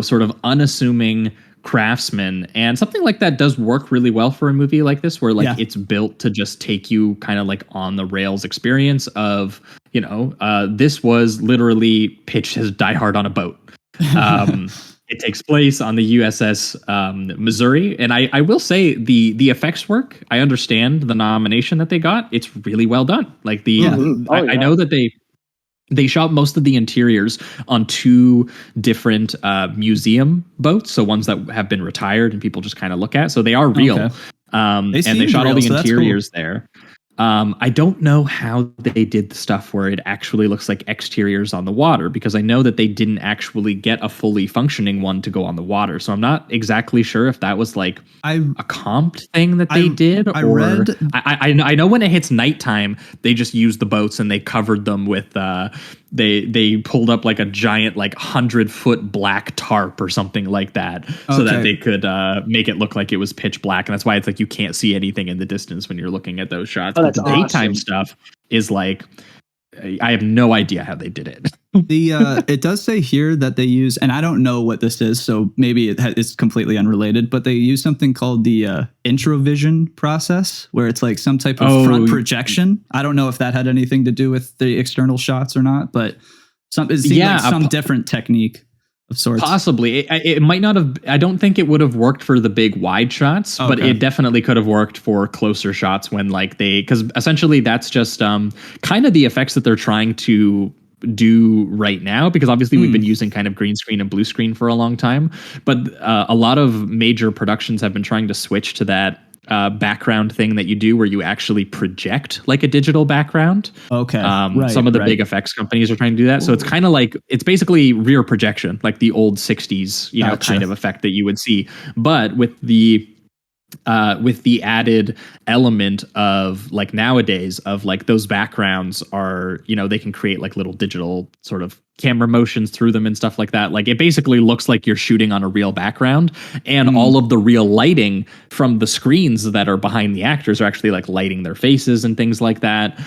sort of unassuming craftsman, and something like that does work really well for a movie like this, where it's built to just take you kind of like on the rails experience of, this was literally pitched as Die Hard on a boat. It takes place on the USS Missouri, and I will say the effects work. I understand the nomination that they got. It's really well done. Like I know that they shot most of the interiors on 2 different museum boats, so ones that have been retired and people just kind of look at. So they are real. Okay. And they shot all the interiors there. I don't know how they did the stuff where it actually looks like exteriors on the water, because I know that they didn't actually get a fully functioning one to go on the water. So I'm not exactly sure if that was like a comped thing that they did. I know when it hits nighttime, they just used the boats and they covered them with they pulled up like a giant like 100-foot black tarp or something like that, so that they could make it look like it was pitch black, and that's why it's like you can't see anything in the distance when you're looking at those shots. But the daytime stuff is like, I have no idea how they did it. It does say here that they use, and I don't know what this is, so maybe it's completely unrelated, but they use something called the introvision process, where it's like some type of front projection. I don't know if that had anything to do with the external shots or not, but it seemed like some different technique of sorts. Possibly. It might not have, I don't think it would have worked for the big wide shots, but it definitely could have worked for closer shots when because essentially that's just kind of the effects that they're trying to do right now, because obviously we've been using kind of green screen and blue screen for a long time, but a lot of major productions have been trying to switch to that background thing that you do where you actually project like a digital background. Some of the big effects companies are trying to do that. So it's kind of like, it's basically rear projection, like the old 60s, kind of effect that you would see, but with the added element of like nowadays of like those backgrounds are, they can create like little digital sort of camera motions through them and stuff like that. Like it basically looks like you're shooting on a real background, and all of the real lighting from the screens that are behind the actors are actually like lighting their faces and things like that.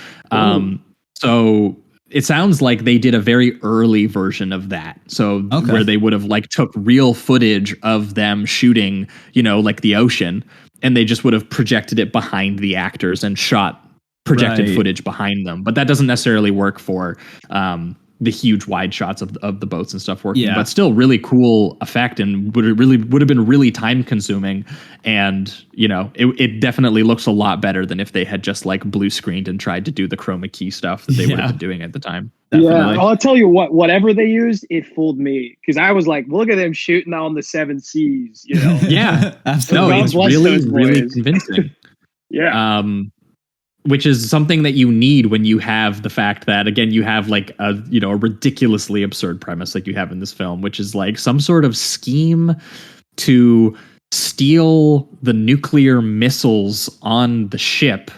So it sounds like they did a very early version of that. So where they would have like took real footage of them shooting, like the ocean, and they just would have projected it behind the actors and shot projected footage behind them. But that doesn't necessarily work for the huge wide shots of the boats and stuff working, but still really cool effect, and would have been really time consuming. And, it definitely looks a lot better than if they had just like blue screened and tried to do the chroma key stuff that they would have been doing at the time. Definitely. Yeah, I'll tell you whatever they used, it fooled me, because I was like, look at them shooting on the 7 seas, Yeah, absolutely. No, it's really convincing. Which is something that you need when you have the fact that, again, you have like a ridiculously absurd premise like you have in this film, which is like some sort of scheme to steal the nuclear missiles on the ship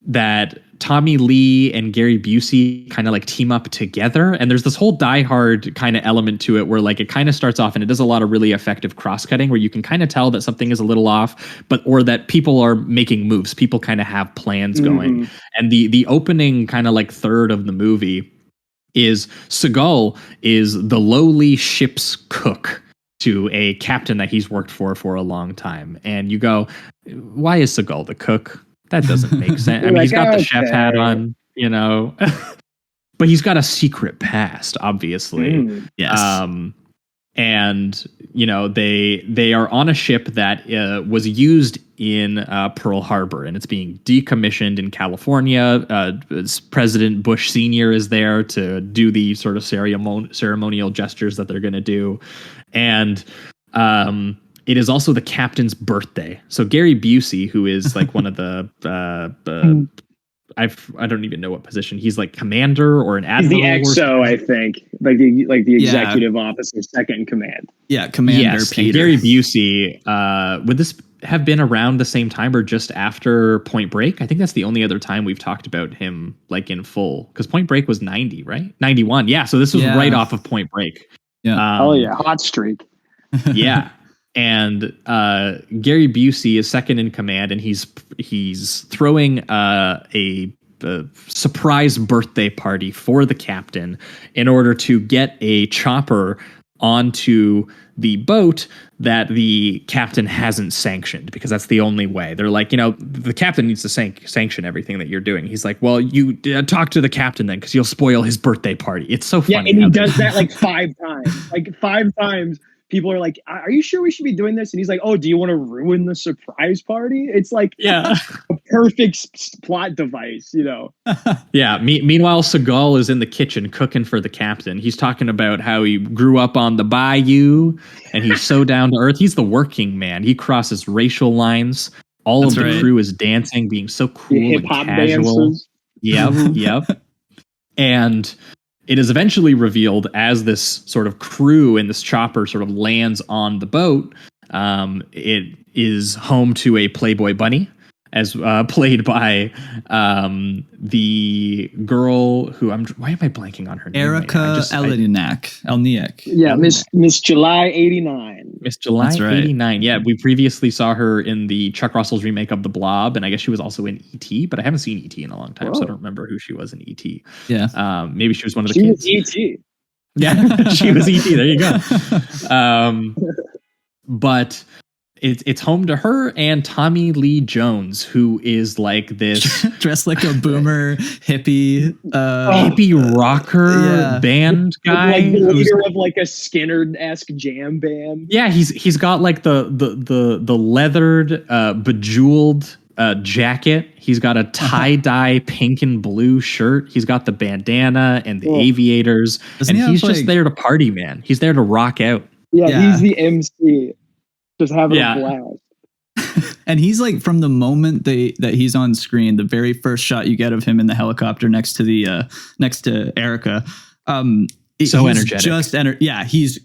that Tommy Lee and Gary Busey kind of like team up together. And there's this whole Die Hard kind of element to it where like it kind of starts off and it does a lot of really effective cross-cutting where you can kind of tell that something is a little off, or that people are making moves. People kind of have plans going. And the opening kind of like third of the movie is Seagal is the lowly ship's cook to a captain that he's worked for a long time. And you go, why is Seagal the cook? That doesn't make sense. I mean, he's got the chef hat on, but he's got a secret past, obviously. Yes. and they are on a ship that was used in Pearl Harbor, and it's being decommissioned in California. President Bush Sr. is there to do the sort of ceremonial gestures that they're going to do, and it is also the captain's birthday. So Gary Busey, who is like one of the I don't even know what position he's like, commander or an admiral. He's the XO, I think, like the executive officer, second in command. Yeah, Commander. Yes, Peter. Gary Busey. Would this have been around the same time or just after Point Break? I think that's the only other time we've talked about him like in full, because Point Break was 90, right? 91. Yeah, so this was right off of Point Break. Yeah. Hot streak. Yeah. And Gary Busey is second in command, and he's throwing a surprise birthday party for the captain in order to get a chopper onto the boat that the captain hasn't sanctioned, because that's the only way. They're like, the captain needs to sanction everything that you're doing. He's like, well, you talk to the captain then, because you'll spoil his birthday party. It's so funny. Yeah, and he does that like 5 times. Like 5 times. People are like, are you sure we should be doing this? And he's like, oh, do you want to ruin the surprise party? It's like a perfect plot device, Yeah. Meanwhile, Seagal is in the kitchen cooking for the captain. He's talking about how he grew up on the bayou and he's so down to earth. He's the working man. He crosses racial lines. All of the crew is dancing, being so cool and casual. Dancers. Yep. And it is eventually revealed as this sort of crew in this chopper sort of lands on the boat. It is home to a Playboy bunny, as played by the girl who why am I blanking on her name? Erica Elniak. Yeah, Miss July 89. Miss July 89. Yeah, we previously saw her in the Chuck Russell's remake of The Blob, and I guess she was also in E.T., but I haven't seen E.T. in a long time, so I don't remember who she was in E.T. Yeah. Maybe she was one of the kids. She was E.T. Yeah, she was E.T. There you go. But it's home to her and Tommy Lee Jones, who is like this dressed like a boomer hippie rocker band guy, like the leader of like a Skinner-esque jam band. Yeah, he's got like the leathered bejeweled jacket. He's got a tie-dye pink and blue shirt. He's got the bandana and the aviators, and he's just there to party, man. He's there to rock out. Yeah, he's the MC. Just having a blast. And he's like, from the moment that he's on screen, the very first shot you get of him in the helicopter next to Erica, so energetic. Just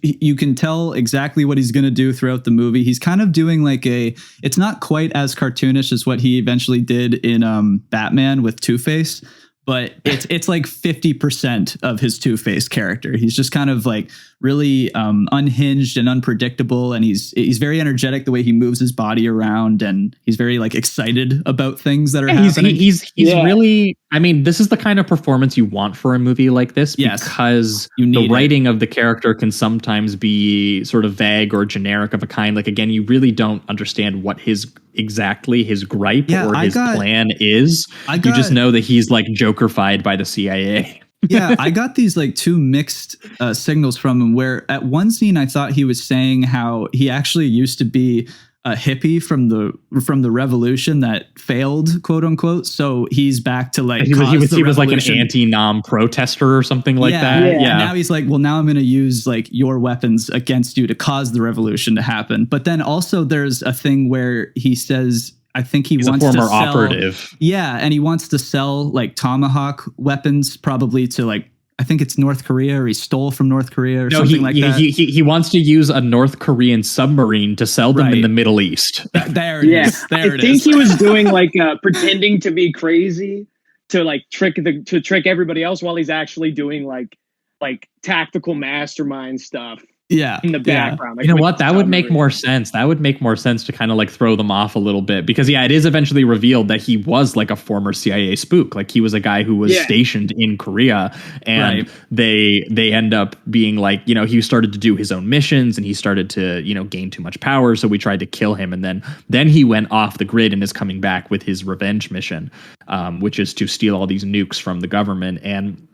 you can tell exactly what he's going to do throughout the movie. He's kind of doing like it's not quite as cartoonish as what he eventually did in Batman with Two-Face, but it's like 50% of his Two-Face character. He's just kind of like really unhinged and unpredictable, and he's very energetic the way he moves his body around, and he's very like excited about things that are happening. He's really, I mean, this is the kind of performance you want for a movie like this, because the writing of the character can sometimes be sort of vague or generic of a kind. Like, again, you really don't understand what his gripe or his plan is. You just know that he's like Joker-fied by the CIA. Yeah, I got these like 2 mixed signals from him, where at one scene I thought he was saying how he actually used to be a hippie from the revolution that failed, quote unquote. So he's back to like he was like an anti-nom protester or something like that. Yeah. Now he's like, well, now I'm going to use like your weapons against you to cause the revolution to happen. But then also there's a thing where he says, I think he's wants a former to sell, operative. Yeah, and he wants to sell like Tomahawk weapons, probably to like, I think it's North Korea, or he stole from North Korea or something like that. He wants to use a North Korean submarine to sell them in the Middle East. There it is. I think he was doing like pretending to be crazy to like trick everybody else, while he's actually doing like tactical mastermind stuff. In the background. Like, you know what? That would make more sense. That would make more sense to kind of like throw them off a little bit, because it is eventually revealed that he was like a former CIA spook. Like, he was a guy who was stationed in Korea, and they end up being like, he started to do his own missions, and he started to, gain too much power. So we tried to kill him. And then he went off the grid and is coming back with his revenge mission, which is to steal all these nukes from the government. And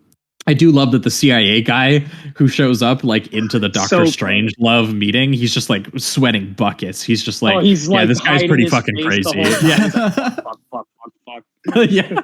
I do love that the CIA guy who shows up like into the Doctor Strange love meeting, he's just like sweating buckets. He's just like, he's yeah, like this guy's pretty fucking crazy. Yeah. Fuck. Yeah.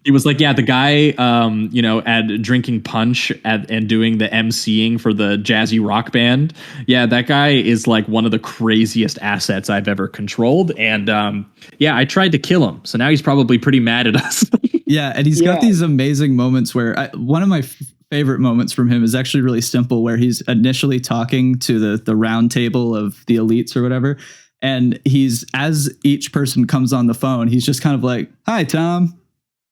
He was like, yeah, the guy, at drinking punch and doing the emceeing for the jazzy rock band. Yeah, that guy is like one of the craziest assets I've ever controlled. And I tried to kill him. So now he's probably pretty mad at us. Yeah, and he's got these amazing moments where one of my favorite moments from him is actually really simple, where he's initially talking to the round table of the elites or whatever. And as each person comes on the phone, he's just kind of like, "Hi, Tom.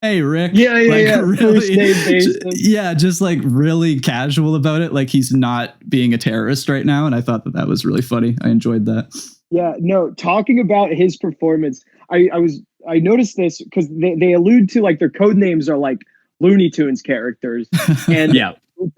Hey, Rick." Yeah. Really, first name basis. yeah, just like really casual about it. Like he's not being a terrorist right now. And I thought that was really funny. I enjoyed that. Yeah, no, talking about his performance, I noticed this because they allude to like their code names are like Looney Tunes characters. And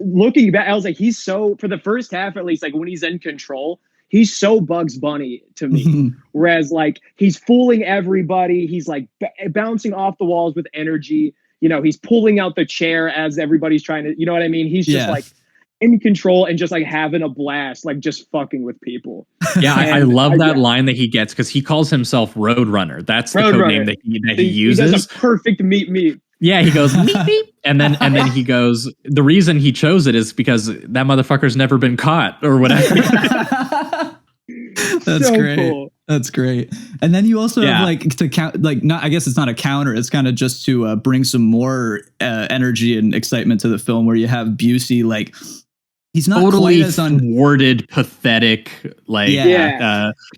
looking back, I was like, he's so, for the first half at least, like when he's in control, he's so Bugs Bunny to me. Whereas like he's fooling everybody. He's like bouncing off the walls with energy. You know, he's pulling out the chair as everybody's trying to, you know what I mean? He's just like in control and just like having a blast, like just fucking with people. Yeah, I love that line that he gets because he calls himself Roadrunner. That's the code name that he uses. He does a perfect meep. Yeah, he goes meep meep, and then he goes. The reason he chose it is because that motherfucker's never been caught or whatever. That's so great. Cool. That's great. And then you also have like to count, like not. I guess it's not a counter. It's kind of just to bring some more energy and excitement to the film, where you have Busey like. He's not totally quite as thwarted, pathetic. Like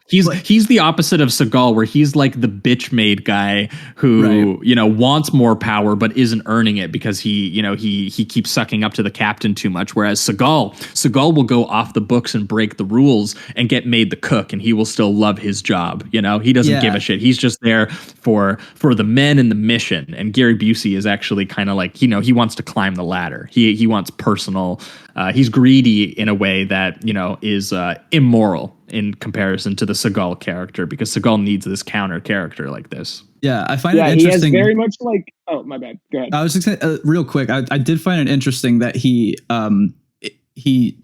he's the opposite of Seagal, where he's like the bitch made guy who wants more power but isn't earning it because he keeps sucking up to the captain too much. Whereas Seagal will go off the books and break the rules and get made the cook, and he will still love his job. He doesn't give a shit. He's just there for the men and the mission. And Gary Busey is actually kind of like he wants to climb the ladder. He wants personal. He's greedy in a way that, is immoral in comparison to the Seagal character, because Seagal needs this counter character like this. Yeah, I find it interesting. He has very much like, oh, my bad. Go ahead. I was just saying, real quick, I did find it interesting that he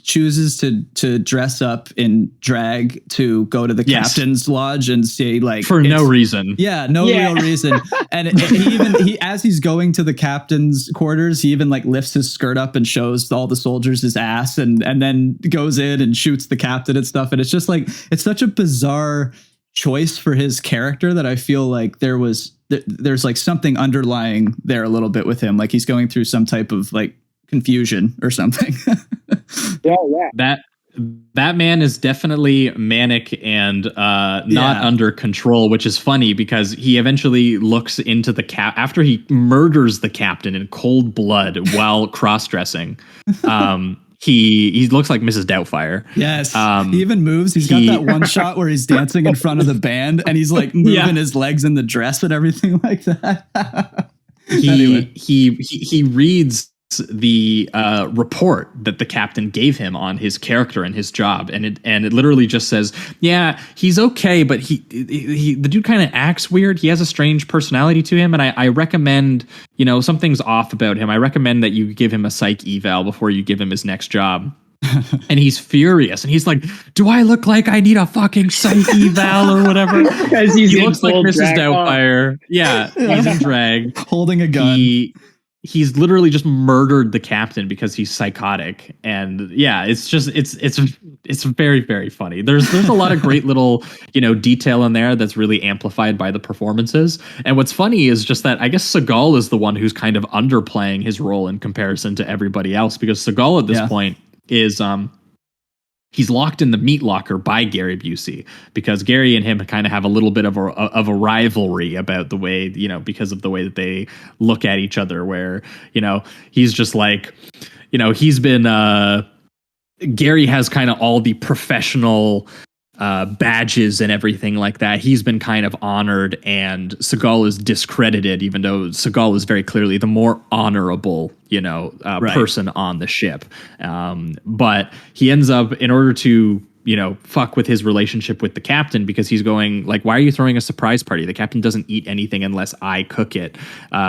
chooses to dress up in drag to go to the captain's lodge and say like for no reason. Yeah, no real reason. And he as he's going to the captain's quarters, he even like lifts his skirt up and shows all the soldiers his ass and then goes in and shoots the captain and stuff. And it's just like, it's such a bizarre choice for his character that I feel like there's like something underlying there a little bit with him. Like he's going through some type of like confusion or something. That man is definitely manic and not under control, which is funny because he eventually looks into the after he murders the captain in cold blood while cross-dressing. He looks like Mrs. Doubtfire. Yes. He even moves. He's got that one shot where he's dancing in front of the band and he's like moving his legs in the dress and everything like that. He reads the report that the captain gave him on his character and his job, and it literally just says, yeah, he's okay, but the dude kind of acts weird. He has a strange personality to him, and I recommend, something's off about him. I recommend that you give him a psych eval before you give him his next job. And he's furious, and he's like, do I look like I need a fucking psych eval or whatever? Because he looks like Mrs. Doubtfire. Yeah, he's in drag holding a gun. He's literally just murdered the captain because he's psychotic. And it's very, very funny. There's a lot of great little, detail in there that's really amplified by the performances. And what's funny is just that I guess Seagal is the one who's kind of underplaying his role in comparison to everybody else, because Seagal at this point is, he's locked in the meat locker by Gary Busey, because Gary and him kind of have a little bit of a rivalry about the way, because of the way that they look at each other, where, he's just like, he's been, Gary has kind of all the professional badges and everything like that. He's been kind of honored, and Seagal is discredited, even though Seagal is very clearly the more honorable, person on the ship. But he ends up, in order to fuck with his relationship with the captain, because he's going like, why are you throwing a surprise party? The captain doesn't eat anything unless I cook it.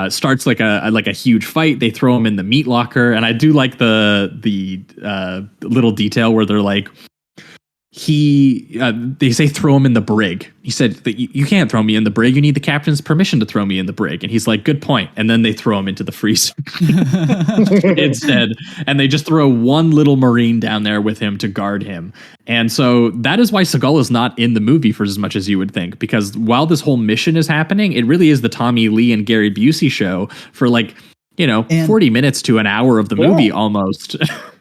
Starts like a huge fight. They throw him in the meat locker. And I do like the little detail where they're like, they say throw him in the brig. He said that you can't throw me in the brig. You need the captain's permission to throw me in the brig. And he's like, good point. And then they throw him into the freezer instead. And they just throw one little Marine down there with him to guard him. And so that is why Seagal is not in the movie for as much as you would think, because while this whole mission is happening, it really is the Tommy Lee and Gary Busey show for 40 minutes to an hour of the movie almost.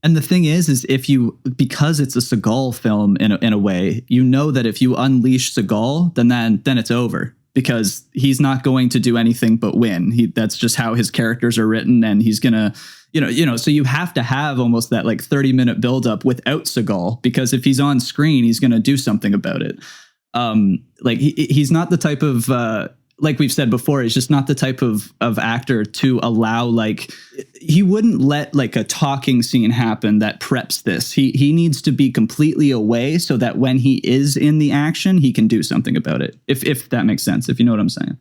And the thing is because it's a Seagal film in a way, that if you unleash Seagal, then it's over, because he's not going to do anything but win. That's just how his characters are written, and he's gonna, so you have to have almost that 30-minute buildup without Seagal, because if he's on screen, he's gonna do something about it. He's not the type of like we've said before, he's just not the type of actor to allow, he wouldn't let a talking scene happen that preps this. He needs to be completely away so that when he is in the action, he can do something about it. If that makes sense, if you know what I'm saying.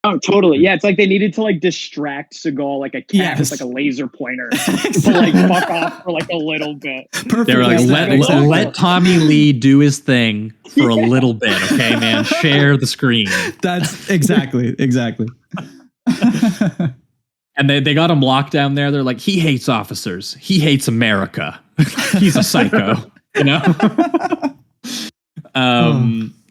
Oh, totally. Yeah, it's like they needed to distract Seagal like a cat with a laser pointer to fuck off for a little bit. Perfect. They were like, let Tommy Lee do his thing for a little bit, okay, man? Share the screen. That's exactly. And they got him locked down there. They're like, he hates officers. He hates America. He's a psycho,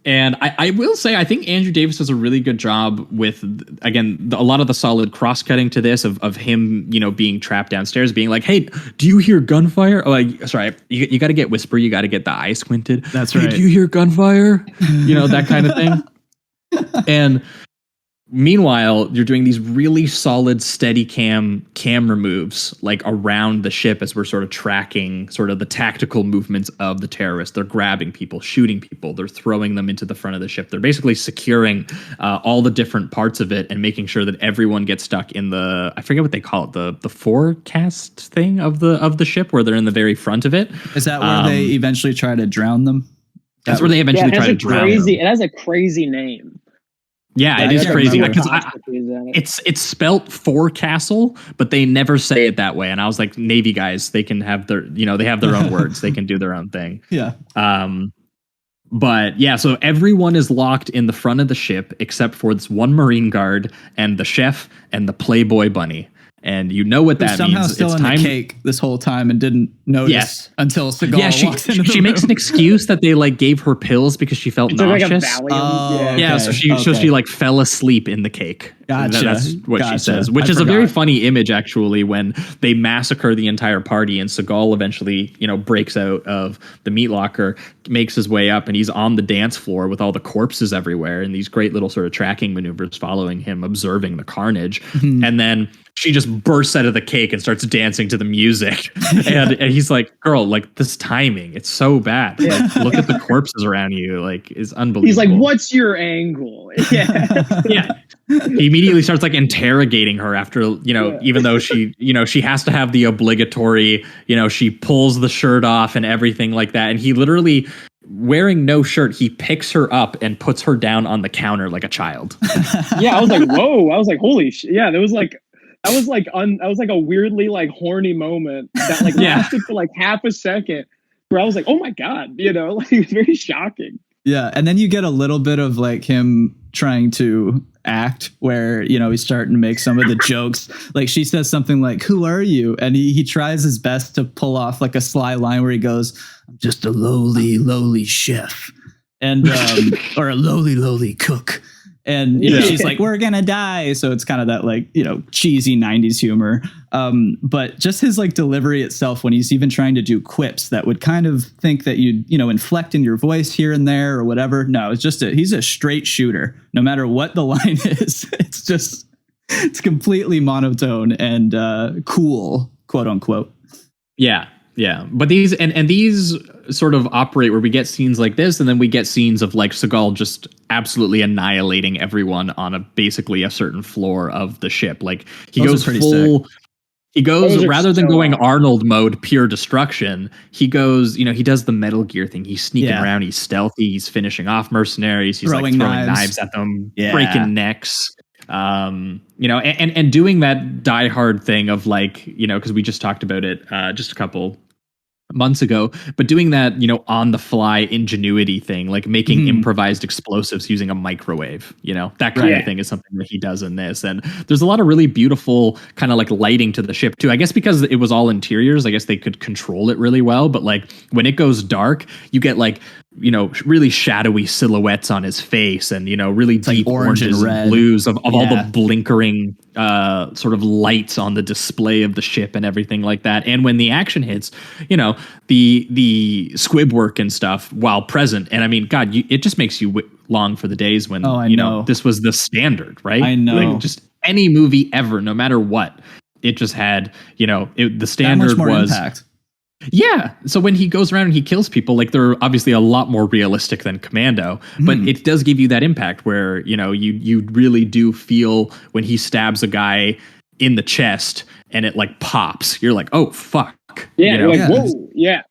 And I will say, I think Andrew Davis does a really good job with, again, a lot of the solid cross-cutting to this of him, being trapped downstairs, being like, hey, do you hear gunfire? Oh, sorry, you got to get whisper. You got to get the eye squinted. That's right. Hey, do you hear gunfire? That kind of thing. And meanwhile, you're doing these really solid steady camera moves around the ship as we're sort of tracking sort of the tactical movements of the terrorists. They're grabbing people, shooting people, they're throwing them into the front of the ship. They're basically securing all the different parts of it and making sure that everyone gets stuck in the, I forget what they call it, the forecast thing of the ship, where they're in the very front of it. Is that where they eventually try to drown them? That's where they eventually try to drown them. It has a crazy name. Yeah, it is crazy because it's spelt forecastle, but they never say it that way. And I was like, Navy guys, they can have their, they have their own words. They can do their own thing. Yeah. But yeah, so everyone is locked in the front of the ship except for this one Marine guard and the chef and the Playboy bunny. And you know what that somehow means. Still it's in time the cake this whole time and didn't notice until Seagal walks into the room. She makes an excuse that they gave her pills because she felt nauseous. So she fell asleep in the cake. Gotcha. That's what she says, which is a very funny image actually, when they massacre the entire party and Seagal eventually, breaks out of the meat locker, makes his way up, and he's on the dance floor with all the corpses everywhere and these great little sort of tracking maneuvers following him, observing the carnage. Mm-hmm. And then she just bursts out of the cake and starts dancing to the music. and he's like, girl, this timing, it's so bad. Look at the corpses around you. It's unbelievable. He's like, what's your angle? Yeah. He immediately starts interrogating her after, even though she, she has to have the obligatory, she pulls the shirt off and everything like that. And he literally, wearing no shirt, he picks her up and puts her down on the counter like a child. Yeah, I was like, whoa. I was like, holy shit. Yeah, there was that was a weirdly horny moment that lasted for half a second, where I was like, oh my God, it was very shocking. Yeah, and then you get a little bit of him trying to act where, he's starting to make some of the jokes. She says something like, who are you? And he tries his best to pull off a sly line where he goes, I'm just a lowly chef. And or a lowly cook. And she's like, we're gonna die. So it's kind of that cheesy 90s humor. But just his delivery itself, when he's even trying to do quips that would kind of think that you'd inflect in your voice here and there or whatever. No, it's just he's a straight shooter. No matter what the line is, it's completely monotone and cool, quote unquote. Yeah. Yeah, but these and these sort of operate where we get scenes like this, and then we get scenes of Seagal just absolutely annihilating everyone on basically a certain floor of the ship. He goes full. He goes, Those are rather than so going awesome. Arnold mode, pure destruction, he goes, he does the Metal Gear thing. He's sneaking around, he's stealthy, he's finishing off mercenaries, he's throwing knives at them, breaking necks. And doing that Die Hard thing of like, because we just talked about it just a couple months ago, but doing that, on the fly ingenuity thing, like making improvised explosives using a microwave, that kind of thing is something that he does in this. And there's a lot of really beautiful kind of like lighting to the ship too. I guess because it was all interiors, I guess they could control it really well. But like when it goes dark, you get like, really shadowy silhouettes on his face and, really it's deep like orange oranges and red. blues of all the blinkering sort of lights on the display of the ship and everything like that. And when the action hits, the squib work and stuff while present. And I mean, God, it just makes you long for the days when, this was the standard, right? I know. Like just any movie ever, no matter what, it just had, the standard that much more was impact. Yeah. So when he goes around and he kills people, like they're obviously a lot more realistic than Commando, but it does give you that impact where, you really do feel when he stabs a guy in the chest and it like pops. You're like, oh, fuck. Yeah. You're like, whoa. Yeah.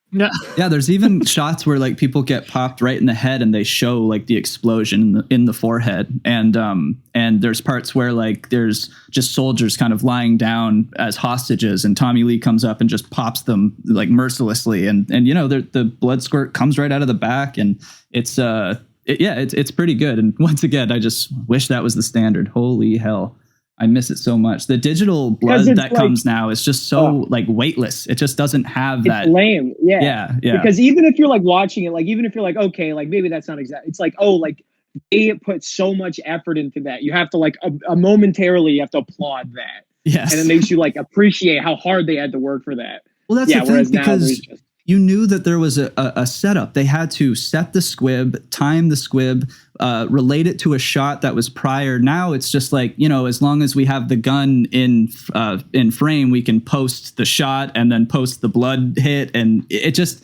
Yeah, there's even shots where like people get popped right in the head and they show like the explosion in the forehead. And there's parts where like there's just soldiers kind of lying down as hostages and Tommy Lee comes up and just pops them like mercilessly. And the blood squirt comes right out of the back and it's pretty good. And once again, I just wish that was the standard. Holy hell. I miss it so much. The digital blood that comes now is just so like weightless. It just doesn't have that. It's lame. Yeah. Because even if you're like watching it, like even if you're like, okay, like maybe that's not exact. It's like, oh, like they put so much effort into that. You have to like momentarily you have to applaud that. Yes. And it makes you like appreciate how hard they had to work for that. Well, that's the thing, because you knew that there was a setup. They had to set the squib, time the squib, relate it to a shot that was prior. Now it's just like, as long as we have the gun in frame, we can post the shot and then post the blood hit. And it just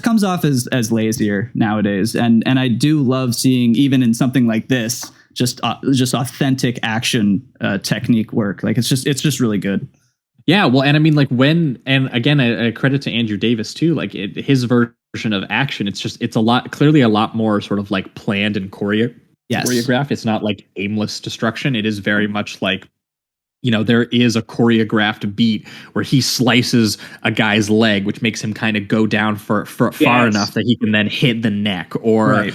comes off as lazier nowadays. And I do love seeing, even in something like this, just authentic action technique work. Like it's just really good. Yeah, well, and I mean, like and again, a credit to Andrew Davis too. Like his version of action, it's clearly a lot more sort of like planned and choreographed. It's not like aimless destruction. It is very much like, there is a choreographed beat where he slices a guy's leg, which makes him kind of go down far enough that he can then hit the neck. Or,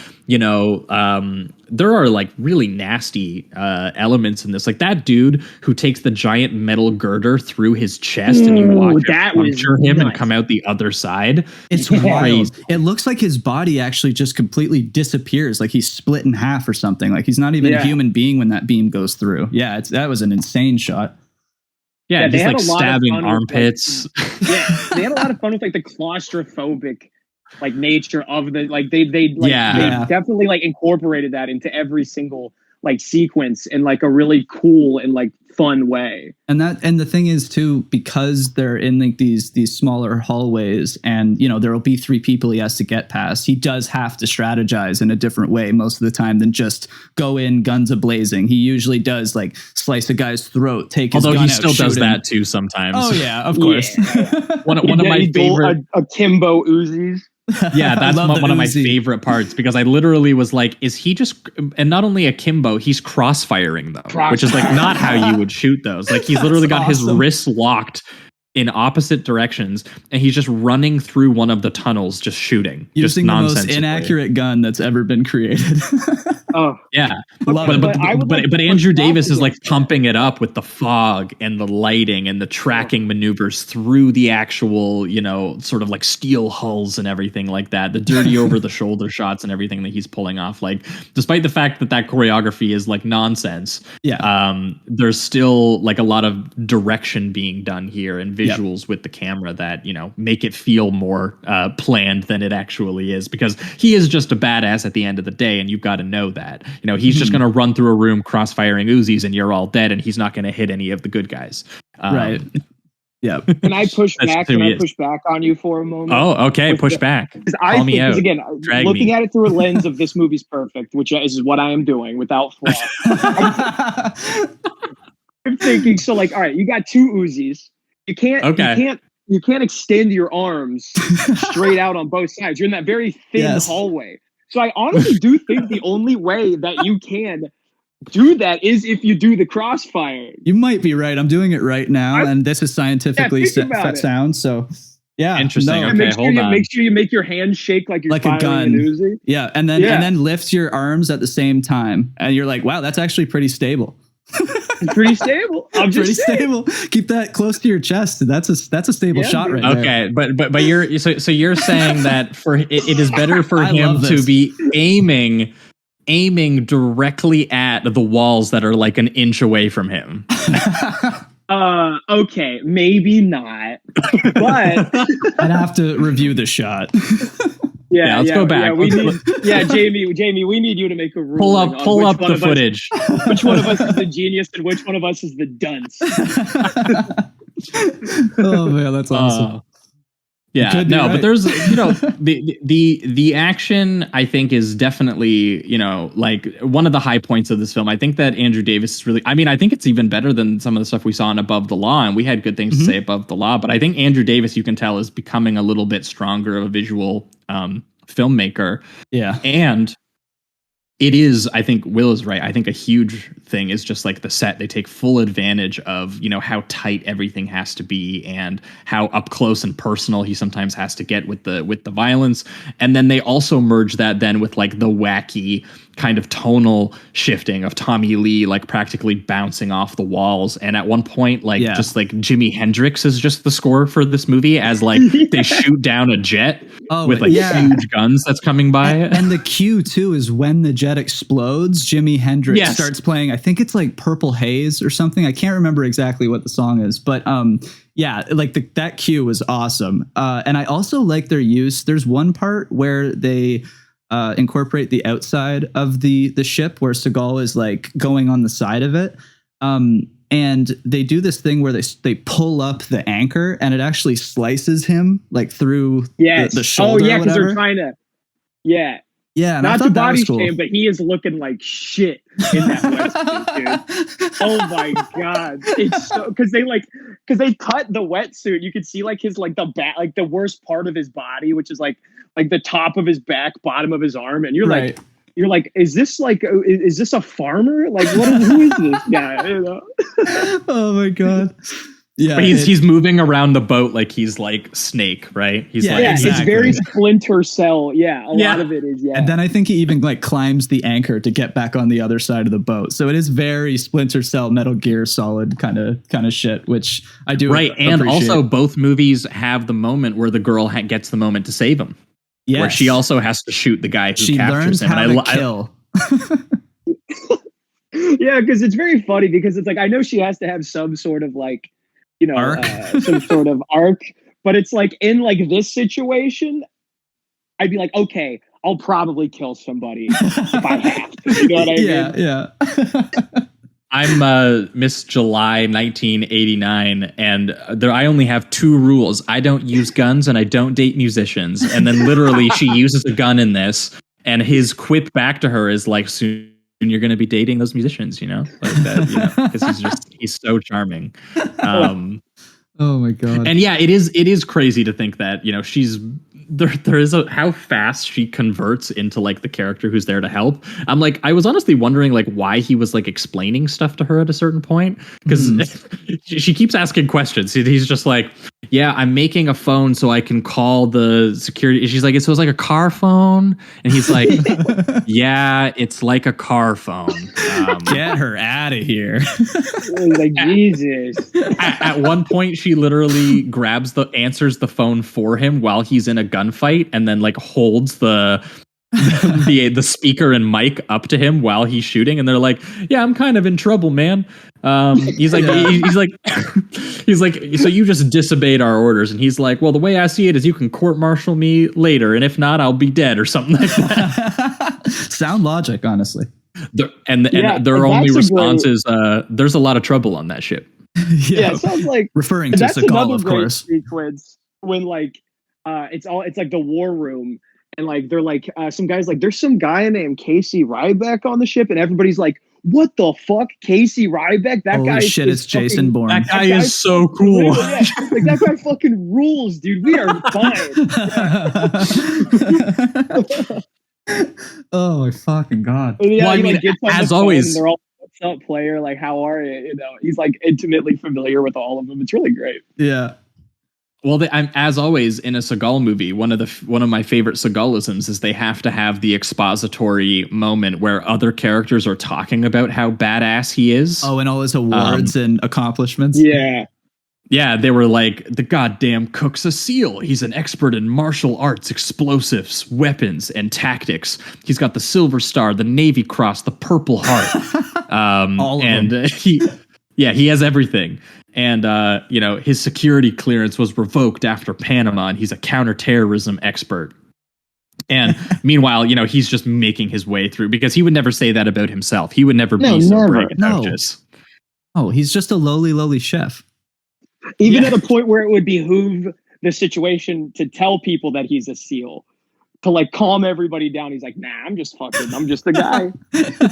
there are like really nasty elements in this. Like that dude who takes the giant metal girder through his chest and you watch it puncture him and come out the other side. It's crazy. It looks like his body actually just completely disappears. Like he's split in half or something. Like he's not even a human being when that beam goes through. Yeah, that was an insane shot. Yeah, just like stabbing armpits. They had a lot of fun with like the claustrophobic like nature of the like they definitely like incorporated that into every single like sequence in like a really cool and like fun way. And the thing is too, because they're in like these smaller hallways and there will be 3 people he has to get past, he does have to strategize in a different way most of the time than just go in guns a-blazing. He usually does like slice a guy's throat, take his gun out, although he still does him. That too sometimes. Oh yeah, of course. one of my favorite akimbo Uzis. Yeah, that's one of my favorite parts, because I literally was like, is he just, and not only akimbo, he's crossfiring though, which is like not how you would shoot those. Like he's literally got his wrists locked in opposite directions and he's just running through one of the tunnels, just shooting. Using the most inaccurate gun that's ever been created. Oh yeah, but Andrew Davis is like pumping it up with the fog and the lighting and the tracking maneuvers through the actual, sort of like steel hulls and everything like that. The dirty over the shoulder shots and everything that he's pulling off. Like, despite the fact that choreography is like nonsense, there's still like a lot of direction being done here and visuals with the camera that make it feel more planned than it actually is, because he is just a badass at the end of the day, and you've got to know that. He's just going to run through a room cross-firing Uzis and you're all dead, and he's not going to hit any of the good guys. Right. Yeah. Can I push back? Can I push back on you for a moment? Oh, okay. Push back. Call me out. Again, looking at it through a lens of this movie's perfect, which is what I am doing without flaw. I'm thinking, so like, all right, you got 2 Uzis. You can't extend your arms straight out on both sides. You're in that very thin hallway. So I honestly do think the only way that you can do that is if you do the crossfire. You might be right. I'm doing it right now, and this is scientifically sound. So, yeah, interesting. No. Okay, hold on. Make sure you make your hands shake like you're like a gun. an Uzi. Yeah, and then lift your arms at the same time, and you're like, wow, that's actually pretty stable. Pretty stable. I'm just stable. Keep that close to your chest. That's a stable shot right there. Okay, but you're so you're saying that for it is better for him to be aiming directly at the walls that are like an inch away from him. Okay, maybe not. But I'd have to review the shot. Yeah, let's go back. Jamie, we need you to make a rule. Pull up the footage. Which one of us is the genius and which one of us is the dunce? Oh man, that's awesome. Yeah, no, right. But there's, the action I think is definitely, like one of the high points of this film. I think that Andrew Davis is really, I think it's even better than some of the stuff we saw in Above the Law, and we had good things to say Above the Law, but I think Andrew Davis, you can tell, is becoming a little bit stronger of a visual filmmaker. Yeah. And it is, I think Will is right. I think a huge thing is just like the set. They take full advantage of, how tight everything has to be and how up close and personal he sometimes has to get with the violence. And then they also merge that then with like the wacky kind of tonal shifting of Tommy Lee, like practically bouncing off the walls. And at one point, just like Jimi Hendrix is just the score for this movie as like they shoot down a jet with huge guns that's coming by. And the cue too is when the jet explodes, Jimi Hendrix starts playing, I think it's like Purple Haze or something. I can't remember exactly what the song is, but that cue was awesome. And I also like their use. There's one part where they incorporate the outside of the ship where Seagal is like going on the side of it. And they do this thing where they pull up the anchor and it actually slices him like through the shoulder. Oh yeah, because they're trying to. Yeah. Yeah, not to body shame, but he is looking like shit in that wetsuit, dude. Oh my god, it's so because they cut the wetsuit. You could see like his like the back, like the worst part of his body, which is like the top of his back, bottom of his arm, and you're like, is this a farmer? Like, who is this guy? Oh my god. Yeah, but he's moving around the boat like he's like Snake, right? He's exactly. It's very Splinter Cell. Yeah, a lot of it is. Yeah, and then I think he even like climbs the anchor to get back on the other side of the boat. So it is very Splinter Cell, Metal Gear Solid kind of shit, which I do and also both movies have the moment where the girl gets the moment to save him. Yeah, where she also has to shoot the guy who captures him. How to kill. Yeah, because it's very funny because it's like I know she has to have some sort of like. Arc? Some sort of arc, but it's like in like this situation, I'd be like, okay, I'll probably kill somebody if I have to. You know what I mean? Yeah. I'm Miss July 1989, and I only have two rules. I don't use guns, and I don't date musicians. And then literally, she uses a gun in this, and his quip back to her is like, soon you're going to be dating those musicians, like that, because he's so charming. Oh my god. And yeah, it is crazy to think that, she's there is how fast she converts into like the character who's there to help. I'm like, I was honestly wondering like why he was like explaining stuff to her at a certain point, because she keeps asking questions. He's just like, yeah, I'm making a phone so I can call the security. She's like, so it's like a car phone, and he's like, yeah, it's like a car phone. Get her out of here. Like Jesus. At one point, she literally answers the phone for him while he's in a gunfight, and then like holds the speaker and mic up to him while he's shooting, and they're like, yeah, I'm kind of in trouble, man. He's like, he's like, so you just disobeyed our orders, and he's like, well, the way I see it is you can court-martial me later, and if not, I'll be dead or something like that. Sound logic, honestly. Their only response is, there's a lot of trouble on that ship. Yeah, it sounds like referring to Seagal, of course. Sequence when like it's like the war room, and like they're like some guys like there's some guy named Casey Ryback on the ship, and everybody's like, what the fuck? Casey Ryback? That Holy guy shit, it's Jason Bourne. That guy is so cool. Like that guy fucking rules, dude. We are fine. Oh my fucking god. Yeah, Well, I mean, gets on as the phone always- and they're all, "What's up, player? Like, how are you?" You know, he's like intimately familiar with all of them. It's really great. Yeah. Well, I'm as always in a Seagal movie. One of my favorite Seagalisms is they have to have the expository moment where other characters are talking about how badass he is. Oh, and all his awards and accomplishments. Yeah. Yeah, they were like, the goddamn cook's a SEAL. He's an expert in martial arts, explosives, weapons, and tactics. He's got the Silver Star, the Navy Cross, the Purple Heart. All of them. He has everything. And, his security clearance was revoked after Panama, and he's a counterterrorism expert. And meanwhile, he's just making his way through, because he would never say that about himself. He would never be so braggadocious. Oh, he's just a lowly chef. Even at a point where it would behoove the situation to tell people that he's a SEAL, to like calm everybody down. He's like, "Nah, I'm just the guy.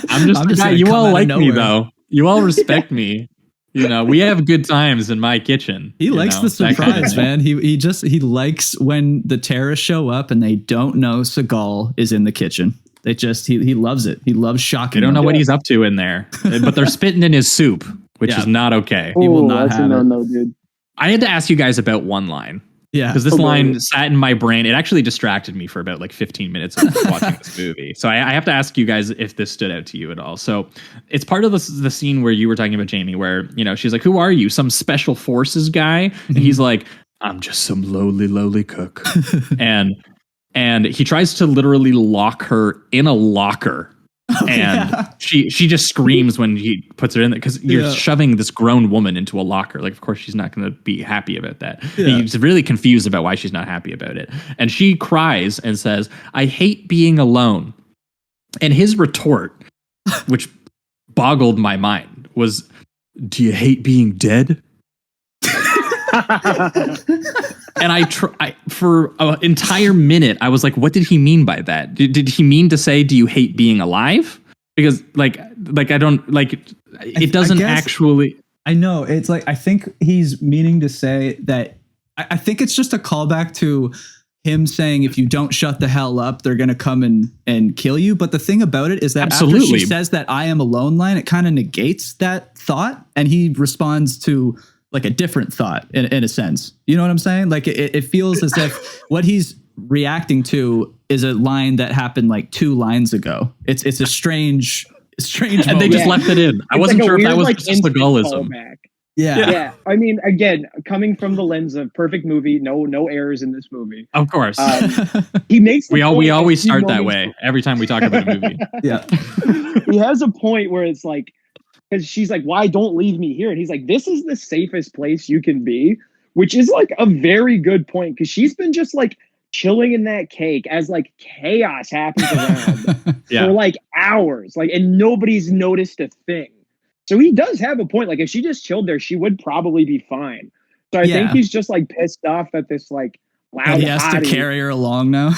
I'm just the guy. You all like me, though. You all respect me. We have good times in my kitchen." He likes the surprise, man. He likes when the terrorists show up and they don't know Seagal is in the kitchen. They just he loves it. He loves shocking. They don't know what he's up to in there, but they're spitting in his soup, which is not okay. He will not have it. No, dude. I had to ask you guys about one line. Yeah. Because this line sat in my brain. It actually distracted me for about like 15 minutes of watching this movie. So I have to ask you guys if this stood out to you at all. So it's part of the scene where you were talking about Jamie, where, she's like, "Who are you? Some special forces guy?" And he's like, "I'm just some lowly cook." and he tries to literally lock her in a locker. She just screams when he puts her in there, because you're shoving this grown woman into a locker. Like, of course, she's not going to be happy about that. Yeah. He's really confused about why she's not happy about it. And she cries and says, "I hate being alone." And his retort, which boggled my mind, was, "Do you hate being dead?" And I for an entire minute, I was like, what did he mean by that? Did he mean to say, "Do you hate being alive?" Because like I don't like it doesn't actually. I know it's like, I think he's meaning to say that. I think it's just a callback to him saying, if you don't shut the hell up, they're going to come and kill you. But the thing about it is that after she says that "I am alone" line, it kind of negates that thought. And he responds to like a different thought in a sense. You know what I'm saying? Like it feels as if what he's reacting to is a line that happened like 2 lines ago. It's a strange and moment. they just left it in. I wasn't sure if that was just Seagalism. Yeah. I mean, again, coming from the lens of perfect movie, no errors in this movie. Of course. He makes we always start that way every time we talk about a movie. Yeah. He has a point where it's like, because she's like, "Why don't leave me here?" And he's like, "This is the safest place you can be," which is like a very good point, because she's been just like chilling in that cake as like chaos happens around for like hours, like, and nobody's noticed a thing. So he does have a point. Like, if she just chilled there, she would probably be fine. So I think he's just like pissed off that this like loud he has to carry her along now.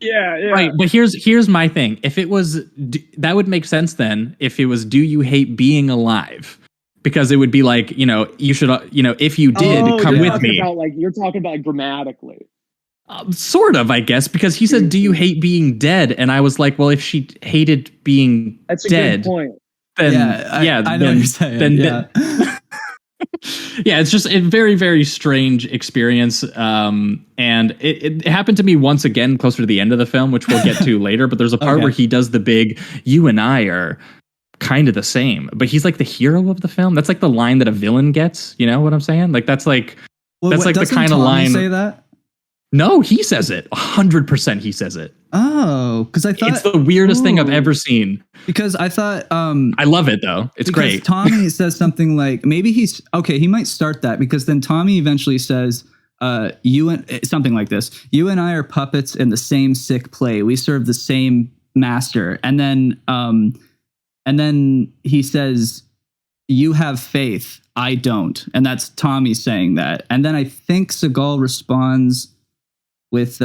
Yeah. Right, but here's my thing. If it was, that would make sense then. If it was, "Do you hate being alive?" Because it would be like, you should, if you did, come with me. You're talking about like grammatically. Sort of, I guess, because he said, "Do you hate being dead?" And I was like, well, if she hated being That's a dead, good point. Then I know what you're saying. Yeah, it's just a very, very strange experience. And it happened to me once again closer to the end of the film, which we'll get to later. But there's a part where he does the big, "You and I are kind of the same," but he's like the hero of the film. That's like the line that a villain gets. You know what I'm saying? Like that's like the kind of line. Say that? No, he says it. 100% he says it. Oh, because I thought it's the weirdest thing I've ever seen. Because I thought I love it though. It's great. Tommy says something like, maybe he might start that, because then Tommy eventually says, "You and," something like this, "You and I are puppets in the same sick play. We serve the same master." And then he says, "You have faith, I don't." And that's Tommy saying that. And then I think Seagal responds with,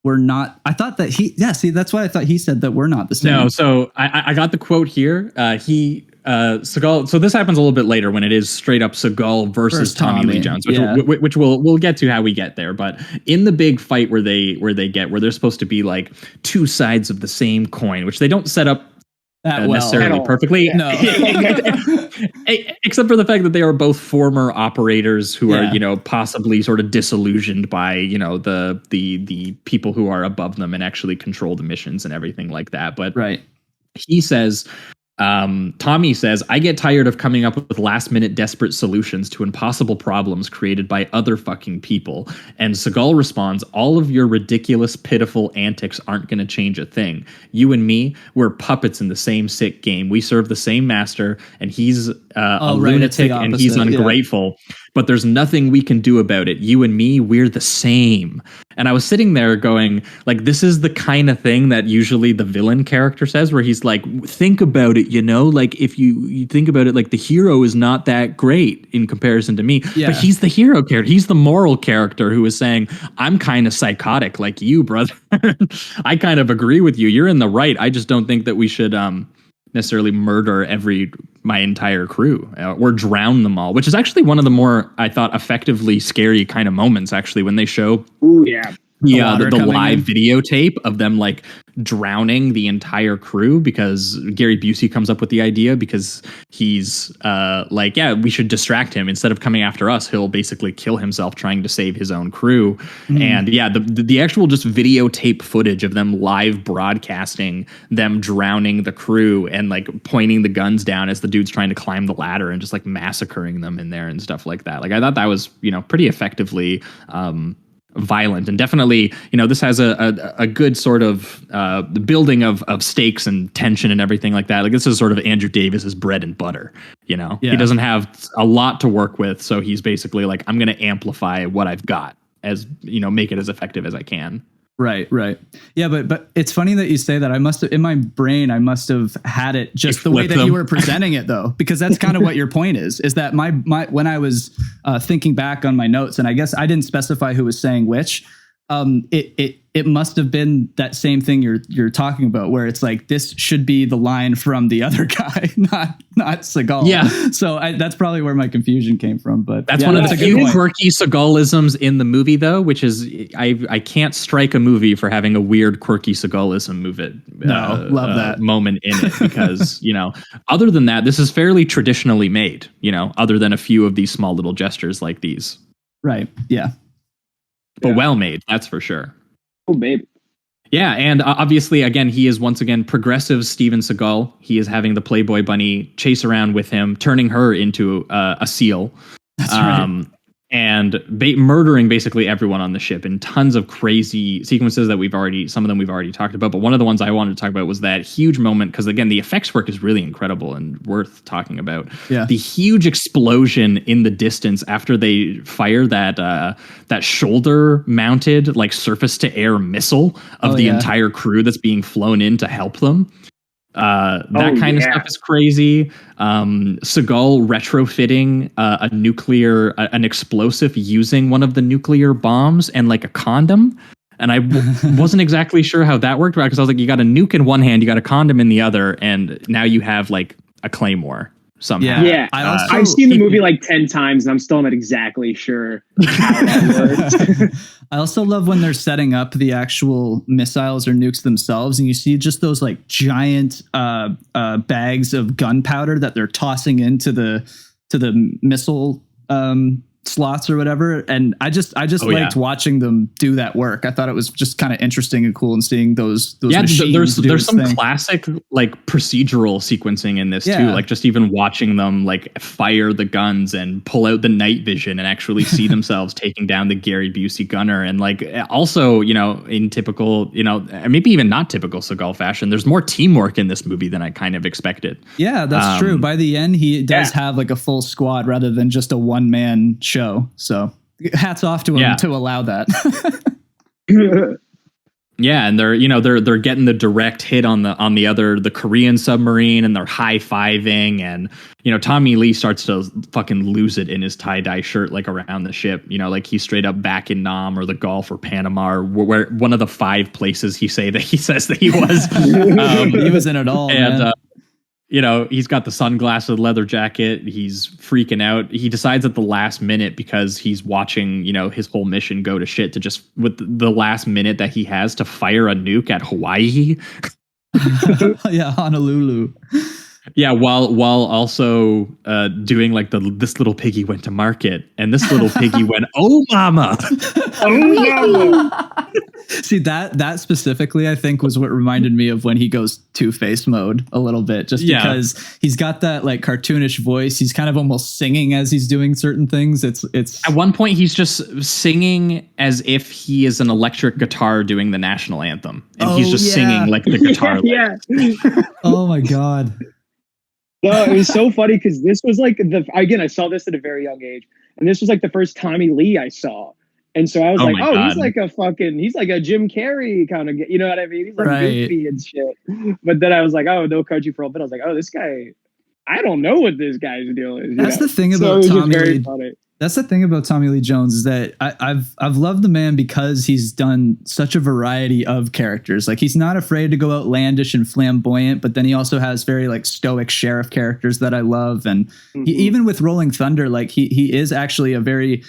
we're not. I thought that see, that's why I thought he said that we're not the same. No, so I got the quote here. Seagal. So this happens a little bit later when it is straight up Seagal versus Tommy Lee Jones, which we'll get to how we get there. But in the big fight where they're supposed to be like two sides of the same coin, which they don't set up necessarily perfectly. No. Except for the fact that they are both former operators who are, possibly sort of disillusioned by, the people who are above them and actually control the missions and everything like that. But he says, Tommy says, I get tired of coming up with last minute desperate solutions to impossible problems created by other fucking people. And Seagal responds, all of your ridiculous, pitiful antics aren't going to change a thing. You and me, we're puppets in the same sick game. We serve the same master, and he's a lunatic and he's ungrateful. But there's nothing we can do about it. You and me, we're the same. And I was sitting there going, like, this is the kind of thing that usually the villain character says, where he's like, think about it, like if you think about it, like the hero is not that great in comparison to me. But he's the hero character. He's the moral character who is saying, I'm kind of psychotic like you, brother. I kind of agree with you. You're in the right. I just don't think that we should necessarily murder my entire crew or drown them all, which is actually one of the more, I thought, effectively scary kind of moments, actually, when they show the live videotape of them like drowning the entire crew, because Gary Busey comes up with the idea because he's we should distract him. Instead of coming after us, he'll basically kill himself trying to save his own crew. And the actual just videotape footage of them live broadcasting them drowning the crew and like pointing the guns down as the dude's trying to climb the ladder and just like massacring them in there and stuff like that. Like, I thought that was, pretty effectively violent, and definitely, this has a good sort of building of stakes and tension and everything like that. Like, this is sort of Andrew Davis's bread and butter. He doesn't have a lot to work with, so he's basically like, I'm going to amplify what I've got, as make it as effective as I can. Right. Yeah, but it's funny that you say that. I must have, in my brain, I must have had it just the way that you were presenting it, though, because that's kind of what your point is that my when I was thinking back on my notes, and I guess I didn't specify who was saying which, it must have been that same thing you're talking about, where it's like, this should be the line from the other guy, not Seagal. Yeah. So that's probably where my confusion came from. But that's one of the few quirky Seagalisms in the movie, though, which is I can't strike a movie for having a weird quirky Seagalism love that moment in it, because other than that, this is fairly traditionally made. Other than a few of these small little gestures like these. Right. Yeah. But well made, that's for sure. Oh, babe. Yeah, and obviously, again, he is once again progressive Steven Seagal. He is having the Playboy bunny chase around with him, turning her into a seal. That's right. And murdering basically everyone on the ship in tons of crazy sequences that some of them we've already talked about. But one of the ones I wanted to talk about was that huge moment, because again, the effects work is really incredible and worth talking about. Yeah. The huge explosion in the distance after they fire that shoulder mounted like surface to air missile of the entire crew that's being flown in to help them. That kind of stuff is crazy. Seagal retrofitting an explosive using one of the nuclear bombs and like a condom. And I wasn't exactly sure how that worked, because I was like, you got a nuke in one hand, you got a condom in the other, and now you have like a claymore somehow. Yeah. I've seen the movie like 10 times and I'm still not exactly sure how that works. I also love when they're setting up the actual missiles or nukes themselves, and you see just those like giant bags of gunpowder that they're tossing into the missile slots or whatever. And I just liked watching them do that work. I thought it was just kind of interesting and cool, and seeing those machines there's some classic like procedural sequencing in this too, like just even watching them like fire the guns and pull out the night vision and actually see themselves taking down the Gary Busey gunner. And like also, in typical, maybe even not typical Seagal fashion, there's more teamwork in this movie than I kind of expected. Yeah, that's true. By the end, he does have like a full squad rather than just a one-man show. So hats off to him to allow that. Yeah, and they're getting the direct hit on the Korean submarine, and they're high-fiving, and Tommy Lee starts to fucking lose it in his tie-dye shirt, like around the ship, like he's straight up back in Nam or the Gulf or Panama, or where one of the 5 places he says that he was. He was in it all, and he's got the sunglasses, leather jacket. He's freaking out. He decides at the last minute, because he's watching, his whole mission go to shit, to just, with the last minute that he has, to fire a nuke at Hawaii. Yeah, Honolulu. Yeah, while also doing like this little piggy went to market, and this little piggy went, oh mama. Oh mama. See, that specifically, I think, was what reminded me of when he goes Two-Face mode a little bit, just because he's got that like cartoonish voice. He's kind of almost singing as he's doing certain things. It's at one point he's just singing as if he is an electric guitar doing the national anthem, and he's just singing like the guitar. Yeah. Oh my God. No, it was so funny because this was like I saw this at a very young age, and this was like the first Tommy Lee I saw. And so I was God. he's like a Jim Carrey kind of, you know what I mean? He's like right. goofy and shit. But then I was like, oh, No Country for Old Men. I was like, oh, this guy, I don't know what this guy's deal is. That's the thing about Tommy Lee. That's the thing about Tommy Lee Jones, is that I've loved the man because he's done such a variety of characters. Like, he's not afraid to go outlandish and flamboyant, but then he also has very like stoic sheriff characters that I love. And even with Rolling Thunder, like he is actually a very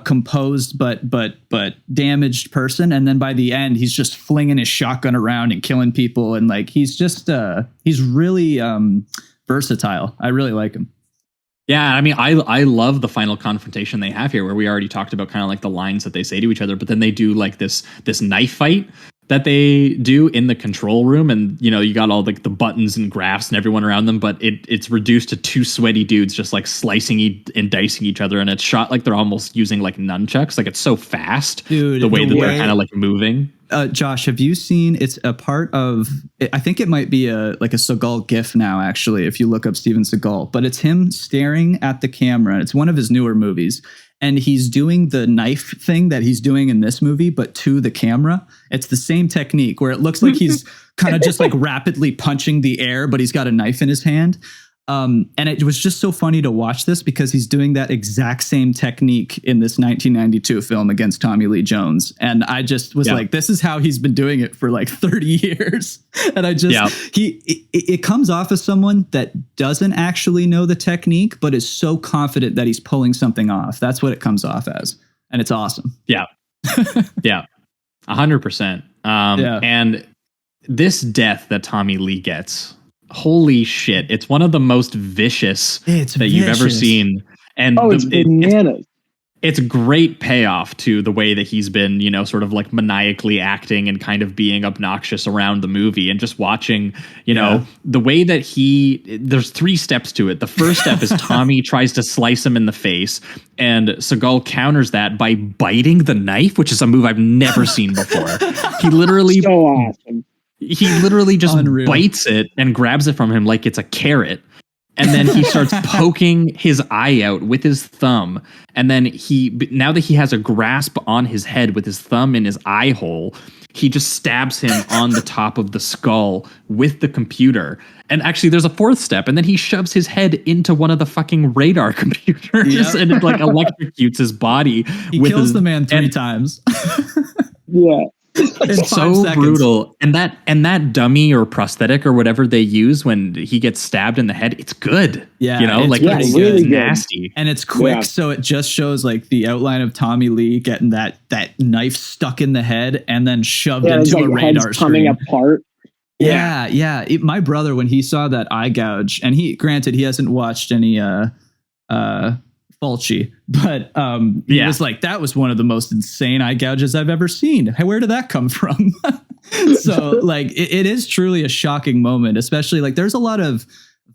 composed but damaged person, and then by the end he's just flinging his shotgun around and killing people, and like he's just he's really versatile. I really like him. Yeah, I mean, I love the final confrontation they have here, where we already talked about kind of like the lines that they say to each other, but then they do like this knife fight that they do in the control room, and you got all like the buttons and graphs and everyone around them, but it's reduced to 2 sweaty dudes just like slicing and dicing each other, and it's shot like they're almost using like nunchucks. Like, it's so fast, dude, the way that they're kind of like moving. Josh, have you seen? It's a part of. I think it might be a Seagal GIF now. Actually, if you look up Steven Seagal, but it's him staring at the camera. It's one of his newer movies, and he's doing the knife thing that he's doing in this movie, but to the camera. It's the same technique where it looks like he's kind of just like rapidly punching the air, but he's got a knife in his hand. And it was just so funny to watch this, because he's doing that exact same technique in this 1992 film against Tommy Lee Jones. And I just was like, this is how he's been doing it for like 30 years. And I just, it comes off as someone that doesn't actually know the technique, but is so confident that he's pulling something off. That's what it comes off as. And it's awesome. Yeah. Yeah. 100%. And this death that Tommy Lee gets, holy shit, it's one of the most vicious you've ever seen. And it's bananas. It's great payoff to the way that he's been, sort of like maniacally acting and kind of being obnoxious around the movie, and just watching, the way that there's 3 steps to it. The first step is Tommy tries to slice him in the face, and Seagal counters that by biting the knife, which is a move I've never seen before. He literally so awesome. He literally just bites it and grabs it from him like it's a carrot. And then he starts poking his eye out with his thumb. And then now that he has a grasp on his head with his thumb in his eye hole, he just stabs him on the top of the skull with the computer. And actually, there's a 4th step. And then he shoves his head into one of the fucking radar computers and it like electrocutes his body. He kills the man 3 times. Yeah. It's so brutal. And that dummy or prosthetic or whatever they use when he gets stabbed in the head, it's good. Yeah. It's really nasty. And it's quick, so it just shows like the outline of Tommy Lee getting that knife stuck in the head and then shoved into a radar screen. Coming apart. Yeah. My brother, when he saw that eye gouge, and he hasn't watched any Fulci, but he was like, that was one of the most insane eye gouges I've ever seen. Hey, where did that come from? So like it is truly a shocking moment, especially like there's a lot of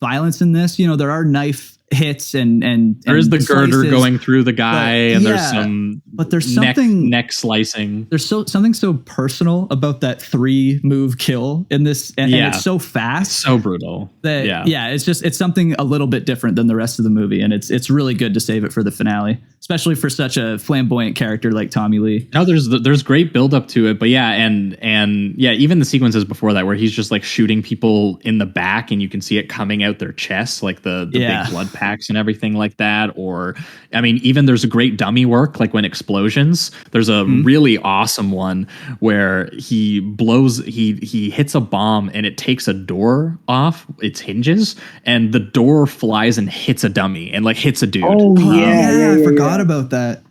violence in this. There are knife hits and there is the girder slices, going through the guy, and there's some But there's something neck slicing. There's something so personal about that 3-move kill in this, and it's so fast, so brutal. That it's something a little bit different than the rest of the movie, and it's really good to save it for the finale, especially for such a flamboyant character like Tommy Lee. No, there's great build up to it, but even the sequences before that where he's just like shooting people in the back and you can see it coming out their chests, like the big blood packs and everything like that. Or I mean, even there's a great dummy work like when explosions. There's a really awesome one where he hits a bomb and it takes a door off its hinges and the door flies and hits a dummy and like hits a dude. I forgot about that.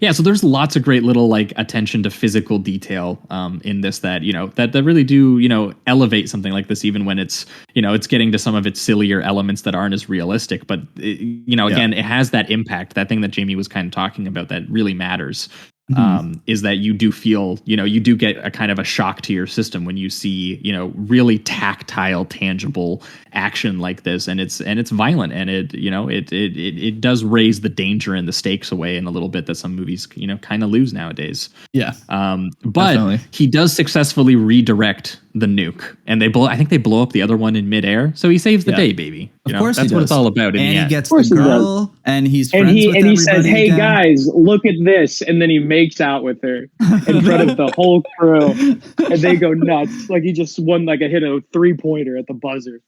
Yeah, so there's lots of great little like attention to physical detail in this that that really do elevate something like this, even when it's it's getting to some of its sillier elements that aren't as realistic. But again, it has that impact, that thing that Jamie was kind of talking about that really matters. Is that you do feel, you do get a kind of a shock to your system when you see, really tactile, tangible action like this, and it's violent, and it does raise the danger and the stakes away in a little bit that some movies, kind of lose nowadays. Yeah. But definitely. He does successfully redirect the nuke, and I think they blow up the other one in midair, so he saves the day, baby. Of course, that's what it's all about. And he gets the girl, and he's and friends with he says, "Hey again. guys, look at this," and then he makes out with her in front of the whole crew, and they go nuts. Like he just won, like hit a 3-pointer at the buzzer.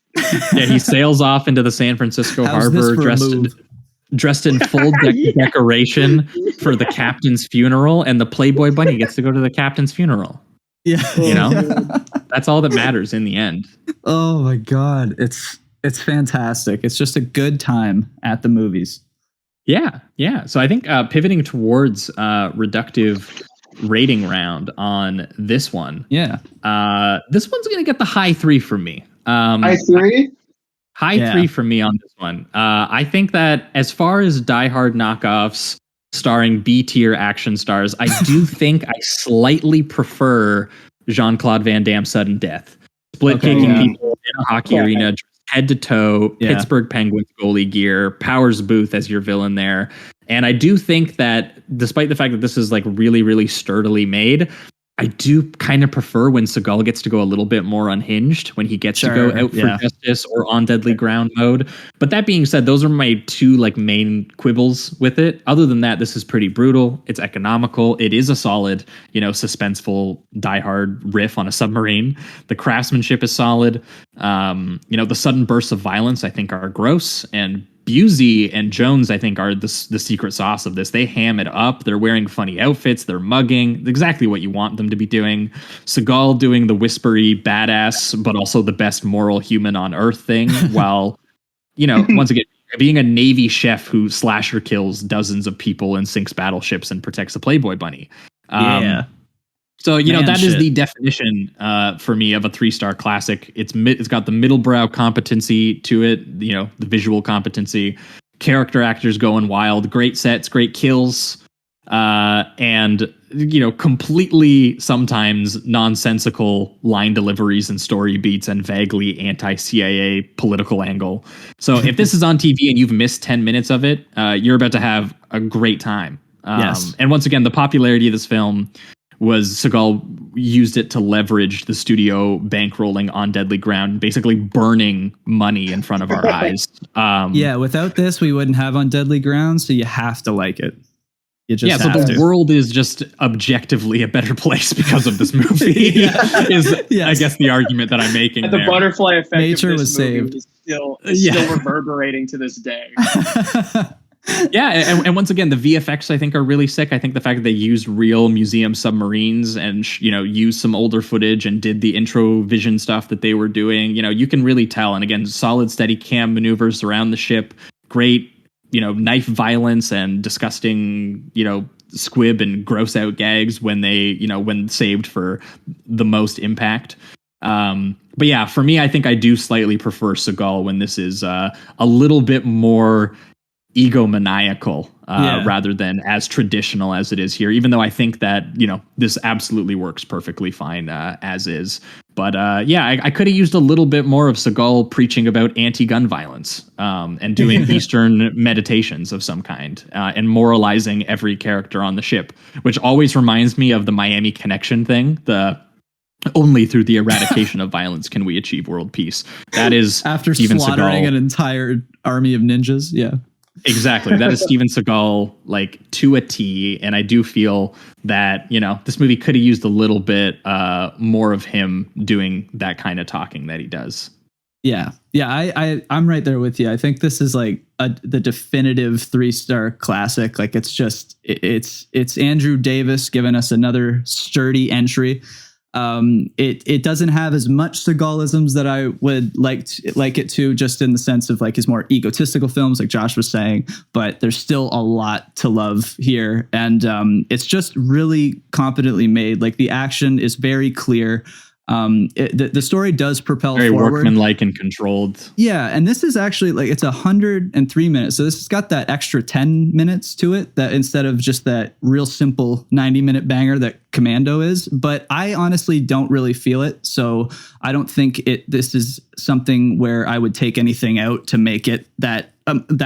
Yeah, he sails off into the San Francisco harbor dressed in full decoration for the captain's funeral, and the Playboy bunny gets to go to the captain's funeral. Yeah, that's all that matters in the end. Oh my god, it's fantastic. It's just a good time at the movies. Yeah. So I think pivoting towards reductive rating round on this one. Yeah. This one's gonna get the high 3 from me. High 3? High 3 from me on this one. I think that as far as Die Hard knockoffs starring B-tier action stars, I do think I slightly prefer Jean-Claude Van Damme's sudden death. Split-kicking people in a hockey arena, head to toe, Pittsburgh Penguins goalie gear, Powers Booth as your villain there. And I do think that despite the fact that this is like really, really sturdily made, I do kind of prefer when Seagal gets to go a little bit more unhinged, when he gets to go out for justice or on deadly ground mode. But that being said, those are my two like main quibbles with it. Other than that, this is pretty brutal. It's economical. It is a solid, suspenseful Die Hard riff on a submarine. The craftsmanship is solid. The sudden bursts of violence I think are gross, and Busey and Jones, I think, are the secret sauce of this. They ham it up. They're wearing funny outfits. They're mugging. Exactly what you want them to be doing. Seagal doing the whispery badass, but also the best moral human on earth thing, while, once again, being a Navy chef who slasher kills dozens of people and sinks battleships and protects a Playboy bunny. So, that is the definition for me of a 3-star classic. It's got the middlebrow competency to it, the visual competency, character actors going wild, great sets, great kills, and, completely sometimes nonsensical line deliveries and story beats and vaguely anti-CIA political angle. So if this is on TV and you've missed 10 minutes of it, you're about to have a great time. Yes. And once again, the popularity of this film was Seagal used it to leverage the studio bankrolling On Deadly Ground, basically burning money in front of our eyes. Without this, we wouldn't have On Deadly Ground, so you have to like it. You just so the world is just objectively a better place because of this movie. I guess the argument that I'm making. And the butterfly effect Nature of this was movie saved. is still reverberating to this day. And once again, the VFX I think are really sick. I think the fact that they used real museum submarines and used some older footage and did the intro vision stuff that they were doing, you can really tell. And again, solid steady cam maneuvers around the ship, great knife violence and disgusting squib and gross out gags when they when saved for the most impact. But yeah, for me, I think I do slightly prefer Seagal when this is a little bit more egomaniacal rather than as traditional as it is here, even though I think that, this absolutely works perfectly fine as is. But I could have used a little bit more of Seagal preaching about anti-gun violence and doing Eastern meditations of some kind and moralizing every character on the ship, which always reminds me of the Miami Connection thing, only through the eradication of violence can we achieve world peace. That is after Steven slaughtering Seagal. an entire army of ninjas. Yeah, exactly. That is Steven Seagal, like, to a T. And I do feel that, this movie could have used a little bit more of him doing that kind of talking that he does. Yeah. I'm right there with you. I think this is like the definitive 3-star classic. Like, it's Andrew Davis giving us another sturdy entry. It doesn't have as much Seagalisms that I would like it to, just in the sense of like his more egotistical films, like Josh was saying, but there's still a lot to love here. And it's just really competently made. Like, the action is very clear. The story does propel very forward. Workmanlike and controlled. Yeah, and this is actually like, it's 103 minutes, so this has got that extra 10 minutes to it, that instead of just that real simple 90-minute banger that Commando is. But I honestly don't really feel it, so I don't think this is something where I would take anything out to make it that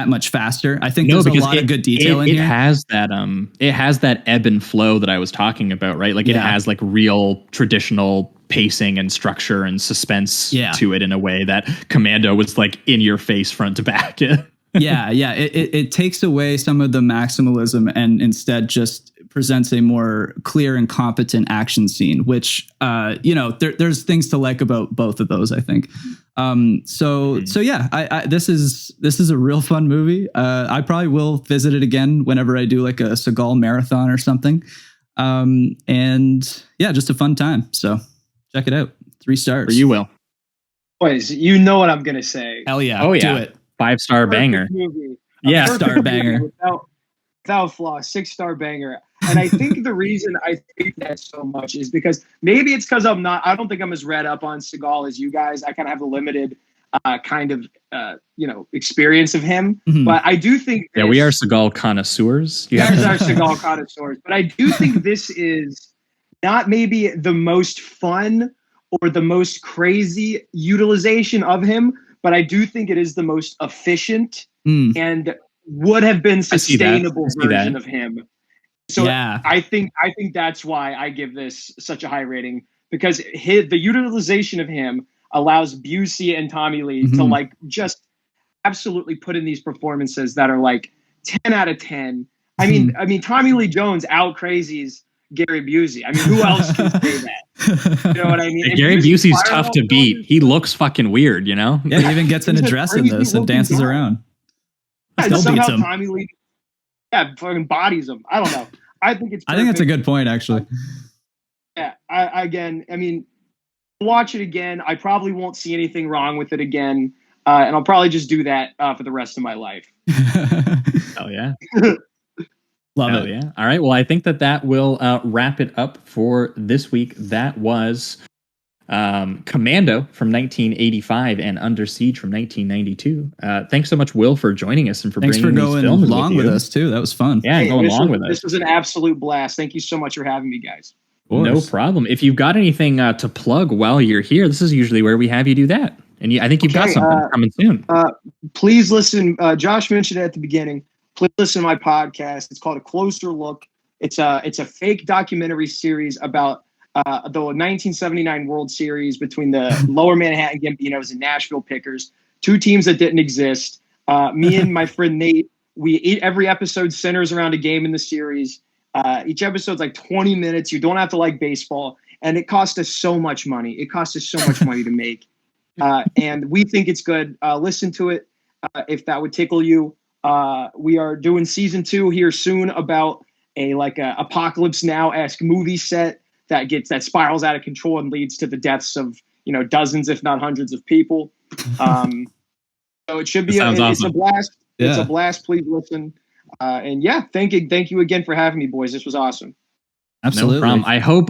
much faster. I think there's a lot of good detail in here. It has that ebb and flow that I was talking about, right? Like, it has like real traditional pacing and structure and suspense to it in a way that Commando was like in your face front to back. It takes away some of the maximalism and instead just presents a more clear and competent action scene, which there's things to like about both of those, I think. This is a real fun movie. I probably will visit it again whenever I do like a Seagal marathon or something. Just a fun time. So check it out. 3 stars. Or you will. Boys, you know what I'm gonna say. Hell yeah. Oh yeah. Do it. 5-star banger. Movie. Yeah. Star banger. Without flaw, 6-star banger. And I think the reason I think that so much is because maybe it's because I don't think I'm as read up on Seagal as you guys. I kind of have a limited experience of him. Mm-hmm. But I do think we are Seagal connoisseurs. You guys are Seagal connoisseurs. But I do think this is not maybe the most fun or the most crazy utilization of him, but I do think it is the most efficient and would have been sustainable version of him. So I think that's why I give this such a high rating, because the utilization of him allows Busey and Tommy Lee to like just absolutely put in these performances that are like 10 out of 10. I mean, Tommy Lee Jones out crazies Gary Busey. I mean, who else can say that? You know what I mean? And Gary Busey's tough to beat. He looks fucking weird, you know? Yeah, he even gets in a dress in this and dances around. Still beats him. Tommy Lee, fucking bodies him. I don't know. I think it's perfect. I think that's a good point, actually. Yeah, I watch it again. I probably won't see anything wrong with it again. And I'll probably just do that for the rest of my life. Oh, yeah. Love it. Yeah. All right. Well, I think that will wrap it up for this week. That was Commando from 1985 and Under Siege from 1992. Thanks so much, Will, for joining us and for bringing these films along with us too. That was fun. Yeah, going along with us. This was an absolute blast. Thank you so much for having me, guys. No problem. If you've got anything to plug while you're here, this is usually where we have you do that. And I think you've got something coming soon. Please listen. Josh mentioned it at the beginning. Please listen to my podcast. It's called A Closer Look. It's a fake documentary series about the 1979 World Series between the Lower Manhattan Gambinos and Nashville Pickers, 2 teams that didn't exist. Me and my friend Nate, every episode centers around a game in the series. Each episode's like 20 minutes. You don't have to like baseball. And it cost us so much money. It cost us so much money to make. And we think it's good. Listen to it if that would tickle you. We are doing season 2 here soon about a Apocalypse Now-esque movie set that spirals out of control and leads to the deaths of dozens, if not hundreds, of people. So it should be awesome. It's a blast. Yeah. It's a blast. Please listen. And thank you again for having me, boys. This was awesome. Absolutely. No problem.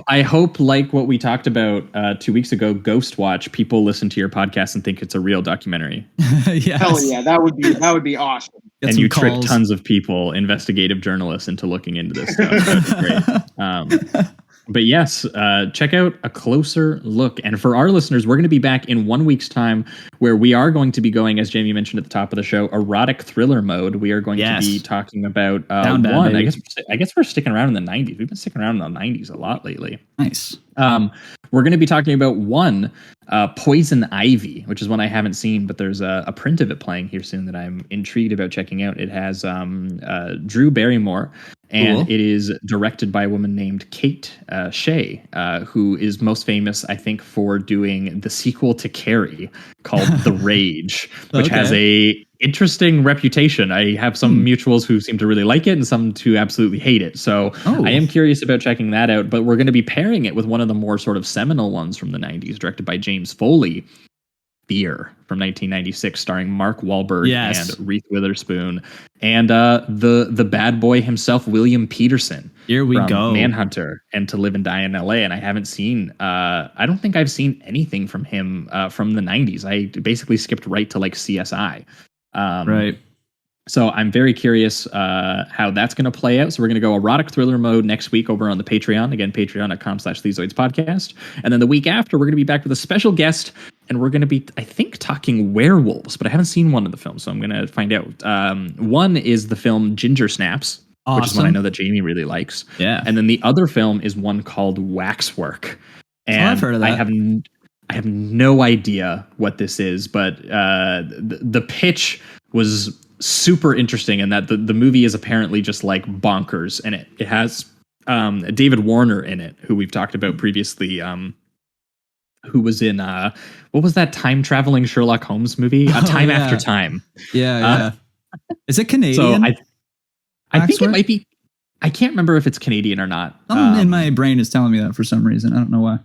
I hope like what we talked about 2 weeks ago, Ghost Watch, people listen to your podcast and think it's a real documentary. Yes. Hell yeah, that would be awesome. Get and some you trick calls. tons of people, investigative journalists, into looking into this stuff. That'd be great. But yes, check out A Closer Look. And for our listeners, we're going to be back in 1 week's time, where we are going to be going, as Jamie mentioned at the top of the show, erotic thriller mode. We are going to be talking about Down bad, one. baby. I guess we're sticking around in the 90s. We've been sticking around in the 90s a lot lately. Nice. We're going to be talking about one, Poison Ivy, which is one I haven't seen, but there's a print of it playing here soon that I'm intrigued about checking out. It has Drew Barrymore, and it is directed by a woman named Kate Shea, who is most famous, I think, for doing the sequel to Carrie called The Rage, which has a interesting reputation. I have some mutuals who seem to really like it and some who absolutely hate it. So I am curious about checking that out, but we're going to be pairing it with one of the more sort of seminal ones from the 90s, directed by James Foley, Fear, from 1996, starring Mark Wahlberg and Reese Witherspoon and the bad boy himself, William Peterson. Here we go. Manhunter and To Live and Die in LA. And I haven't seen, I don't think I've seen anything from him from the 90s. I basically skipped right to like CSI. Right. So I'm very curious how that's going to play out. So we're going to go erotic thriller mode next week over on the Patreon. Again, patreon.com/Sleazoids podcast. And then the week after, we're going to be back with a special guest. And we're going to be, I think, talking werewolves. But I haven't seen one of the films, so I'm going to find out. One is the film Ginger Snaps, which is one I know that Jamie really likes. Yeah. And then the other film is one called Waxwork. And I've heard of that. I have no idea what this is, but the pitch was super interesting, and that the movie is apparently just like bonkers, and it has David Warner in it, who we've talked about previously, who was in what was that time traveling Sherlock Holmes movie? Time After Time. Yeah. Is it Canadian? So I think it might be. I can't remember if it's Canadian or not. Something in my brain is telling me that for some reason. I don't know why.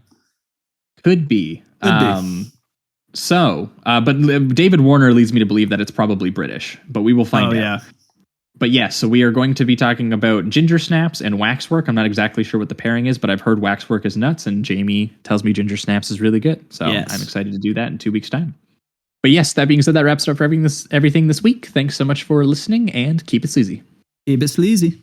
Could be. But David Warner leads me to believe that it's probably British, but we will find out. Yeah. But yes, so we are going to be talking about Ginger Snaps and Waxwork. I'm not exactly sure what the pairing is, but I've heard Waxwork is nuts, and Jamie tells me Ginger Snaps is really good. So I'm excited to do that in 2 weeks' time. But yes, that being said, that wraps up for everything this week. Thanks so much for listening, and keep it sleazy. Keep it sleazy.